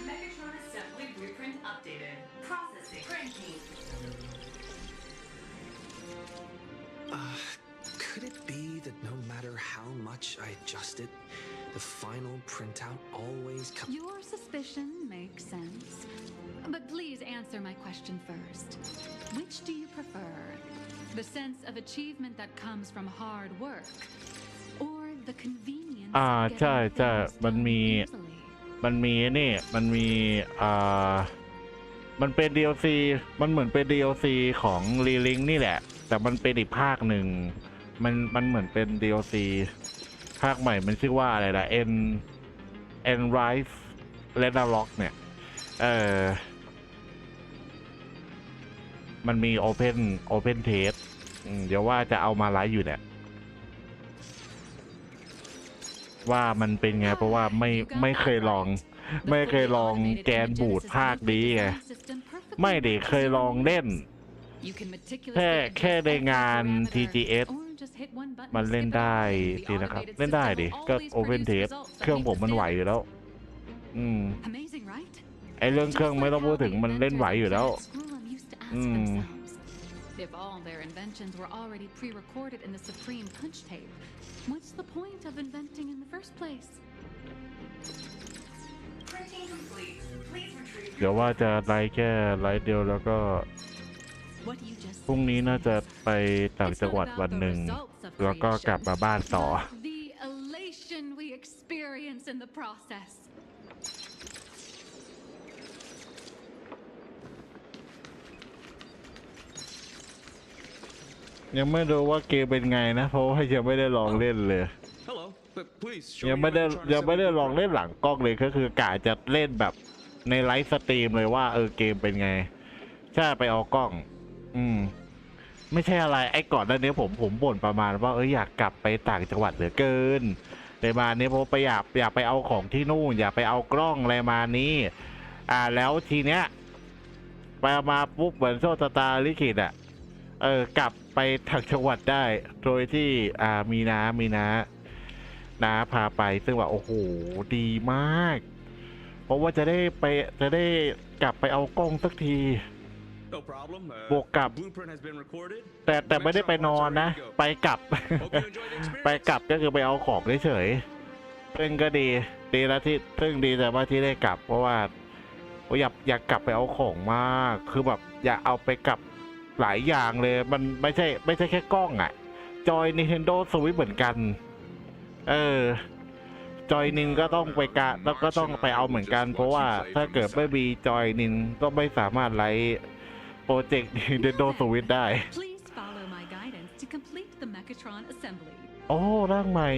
Mechatron assembly blueprint updated. Processing. Printing. Could it be that no matter how much I adjust it, the final printout always comes? Your suspicion makes sense. But please answer my question first. Which do you prefer? The sense of achievement that comes from hard work, or the convenience of ใช่ getting ใช่ things มัน done มี easily? มันเป็น DLC มันเหมือนเป็น DLC ของรีลิงนี่แหละแต่มันเป็นอีกภาคหนึ่งมันเหมือนเป็น DLC ภาคใหม่มันชื่อว่าอะไรล่ะ Rise Ragnarok เนี่ยมันมี Open Test เดี๋ยวว่าจะเอามาไลฟ์อยู่เนี่ยว่ามันเป็นไงเพราะว่าไม่เคยลองแกนบูดภาคนี้ไงไม่ได้เคยลองเล่นแค่ในงาน TGS มันเล่นได้ดีนะครับเล่นได้ดิก็ Open Test เครื่องผมมันไหวอยู่แล้วไอเรื่องเครื่องไม่ต้องพูดถึงมันเล่นไหวอยู่แล้วIf all their inventions were already pre-recorded in the Supreme Punch Tape, what's the point of inventing in the first place? Printing complete. Please retrieve เดี๋ยวว่าจะไลฟ์แค่ไลฟ์เดียวแล้วก็พรุ่งนี้น่าจะไปต่างจังหวัดวันหนึ่งแล้วก็กลับมาบ้านต่อ The elation we experience in the process. ยังไม่รู้ว่าเกมเป็นไงนะเพราะว่ายังไม่ได้ลองเล่นเลยยังไม่ได้ลองเล่นหลังกล้องเลยก็คือกะจะเล่นแบบในไลฟ์สตรีมเลยว่าเกมเป็นไงใช่ไปเอากล้องไม่ใช่อะไรไอ้ก่อนหน้านี้ผมบ่นประมาณว่าอยากกลับไปต่างจังหวัดเหลือเกินแต่มาเนี้ยผมไปอยากไปเอาของที่นู่นอยากไปเอากล้องอะไรมานี้แล้วทีเนี้ยไปมาปุ๊บเหมือนโชคชะตาลิขิตกลับไปต่างจังหวัดได้โดยที่มีน้าพาไปซึ่งว่าโอ้โหดีมากเพราะว่าจะได้กลับไปเอากล้องสักทีบวกกับแต่ไม่ได้ไปนอนนะไปกลับ ไปกลับก็คือไปเอาของเฉยๆซึ่งก็ดีแล้วที่ซึ่งดีแต่ว่าที่ได้กลับเพราะว่าอยากกลับไปเอาของมากคือแบบอยากเอาไปกลับหลายอย่างเลยมันไม่ใช่แค่กล้องจอย Nintendo Switch เหมือนกันจ จอยนินก็ต้องไปแล้วก็ต้องไปเอาเหมือนกัน เพราะว่าถ้าเกิดไม่มีจอยนินก็ไม่สามารถไลฟ์โปรเจกต์ Nintendo Switch ได้ Please follow my guidance to complete the Mechatron assembly. โอ้ร่างใหม่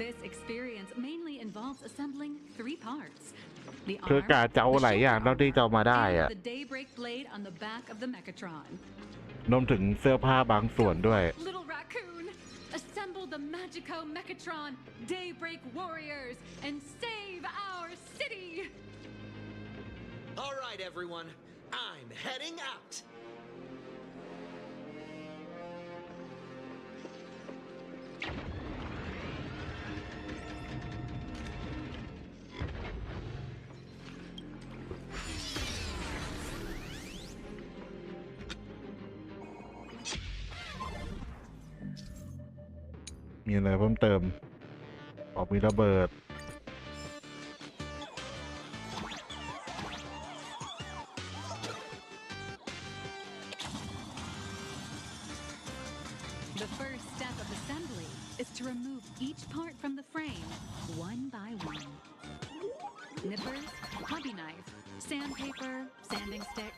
This experience mainly involves assembling 3 parts. The คือกาจะเอาหลายอย่างเท่าที่จะเอามาได้อะ the daybreak blade on the back of the Mechatron. รวมถึงเสื้อผ้าบางส่วนด้วย Little raccoon, assemble the Magico Mechatron Daybreak Warriors and save our city. All right, everyone. I'm heading out. มีอะไรเพิ่มเติมมีระเบิด The first step of assembly is to remove each part from the frame, one by one. Nippers, hobby knife, sandpaper, sanding stick.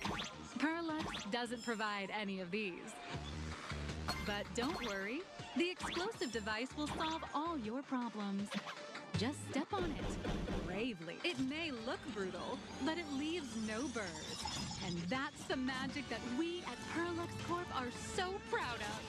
Perlux doesn't provide any of these. But don't worry, the explosive device will solve all your problems. Just step on it, bravely. It may look brutal, but it leaves no burrs. And that's the magic that we at Perlux Corp are so proud of.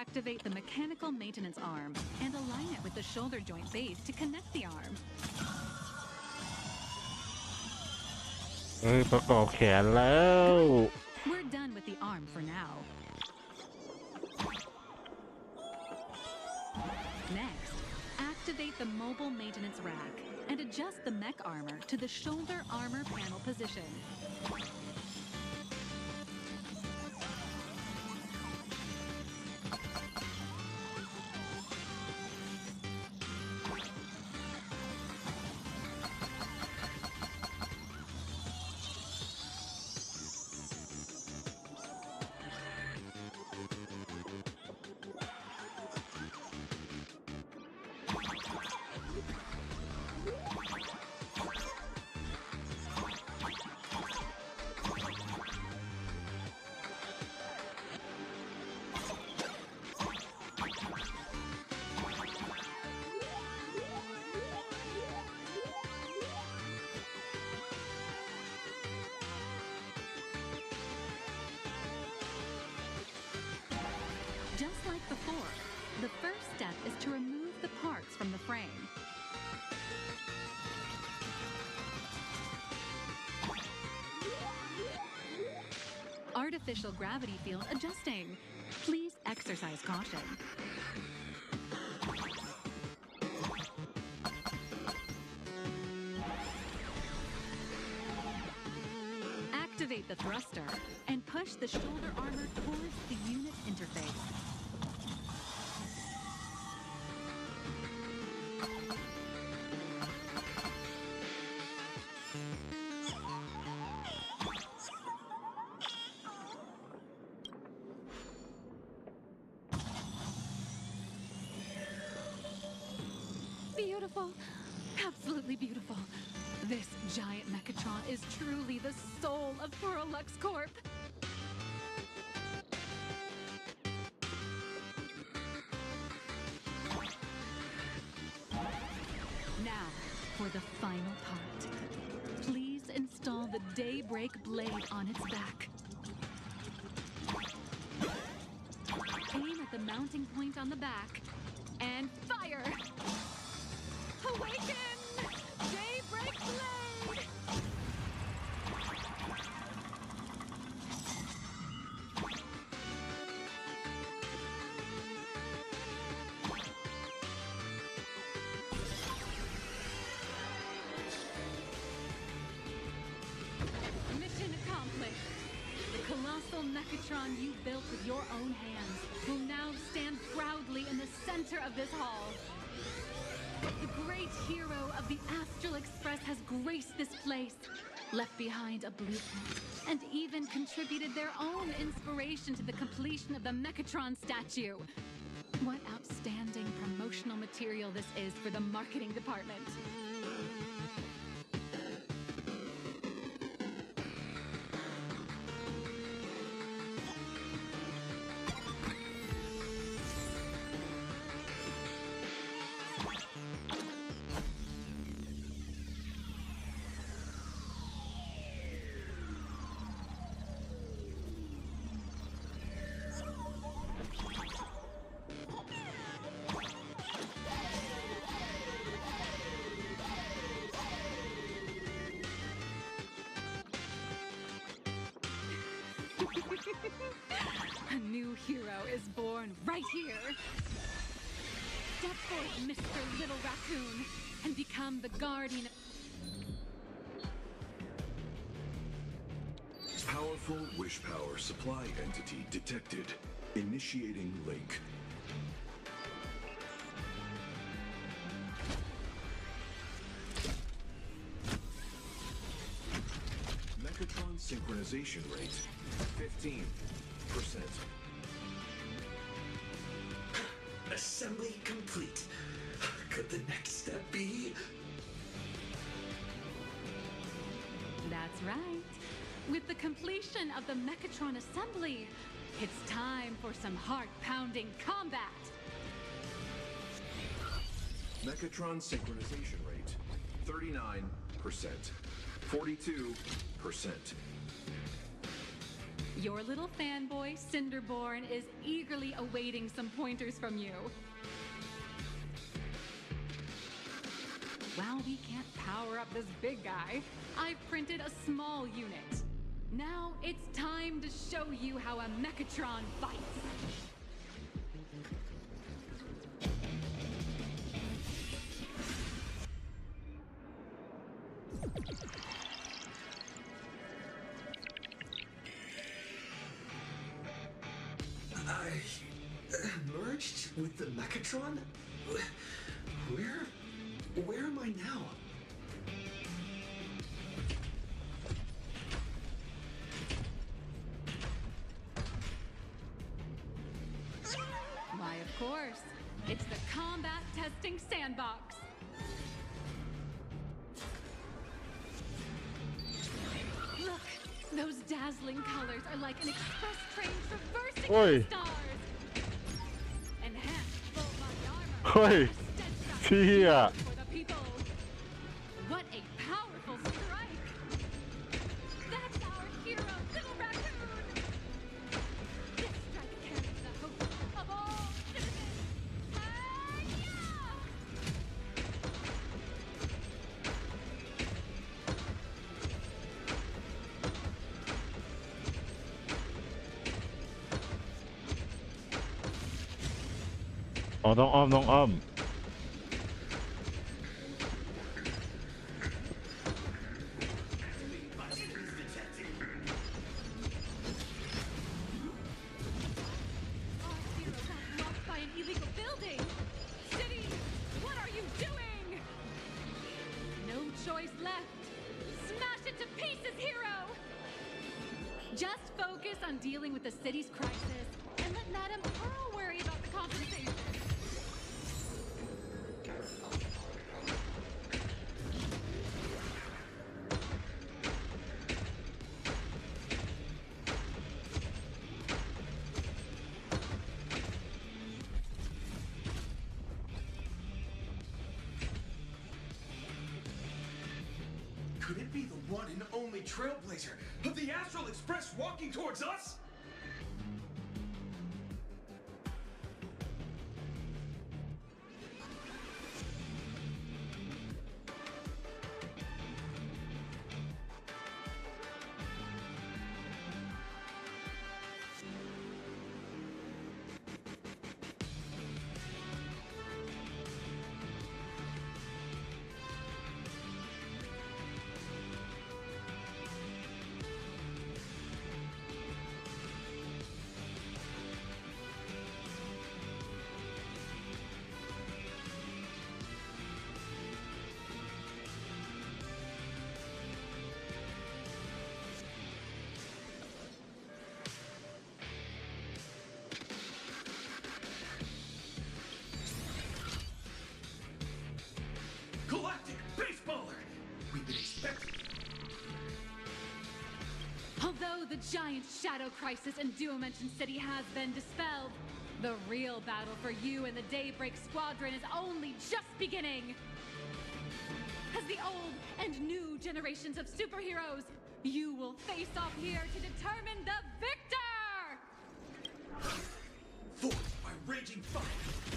Activate the mechanical maintenance arm and align it with the shoulder joint base to connect the arm. ประกอบแขนแล้ว We're done with the arm for now. Next, activate the mobile maintenance rack and adjust the mech armor to the shoulder armor panel position. The first step is to remove the parts from the frame. Artificial gravity field adjusting. Please exercise caution. Activate the thruster and push the shoulder armor towards the unit interface. Beautiful. Absolutely beautiful. This giant Mechatron is truly the soul of Prolux Corp. Now, for the final part. Please install the Daybreak blade on its back. Aim at the mounting point on the back and fire! Awaken! Daybreak blade! Mission accomplished. The colossal Mechatron you built with your own hands will now stand proudly in the center of this hall. The great hero of the Astral Express has graced this place, left behind a blueprint, and even contributed their own inspiration to the completion of the Mechatron statue. What outstanding promotional material this is for the marketing department. A new hero is born right here. Step forth, Mr. Little Raccoon, and become the guardian. Powerful wish power supply entity detected. Initiating link. Mechatron synchronization rate 15%. Assembly complete. Could the next step be? That's right. With the completion of the Mechatron assembly, it's time for some heart-pounding combat. Mechatron synchronization rate 39%. 42%. Your little fanboy, Cinderborn, is eagerly awaiting some pointers from you. While we can't power up this big guy, I've printed a small unit. Now it's time to show you how a Mechatron fights. I merged with the Mechatron? Where am I now? Why, of course. It's the combat testing sandbox. Look, those dazzling colors are like an express train traversing the stars. Enhanced full body armor. เฮ้ยเชี่ย For the people. What a powerful strike. That's our hero, Little Raccoon. This strike carries the hope of all citizens. อ๋อต้องอ้อมต้องอ้อม By an illegal building! City, what are you doing? No choice left. Smash it to pieces, hero! Just focus on dealing with the city's crisis and let Madame Pearl worry about the compensation. Could it be the one and only trailblazer of the Astral Express walking towards us? Galactic baseballer! We've been expecting. Although the giant shadow crisis in Duomension City has been dispelled, the real battle for you and the Daybreak Squadron is only just beginning. As the old and new generations of superheroes, you will face off here to determine the victor! Forged by raging fire,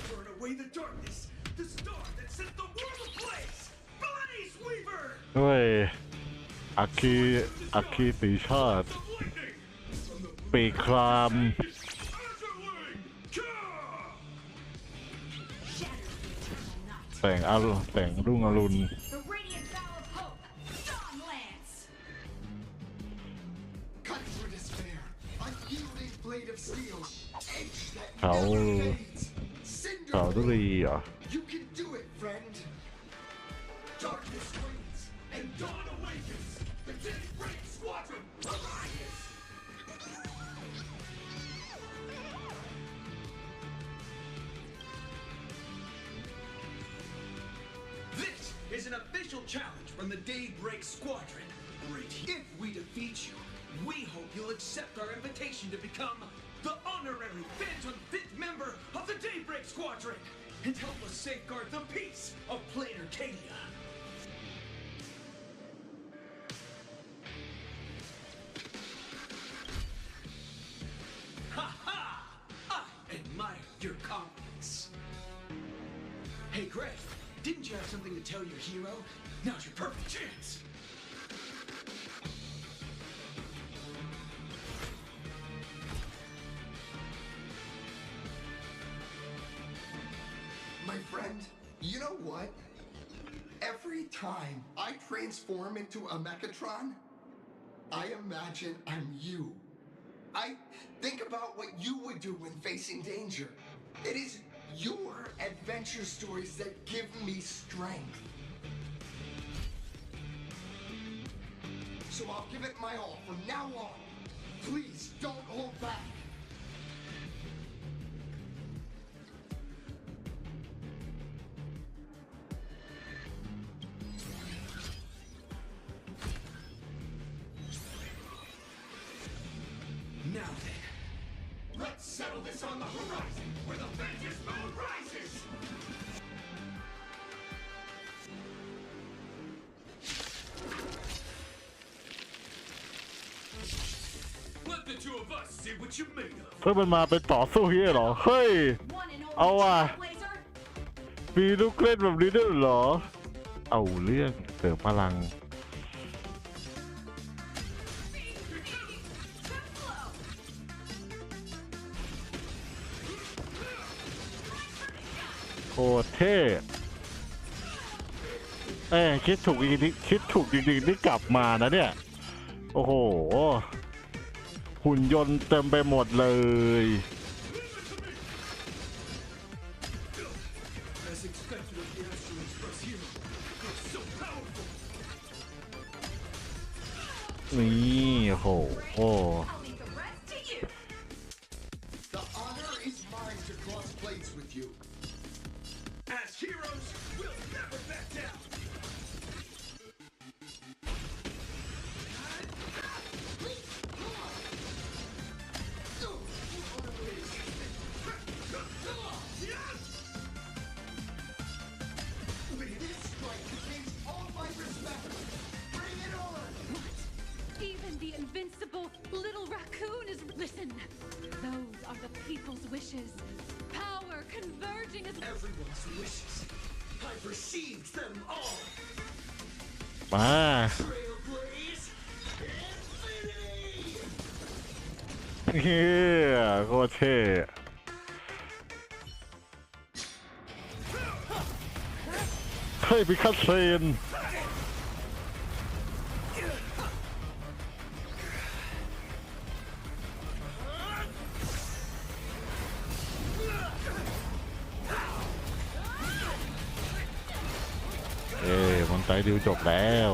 burn away the darkness, the star that set the world ablaze! Blaze Weaver! ด้วยอัคคีสีชาติปีกครามแสงรุ่งอรุณ The radiant bow of hope, Dawn Lance! Cut through despair, unyielding blade of steel, edge that เขา never fades. เขาดุรีเหรอ You can do it, friend. Darkness wanes and dawn awakens. The Daybreak Squadron arises. This is an official challenge from the Daybreak Squadron. Right here. If we defeat you, we hope you'll accept our invitation to become the honorary Phantom 5th member of the Daybreak Squadron and help us safeguard the peace of Plain Arcadia. Ha ha! I admire your confidence. Hey, Greg, didn't you have something to tell your hero? Now's your perfect chance. My friend, you know what? Every time I transform into a Mechatron, I imagine I'm you. I think about what you would do when facing danger. It is your adventure stories that give me strength. So I'll give it my all from now on. Please don't hold back. Now then, let's settle this on the horizon where the Vengeance Moon rises! Let the two of us see what you're made of. เฮ้ยมันมาเป็นต่อสู้เฮียเหรอ เฮ้ย เอาว่ะ มีลูกเล่นแบบนี้ด้วยเหรอ เอาเรื่องเสริมพลัง One โอ้เท่คิดถูกจริงๆคิดถูกจริงๆที่กลับมานะเนี่ยโอ้โหหุ่นยนต์เต็มไปหมดเลยนี่โหโอ้ The honor is mine to cross blades with you. As heroes, we'll never back down. This strike contains all my respect. Bring it on. Even the invincible little raccoon is. Listen, those are the people's wishes. Power converging as Everyone's wishes. I've received them all. มา Trailblaze infinity. เฮียโคตรเท่เฮ้ยมีคัตเซนมันไตดิวจบแล้ว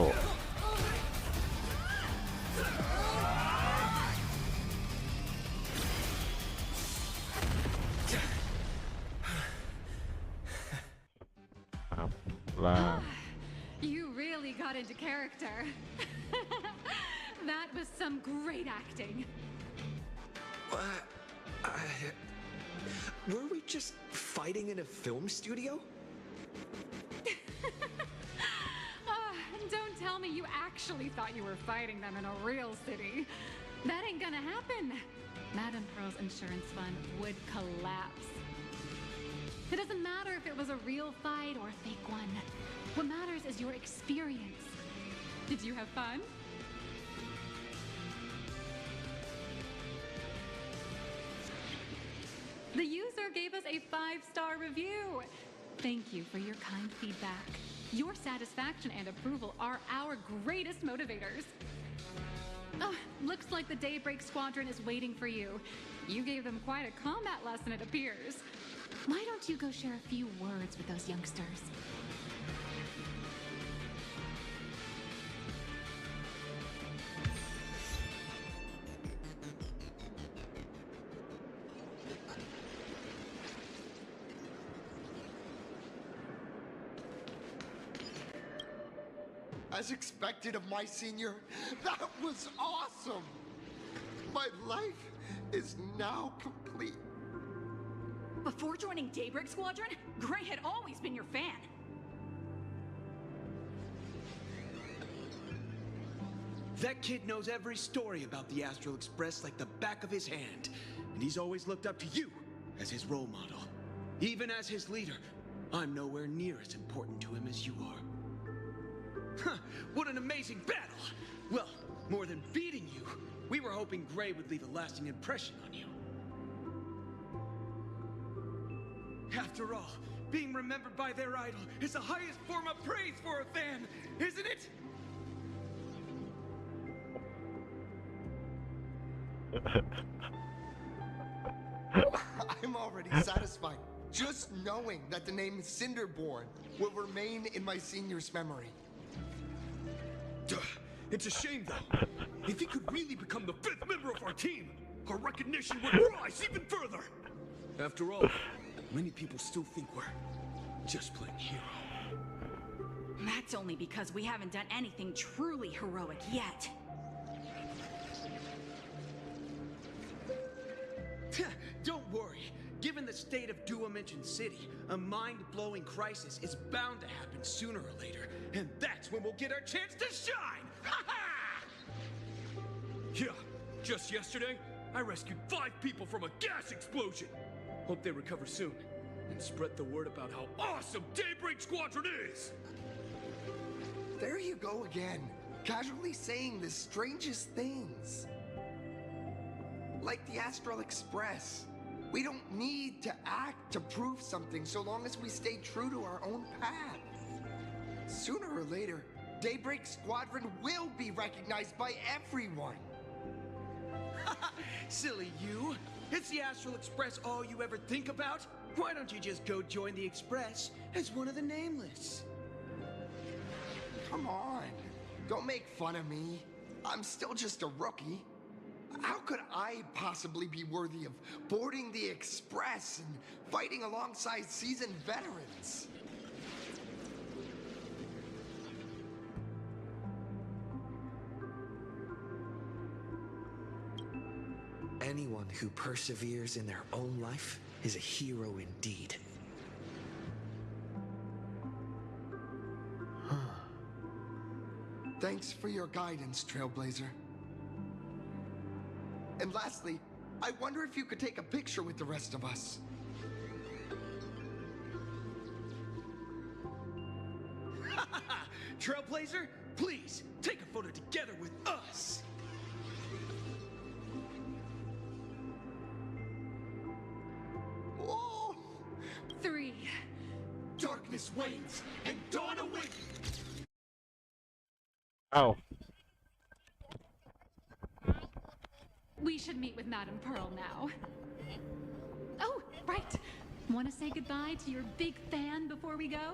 ครับล่า You really got into character. That was some great acting. Were we just fighting in a film studio? Don't tell me you actually thought you were fighting them in a real city. That ain't gonna happen. Madame Pearl's insurance fund would collapse. It doesn't matter if it was a real fight or a fake one. What matters is your experience. Did you have fun? The user gave us a 5-star review. Thank you for your kind feedback. Your satisfaction and approval are our greatest motivators. Oh, looks like the Daybreak Squadron is waiting for you. You gave them quite a combat lesson, it appears. Why don't you go share a few words with those youngsters? As expected of my senior, that was awesome! My life is now complete. Before joining Daybreak Squadron, Gray had always been your fan. That kid knows every story about the Astral Express like the back of his hand, and he's always looked up to you as his role model. Even as his leader, I'm nowhere near as important to him as you are. Huh, what an amazing battle! Well, more than beating you, we were hoping Gray would leave a lasting impression on you. After all, being remembered by their idol is the highest form of praise for a fan, isn't it? I'm already satisfied, just knowing that the name Cinderborn will remain in my senior's memory. It's a shame, though. If he could really become the 5th member of our team, our recognition would rise even further. After all, many people still think we're just playing hero. That's only because we haven't done anything truly heroic yet. Don't worry. Given the state of Duomension City, a mind-blowing crisis is bound to happen sooner or later, and that's when we'll get our chance to shine! Ha-ha! Yeah, just yesterday, I rescued 5 people from a gas explosion. Hope they recover soon, and spread the word about how awesome Daybreak Squadron is! There you go again, casually saying the strangest things. Like the Astral Express. We don't need to act to prove something so long as we stay true to our own path. Sooner or later, Daybreak Squadron will be recognized by everyone. Silly you. Is the Astral Express all you ever think about? Why don't you just go join the Express as one of the Nameless? Come on. Don't make fun of me. I'm still just a rookie. How could I possibly be worthy of boarding the Express and fighting alongside seasoned veterans? Anyone who perseveres in their own life is a hero indeed. Thanks for your guidance, Trailblazer. And lastly, I wonder if you could take a picture with the rest of us. Trailblazer, please take a photo together with us. Whoa! 3. Darkness wanes and dawn awakens. เอ้า We should meet with Madame Pearl now. Oh, right. Want to say goodbye to your big fan before we go?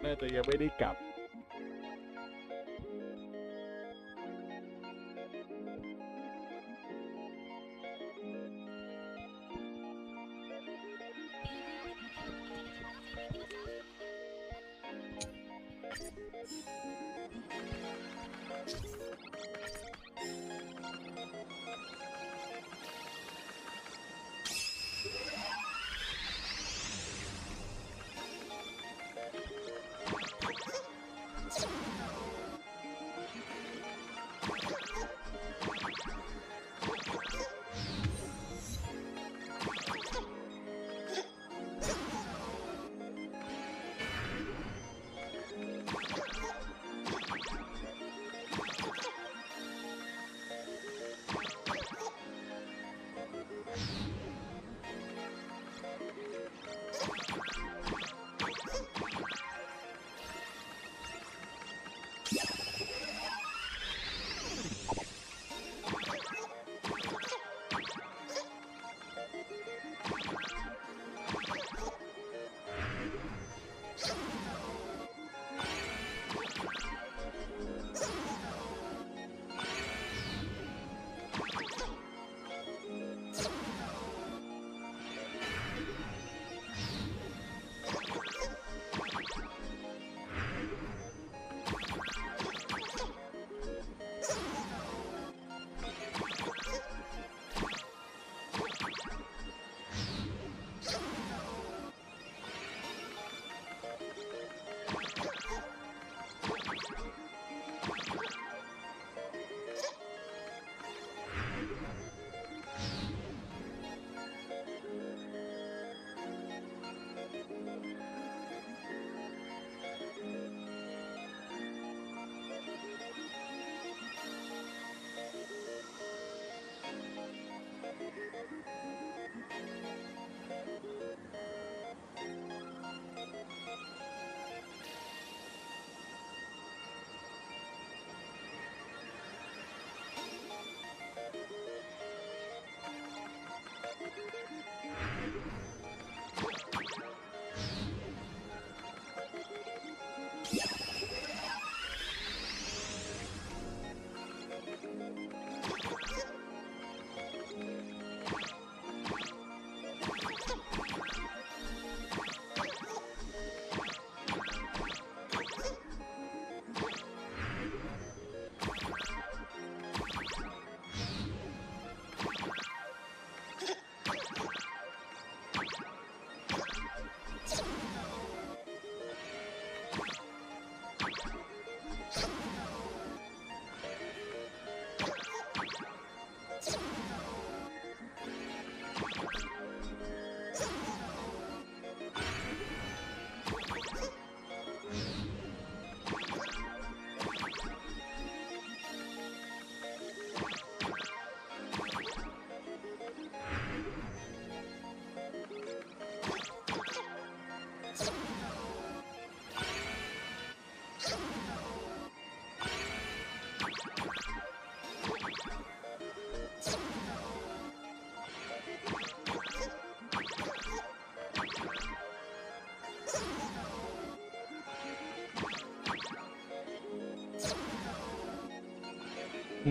น่าจะยังไม่ได้กลับ Huh?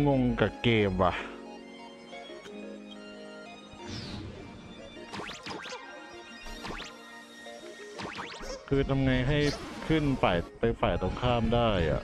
งงกับเกมว่ะคือทำไงให้ขึ้นไปฝ่ายตรงข้ามได้อ่ะ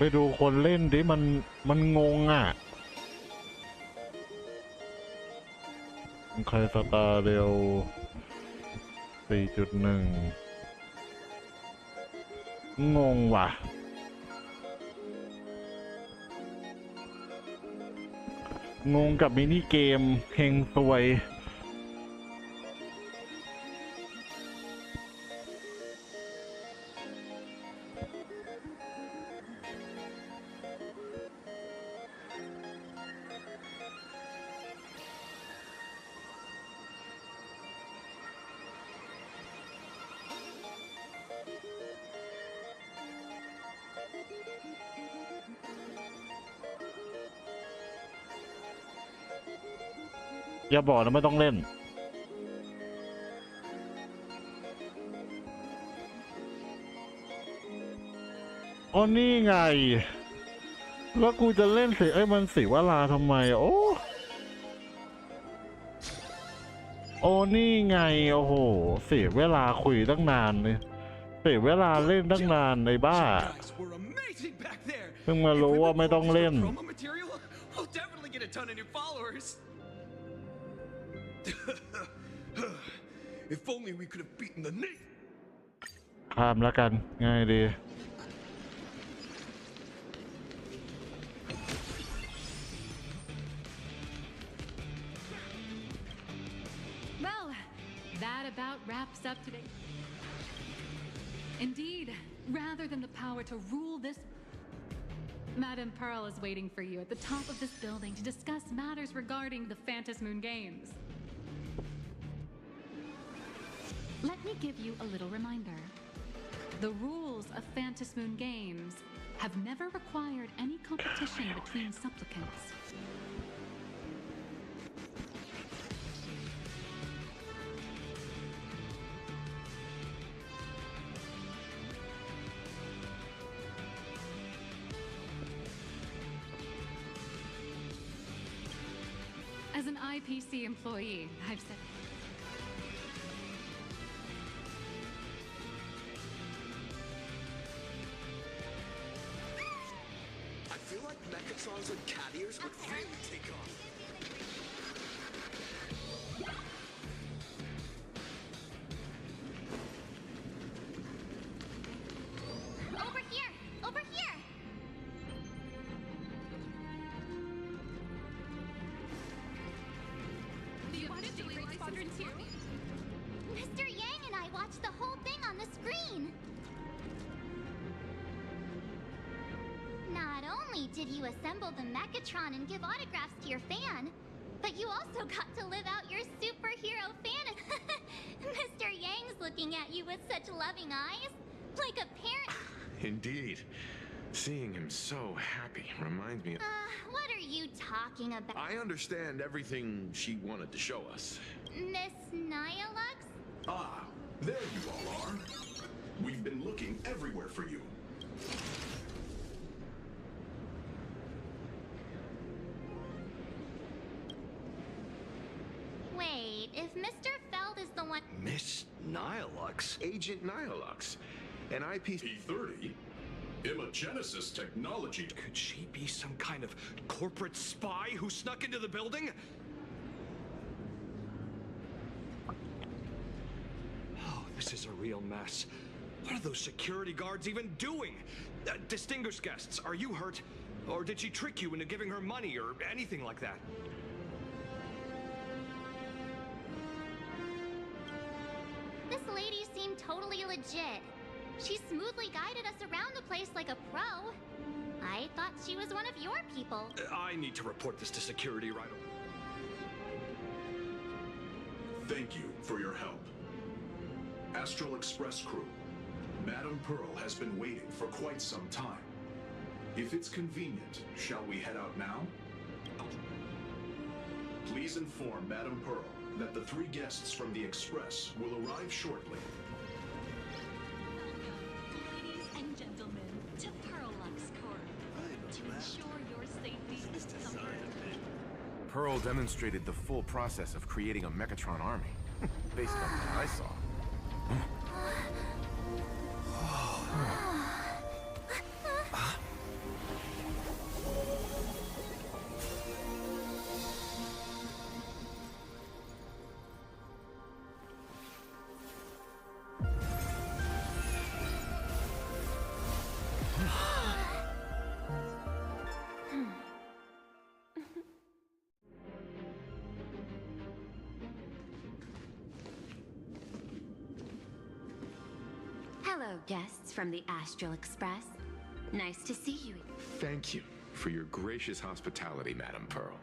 ไปดูคนเล่นดิมันงงอ่ะใครสตาร์เร็ว 4.1 งงว่ะงงกับมินิเกมเฮงซวยอย่าบอกนะไม่ต้องเล่นอ๋อนี่ไงแล้วกูจะเล่นสิมันสิวลาทำไมโอ้ อ้นี่ไงโอ้โหเสียเวลาคุยตั้งนานเลยเสียเวลาเล่นตั้งนานในบ้าเพิ่งมารู้ว่าไม่ต้องเล่น We'll definitely get a ton of new followers. If only we could have beaten the Nate. ข้ามแล้วกันง่ายดี Well, that about wraps up today. Indeed, rather than the power to rule this, Madame Pearl is waiting for you at the top of this building to discuss matters regarding the Phantom Moon Games. Let me give you a little reminder. The rules of Phantom Moon Games have never required any competition between supplicants. As an IPC employee, I've said... I feel like Mechatrons and cat ears would really take off. Over here! Over here! Mr. Yang and I watched the whole thing on the screen. Not only did you assemble the Mechatron and give autographs to your fan, but you also got to live out your superhero fan. Mr. Yang's looking at you with such loving eyes, like a parent. Indeed. Seeing him so happy reminds me of... What are you talking about? I understand everything she wanted to show us. Miss Nihilux? Ah, there you all are. We've been looking everywhere for you. Wait, if Mr. Feld is the one... Miss Nihilux? Agent Nihilux. An IP... P30? Imagenesis technology. Could she be some kind of corporate spy who snuck into the building? Oh, this is a real mess. What are those security guards even doing? Distinguished guests, are you hurt? Or did she trick you into giving her money or anything like that? This lady seemed totally legit. She smoothly guided us around the place like a pro. I thought she was one of your people. I need to report this to security right away. Thank you for your help. Astral Express crew, Madame Pearl has been waiting for quite some time. If it's convenient, shall we head out now? Please inform Madame Pearl that the 3 guests from the Express will arrive shortly. Ladies and gentlemen, to Pearlux Corp. To ensure your safety, Pearl demonstrated the full process of creating a Mechatron army, based on what I saw. Hello, guests from the Astral Express. Nice to see you. Thank you for your gracious hospitality, Madame Pearl.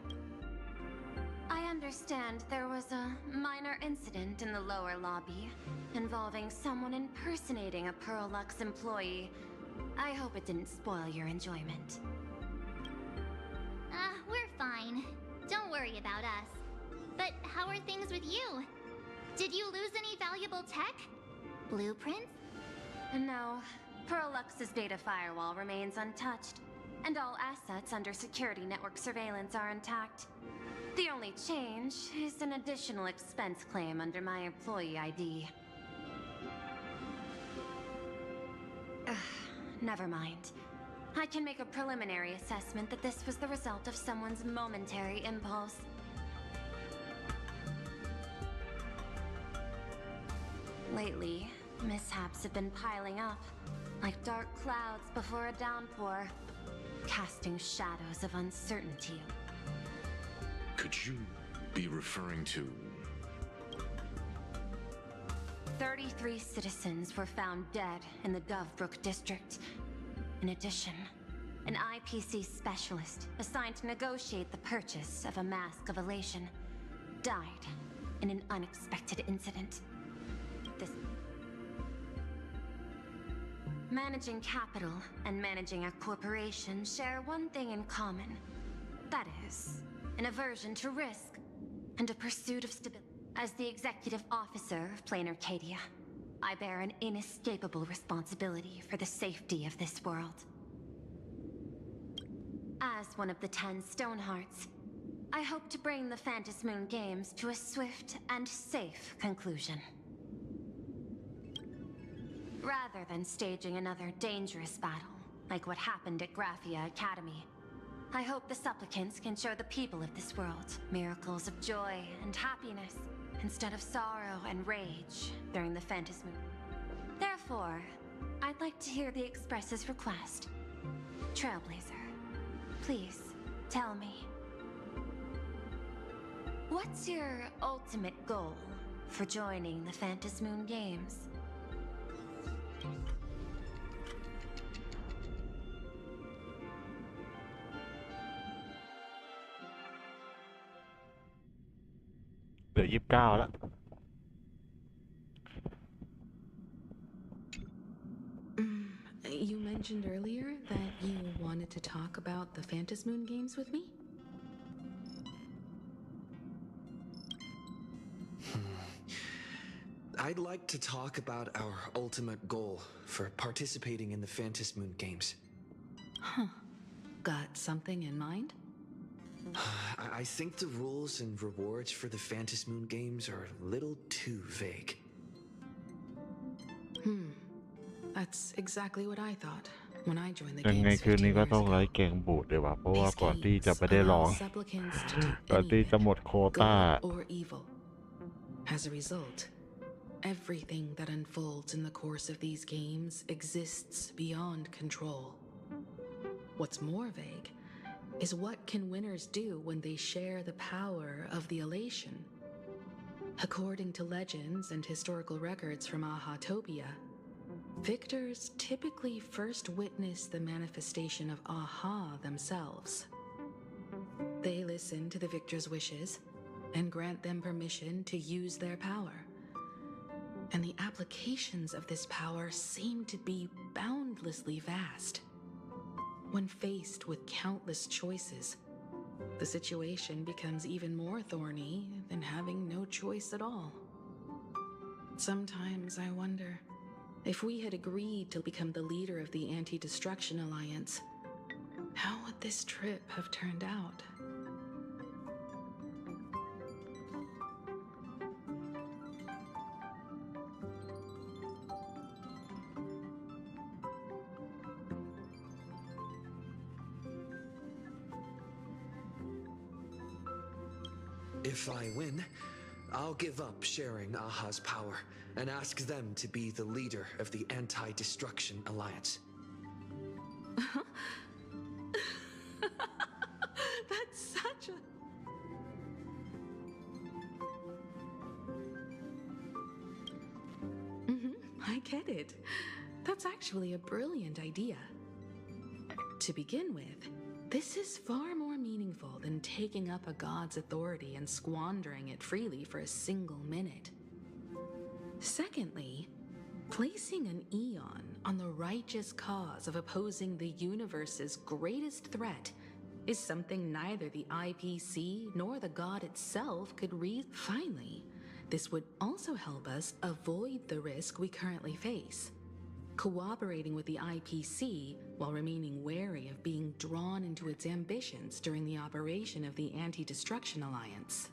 I understand there was a minor incident in the lower lobby involving someone impersonating a Pearlux employee. I hope it didn't spoil your enjoyment. We're fine. Don't worry about us. But how are things with you? Did you lose any valuable tech? Blueprints? No. Pearlux's data firewall remains untouched, and all assets under security network surveillance are intact. The only change is an additional expense claim under my employee ID. Never mind. I can make a preliminary assessment that this was the result of someone's momentary impulse. Lately, mishaps have been piling up, like dark clouds before a downpour, casting shadows of uncertainty. Could you be referring to... 33 citizens were found dead in the Dovebrook district. In addition, an IPC specialist assigned to negotiate the purchase of a mask of elation died in an unexpected incident. Managing capital and managing a corporation share one thing in common. That is, an aversion to risk and a pursuit of stability. As the executive officer of Plain Arcadia, I bear an inescapable responsibility for the safety of this world. As one of the 10 Stonehearts, I hope to bring the Phantom Moon Games to a swift and safe conclusion. Rather than staging another dangerous battle, like what happened at Graphia Academy, I hope the supplicants can show the people of this world miracles of joy and happiness, instead of sorrow and rage during the Phantom Moon. Therefore, I'd like to hear the Express's request. Trailblazer, please, tell me. What's your ultimate goal for joining the Phantom Moon Games? You mentioned earlier that you wanted to talk about the Phantom Moon Games with me? I'd like to talk about our ultimate goal for participating in the Phantom Moon Games. Huh. Got something in mind? I think the rules and rewards for the Phantom Moon Games are a little too vague. That's exactly what I thought when I joined the ยังไง games คืน 15 นี้ก็ years ต้องไล่ ago. แกงบูดเลยว่ะเพราะว่า These ก่อนที่จะ games ไม่ได้ร้อง allow supplicants to do ก่อนที่จะ anything, หมดโควต้า good or evil. As a result, everything that unfolds in the course of these games exists beyond control. What's more vague is what can winners do when they share the power of the elation. According to legends and historical records from Ahatopia, victors typically first witness the manifestation of Aha themselves. They listen to the victor's wishes and grant them permission to use their power. And the applications of this power seem to be boundlessly vast. When faced with countless choices, the situation becomes even more thorny than having no choice at all. Sometimes I wonder, if we had agreed to become the leader of the Anti-Destruction Alliance, how would this trip have turned out? If I win, I'll give up sharing Aha's power and ask them to be the leader of the Anti-Destruction Alliance. That's such a... I get it. That's actually a brilliant idea. To begin with, this is far more meaningful than taking up a god's authority and squandering it freely for a single minute. Secondly, placing an Eon on the righteous cause of opposing the universe's greatest threat is something neither the IPC nor the god itself could read. Finally, this would also help us avoid the risk we currently face. cooperating with the IPC while remaining wary of being drawn into its ambitions during the operation of the Anti-Destruction Alliance.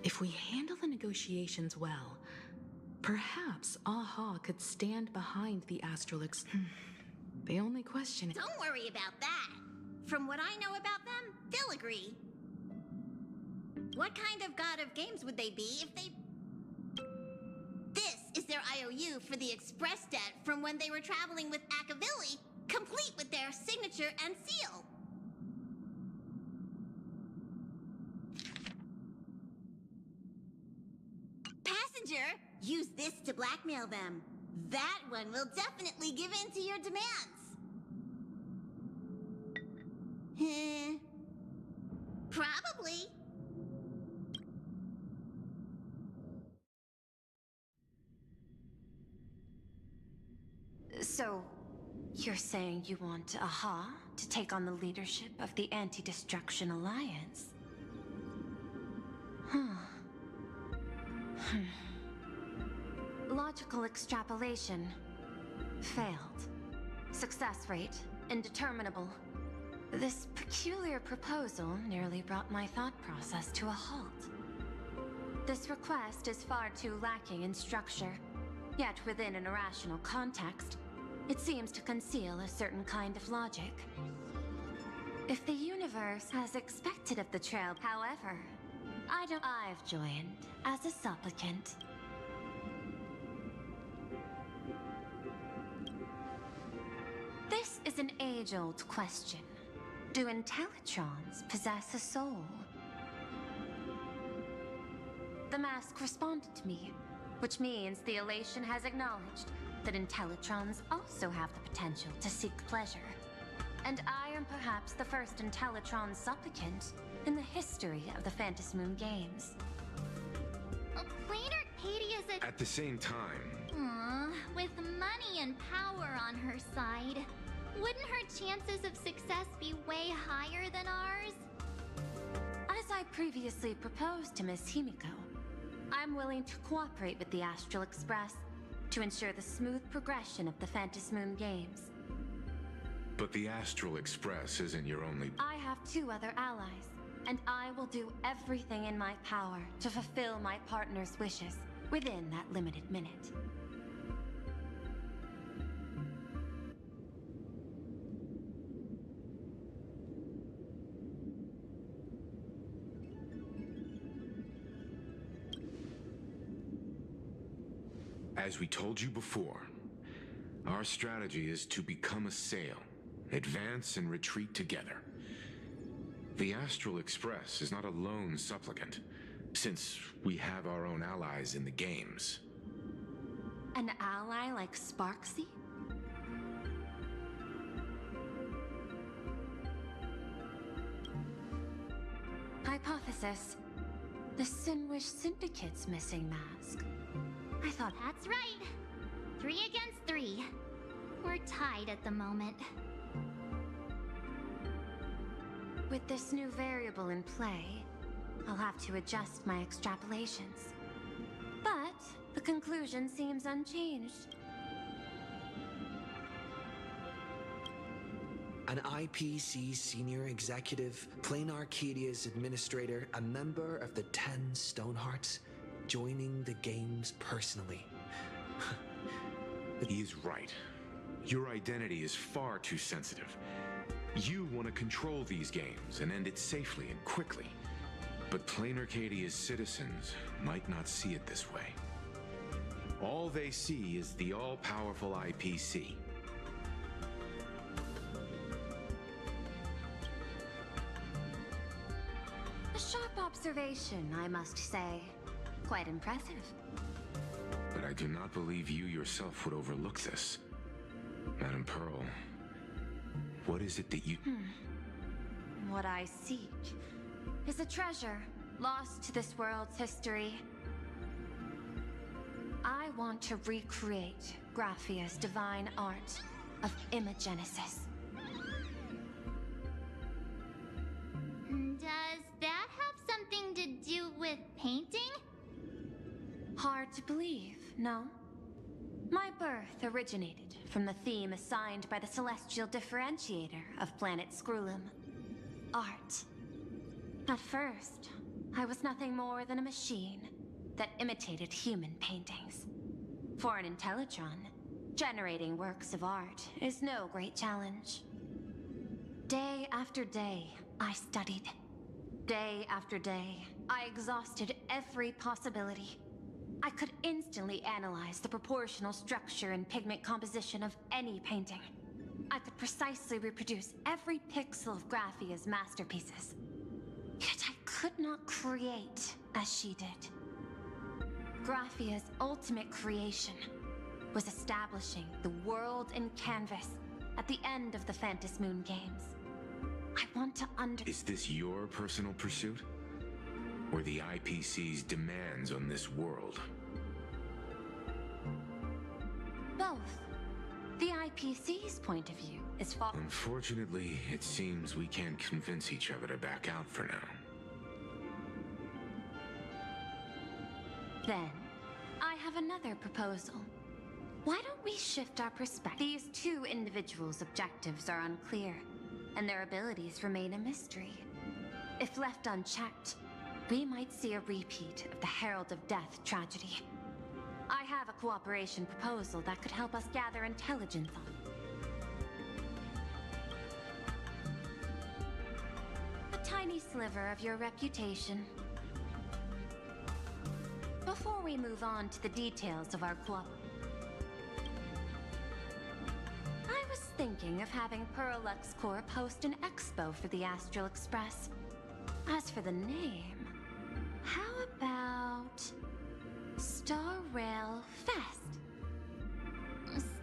If we handle the negotiations well, perhaps Aha could stand behind the Astral The only question is... Don't worry about that. From what I know about them, they'll agree. What kind of god of games would they be if they... This is their IOU for the express debt from when they were traveling with Akavilli, complete with their signature and seal. Passenger, use this to blackmail them. That one will definitely give in to your demands. Probably. So, you're saying you want Aha to take on the leadership of the Anti-Destruction Alliance? Logical extrapolation. Failed. Success rate indeterminable. This peculiar proposal nearly brought my thought process to a halt. This request is far too lacking in structure, yet within an irrational context, it seems to conceal a certain kind of logic. If the universe has expected of the trail, however, I've joined as a supplicant. This is an age-old question. Do Intellitrons possess a soul? The mask responded to me, which means the Elation has acknowledged that Intellitrons also have the potential to seek pleasure. And I am perhaps the first Intellitron supplicant in the history of the Phantasmoon games. Plain Arcadia's a... At the same time... with money and power on her side, wouldn't her chances of success be way higher than ours? As I previously proposed to Miss Himiko, I'm willing to cooperate with the Astral Express to ensure the smooth progression of the Phantasmoon games. But the Astral Express isn't your only... I have 2 other allies, and I will do everything in my power to fulfill my partner's wishes within that limited minute. As we told you before, our strategy is to become a sail, advance and retreat together. The Astral Express is not a lone supplicant, since we have our own allies in the games. An ally like Sparksy? Hypothesis. The Sinwish Syndicate's missing mask. I thought... That's right. 3 against 3. We're tied at the moment. With this new variable in play, I'll have to adjust my extrapolations. But the conclusion seems unchanged. An IPC senior executive, Plain Arcadia's administrator, a member of the 10 Stonehearts, joining the games personally. He is right. Your identity is far too sensitive. You want to control these games and end it safely and quickly. But Plain Arcadia's citizens might not see it this way. All they see is the all-powerful IPC. A sharp observation, I must say. Quite impressive. But I do not believe you yourself would overlook this. Madam Pearl, what is it that you... What I seek is a treasure lost to this world's history. I want to recreate Graphia's divine art of imagenesis. Does that have something to do with painting? Hard to believe, no? My birth originated from the theme assigned by the celestial differentiator of planet Scrulum, art. At first, I was nothing more than a machine that imitated human paintings. For an Intellitron, generating works of art is no great challenge. Day after day, I studied. Day after day, I exhausted every possibility. I could instantly analyze the proportional structure and pigment composition of any painting. I could precisely reproduce every pixel of Graphia's masterpieces. Yet I could not create as she did. Graphia's ultimate creation was establishing the world in canvas at the end of the Phantom Moon Games. I want to Is this your personal pursuit? Or the IPC's demands on this world? Both. The IPC's point of view is Unfortunately, it seems we can't convince each other to back out for now. Then, I have another proposal. Why don't we shift our perspective? These two individuals' objectives are unclear, and their abilities remain a mystery. If left unchecked, we might see a repeat of the Herald of Death tragedy. I have a cooperation proposal that could help us gather intelligence on a tiny sliver of your reputation. Before we move on to the details of our I was thinking of having Perlux Corp host an expo for the Astral Express. As for the name, how about Star Rail Fest?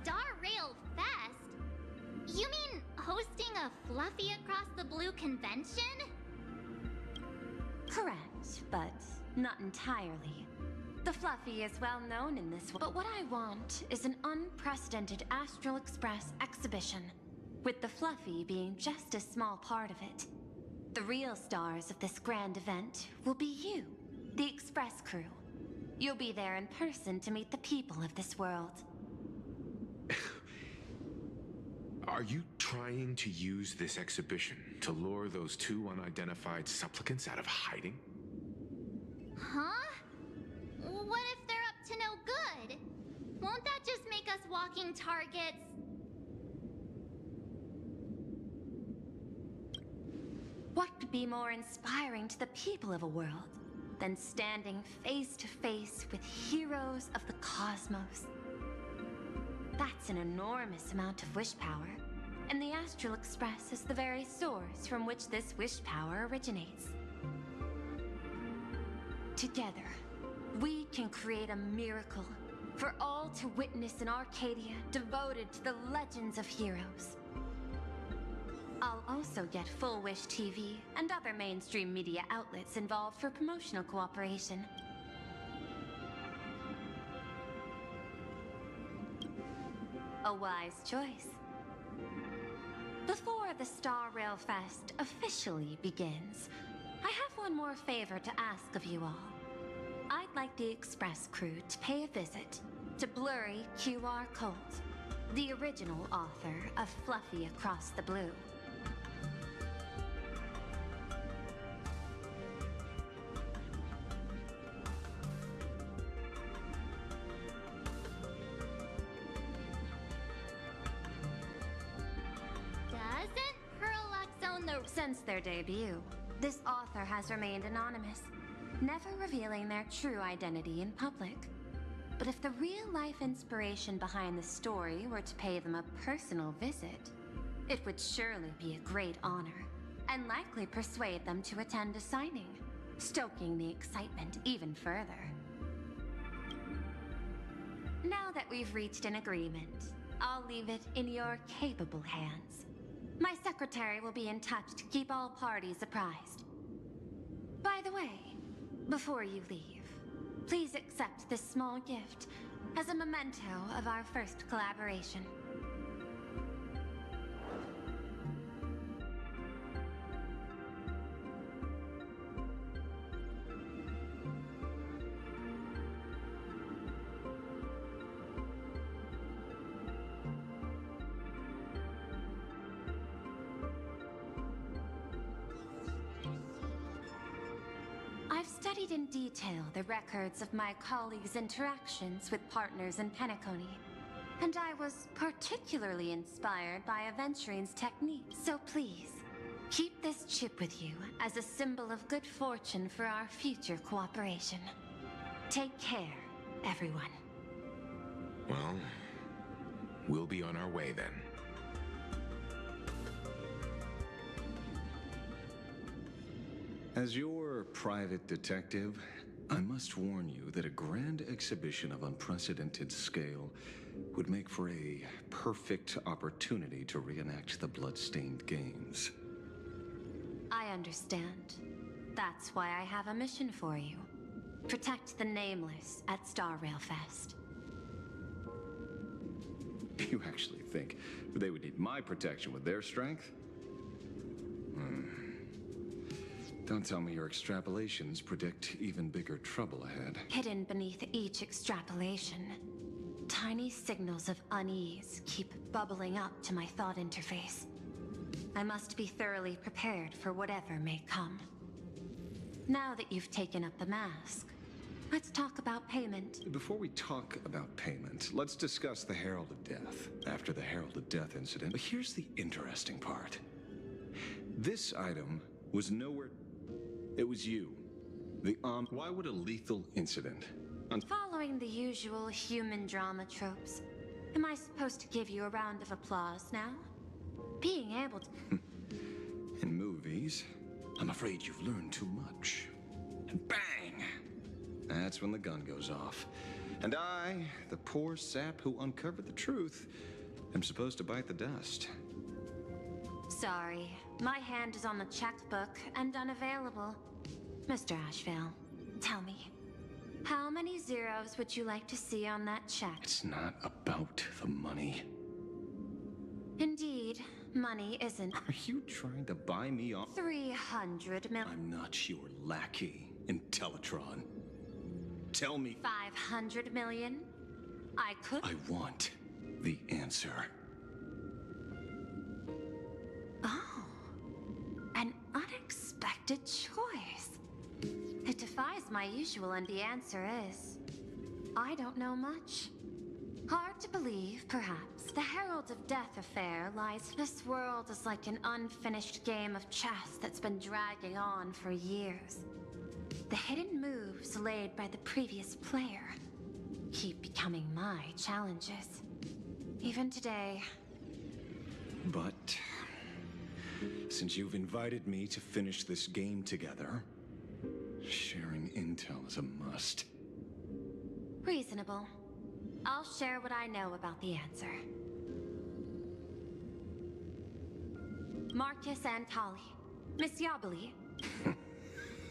Star Rail Fest? You mean hosting a Fluffy Across the Blue convention? Correct, but not entirely. The Fluffy is well known in this world, but what I want is an unprecedented Astral Express exhibition, with the Fluffy being just a small part of it. The real stars of this grand event will be you, the Express crew. You'll be there in person to meet the people of this world. Are you trying to use this exhibition to lure those two unidentified supplicants out of hiding? Huh? What if they're up to no good? Won't that just make us walking targets? What could be more inspiring to the people of a world than standing face to face with heroes of the cosmos? That's an enormous amount of wish power, and the Astral Express is the very source from which this wish power originates. Together, we can create a miracle for all to witness in Arcadia devoted to the legends of heroes. I'll also get Full Wish TV and other mainstream media outlets involved for promotional cooperation. A wise choice. Before the Star Rail Fest officially begins, I have one more favor to ask of you all. I'd like the Express crew to pay a visit to Blurry QR Colt, the original author of Fluffy Across the Blue. Doesn't Perlux own the... Since their debut, this author has remained anonymous, never revealing their true identity in public. But if the real-life inspiration behind the story were to pay them a personal visit, it would surely be a great honor, and likely persuade them to attend a signing, stoking the excitement even further. Now that we've reached an agreement, I'll leave it in your capable hands. My secretary will be in touch to keep all parties apprised. By the way, before you leave, please accept this small gift as a memento of our first collaboration. I've studied in detail the records of my colleagues' interactions with partners in Penacony, and I was particularly inspired by Aventurine's techniques. So please, keep this chip with you as a symbol of good fortune for our future cooperation. Take care, everyone. Well, we'll be on our way then. As your private detective, I must warn you that a grand exhibition of unprecedented scale would make for a perfect opportunity to reenact the blood-stained games. I understand. That's why I have a mission for you. Protect the Nameless at Star Rail Fest. You actually think they would need my protection with their strength? Don't tell me your extrapolations predict even bigger trouble ahead. Hidden beneath each extrapolation, tiny signals of unease keep bubbling up to my thought interface. I must be thoroughly prepared for whatever may come. Now that you've taken up the mask, let's talk about payment. Before we talk about payment, let's discuss the Herald of Death. After the Herald of Death incident, but here's the interesting part. This item was nowhere. It was you. Why would a lethal incident? Following the usual human drama tropes, am I supposed to give you a round of applause now? Being able to... In movies, I'm afraid you've learned too much. And bang! That's when the gun goes off. And I, the poor sap who uncovered the truth, am supposed to bite the dust. Sorry, my hand is on the checkbook and unavailable. Mr. Ashvale, tell me, how many zeros would you like to see on that check? It's not about the money. Indeed, money isn't. Are you trying to buy me off? 300 million. I'm not your lackey, Intellitron. Tell me. 500 million? I could. I want the answer. Oh, an unexpected choice. It defies my usual, and the answer is, I don't know much. Hard to believe, perhaps. The Herald of Death affair lies. This world is like an unfinished game of chess that's been dragging on for years. The hidden moves laid by the previous player keep becoming my challenges. Even today. But since you've invited me to finish this game together, sharing intel is a must. Reasonable. I'll share what I know about the answer. Marcus Antali, Miss Yabali.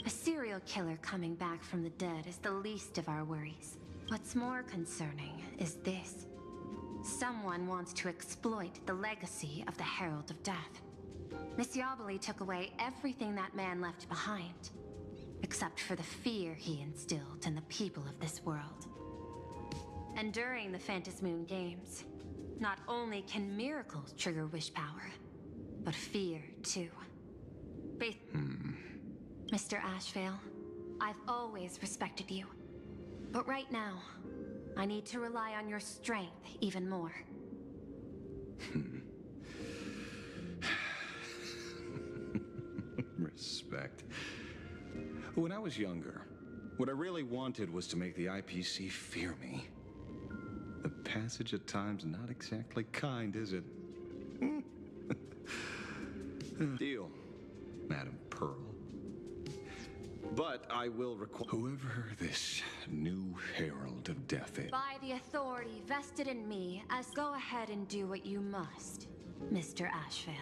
A serial killer coming back from the dead is the least of our worries. What's more concerning is this. Someone wants to exploit the legacy of the Herald of Death. Miss Yabali took away everything that man left behind, except for the fear he instilled in the people of this world. And during the Phantasmoon Games, not only can miracles trigger wish power, but fear too. Mr. Ashvale, I've always respected you. But right now, I need to rely on your strength even more. Respect. When I was younger, what I really wanted was to make the IPC fear me. The passage at times not exactly kind, is it? Deal, Madam Pearl. But I will require whoever this new Herald of Death is. By the authority vested in me, as go ahead and do what you must, Mr. Ashvale.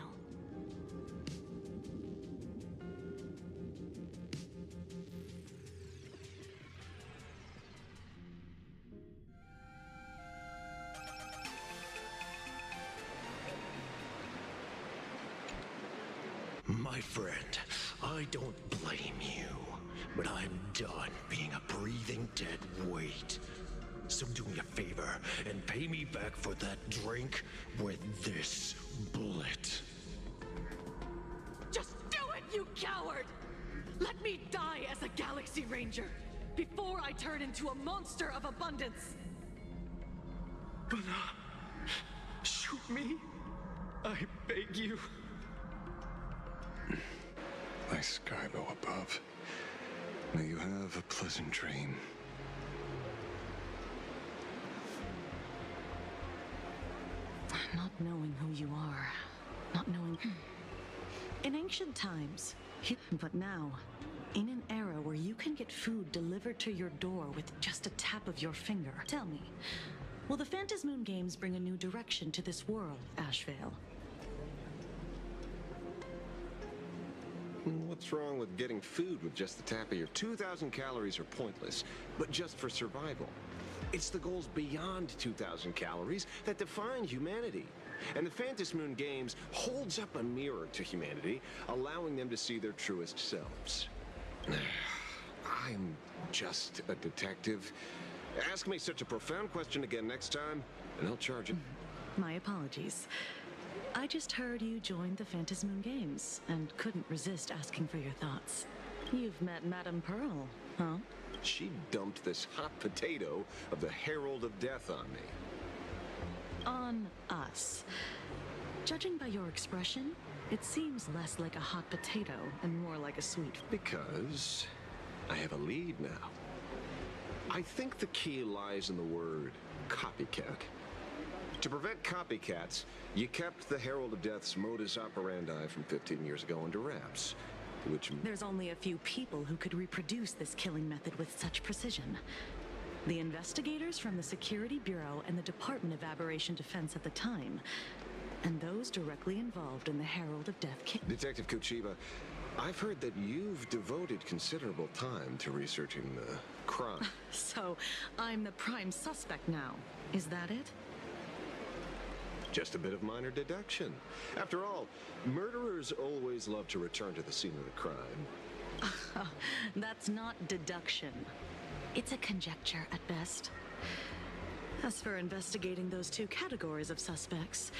My friend, I don't blame you, but I'm done being a breathing dead weight. So do me a favor and pay me back for that drink with this bullet. Just do it, you coward! Let me die as a galaxy Ranger, before I turn into a monster of abundance. But shoot me. I beg you. My Skybow above. May you have a pleasant dream. Not knowing who you are, not knowing... In ancient times, but now, in an era where you can get food delivered to your door with just a tap of your finger, tell me, will the Phantasmoon games bring a new direction to this world, Ashvale? What's wrong with getting food with just the tap of your... 2,000 calories are pointless, but just for survival. It's the goals beyond 2,000 calories that define humanity. And the Phantasmoon games holds up a mirror to humanity, allowing them to see their truest selves. I'm just a detective. Ask me such a profound question again next time, and I'll charge it. My apologies. I just heard you joined the Phantasmoon games and couldn't resist asking for your thoughts. You've met Madame Pearl, huh? She dumped this hot potato of the Herald of Death on me. On us. Judging by your expression, it seems less like a hot potato and more like a sweet... Because I have a lead now. I think the key lies in the word copycat. To prevent copycats, you kept the Herald of Death's modus operandi from 15 years ago under wraps, which... There's only a few people who could reproduce this killing method with such precision. The investigators from the Security Bureau and the Department of Aberration Defense at the time, and those directly involved in the Herald of Death case. Detective Kuchiba, I've heard that you've devoted considerable time to researching the crime. So, I'm the prime suspect now. Is that it? Just a bit of minor deduction. After all, murderers always love to return to the scene of the crime. That's not deduction. It's a conjecture at best. As for investigating those two categories of suspects,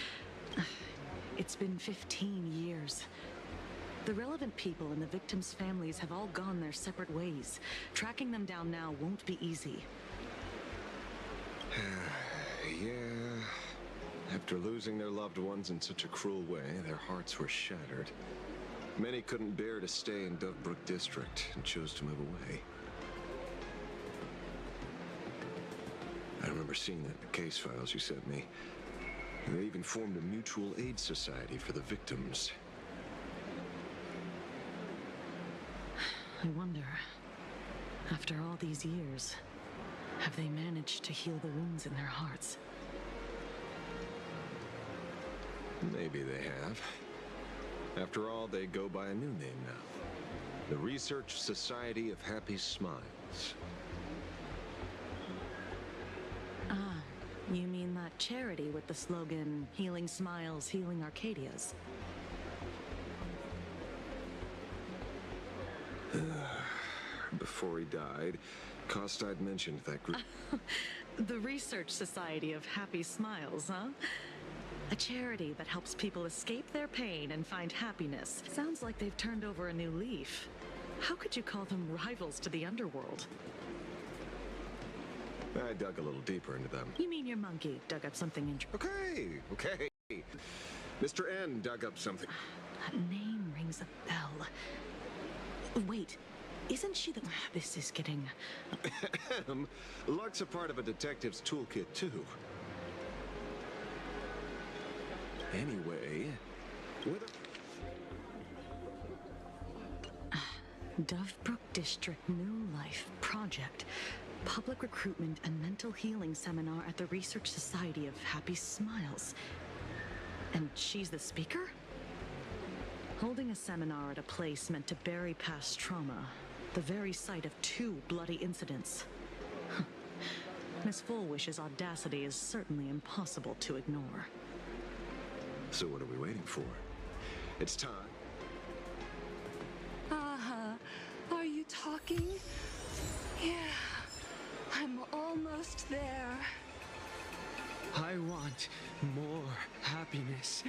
it's been 15 years. The relevant people and the victims' families have all gone their separate ways. Tracking them down now won't be easy. Yeah. After losing their loved ones in such a cruel way, their hearts were shattered. Many couldn't bear to stay in Dovebrook District and chose to move away. I remember seeing that in the case files you sent me. They even formed a mutual aid society for the victims. I wonder, after all these years, have they managed to heal the wounds in their hearts? Maybe they have. After all, they go by a new name now. The Research Society of Happy Smiles. Ah, you mean that charity with the slogan, Healing Smiles, Healing Arcadias? Before he died, Costide mentioned that group. The Research Society of Happy Smiles, huh? A charity that helps people escape their pain and find happiness. Sounds like they've turned over a new leaf. How could you call them rivals to the underworld? I dug a little deeper into them. You mean your monkey dug up something interesting? Okay. Mr. N dug up something. That name rings a bell. Wait, isn't she the... This is getting... Luck's a part of a detective's toolkit, too. Anyway, Dovebrook District New Life Project. Public Recruitment and Mental Healing Seminar at the Research Society of Happy Smiles. And she's the speaker? Holding a seminar at a place meant to bury past trauma. The very site of 2 bloody incidents. Miss Fullwish's audacity is certainly impossible to ignore. So what are we waiting for? It's time. Are you talking? Yeah, I'm almost there. I want more happiness.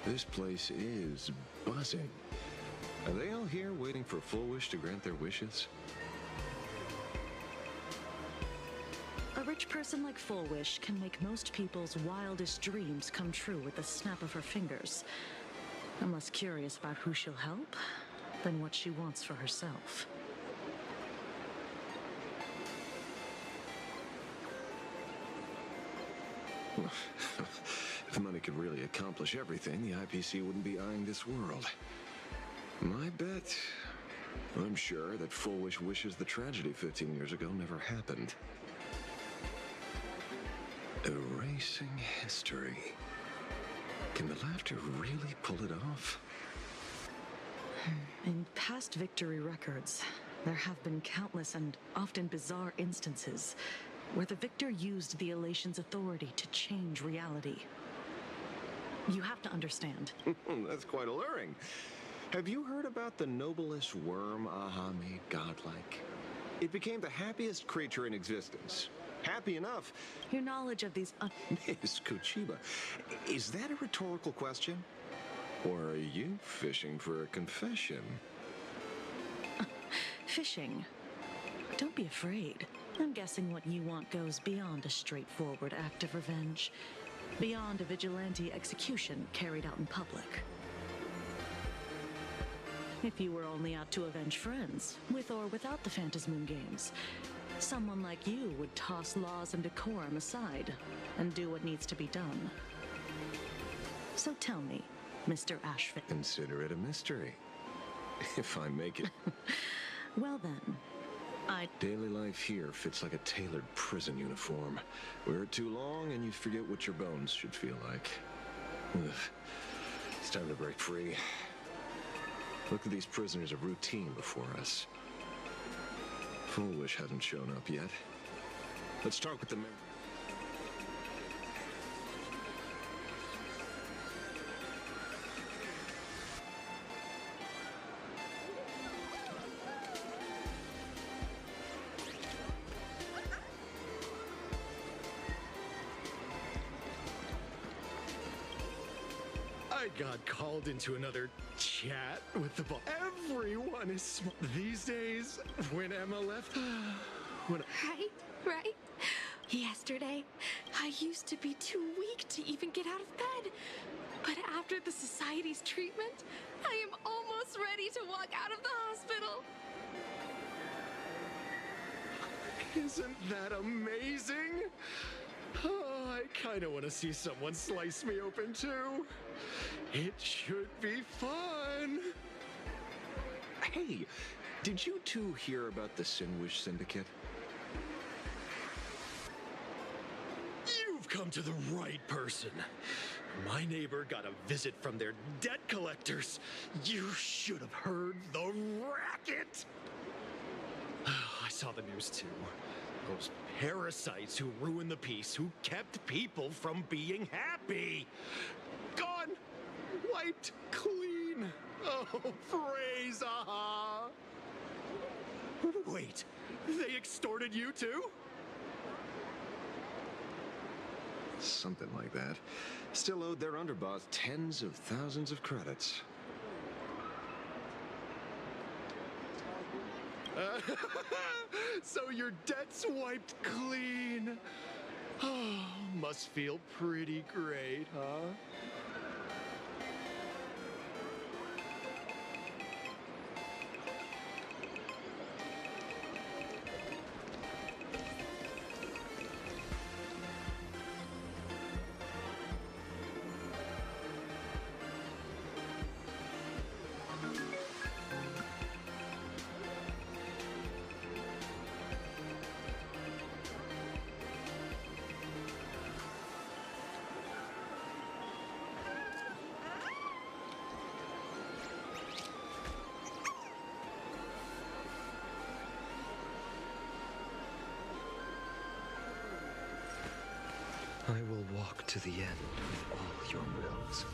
This place is buzzing. Are they all here waiting for Full Wish to grant their wishes? A rich person like Full Wish can make most people's wildest dreams come true with the snap of her fingers. I'm less curious about who she'll help than what she wants for herself. If money could really accomplish everything, the IPC wouldn't be eyeing this world. My bet, I'm sure that Full Wish wishes the tragedy 15 years ago never happened. Erasing history. Can the laughter really pull it off? In past victory records, there have been countless and often bizarre instances where the victor used the elation's authority to change reality. You have to understand. That's quite alluring. Have you heard about the noblest worm Aha made godlike? It became the happiest creature in existence. Happy enough. Your knowledge of these... Miss Kuchiba, is that a rhetorical question? Or are you fishing for a confession? Fishing. Don't be afraid. I'm guessing what you want goes beyond a straightforward act of revenge. Beyond a vigilante execution carried out in public. If you were only out to avenge friends, with or without the Phantasmoon Games, someone like you would toss laws and decorum aside and do what needs to be done. So tell me, Mr. Ashford. Consider it a mystery. If I make it. Well then, Daily life here fits like a tailored prison uniform. Wear it too long and you forget what your bones should feel like. Ugh. It's time to break free. Look at these prisoners of routine before us. Full Wish hasn't shown up yet. Let's talk with the men. I got called into another chat with the boss. Everyone is smart these days. When Emma left, Right? Yesterday, I used to be too weak to even get out of bed. But after the society's treatment, I am almost ready to walk out of the hospital. Isn't that amazing? Oh, I kind of want to see someone slice me open too. It should be fun. Hey, did you two hear about the Sinwish Syndicate? You've come to the right person. My neighbor got a visit from their debt collectors. You should have heard the racket. I saw the news too. Those parasites who ruined the peace, who kept people from being happy. Gone. Wiped clean. Oh, praise Aha. Wait, they extorted you too? Something like that. Still owed their underboss tens of thousands of credits. So your debt's wiped clean. Oh, must feel pretty great, huh? I will walk to the end with all your wills.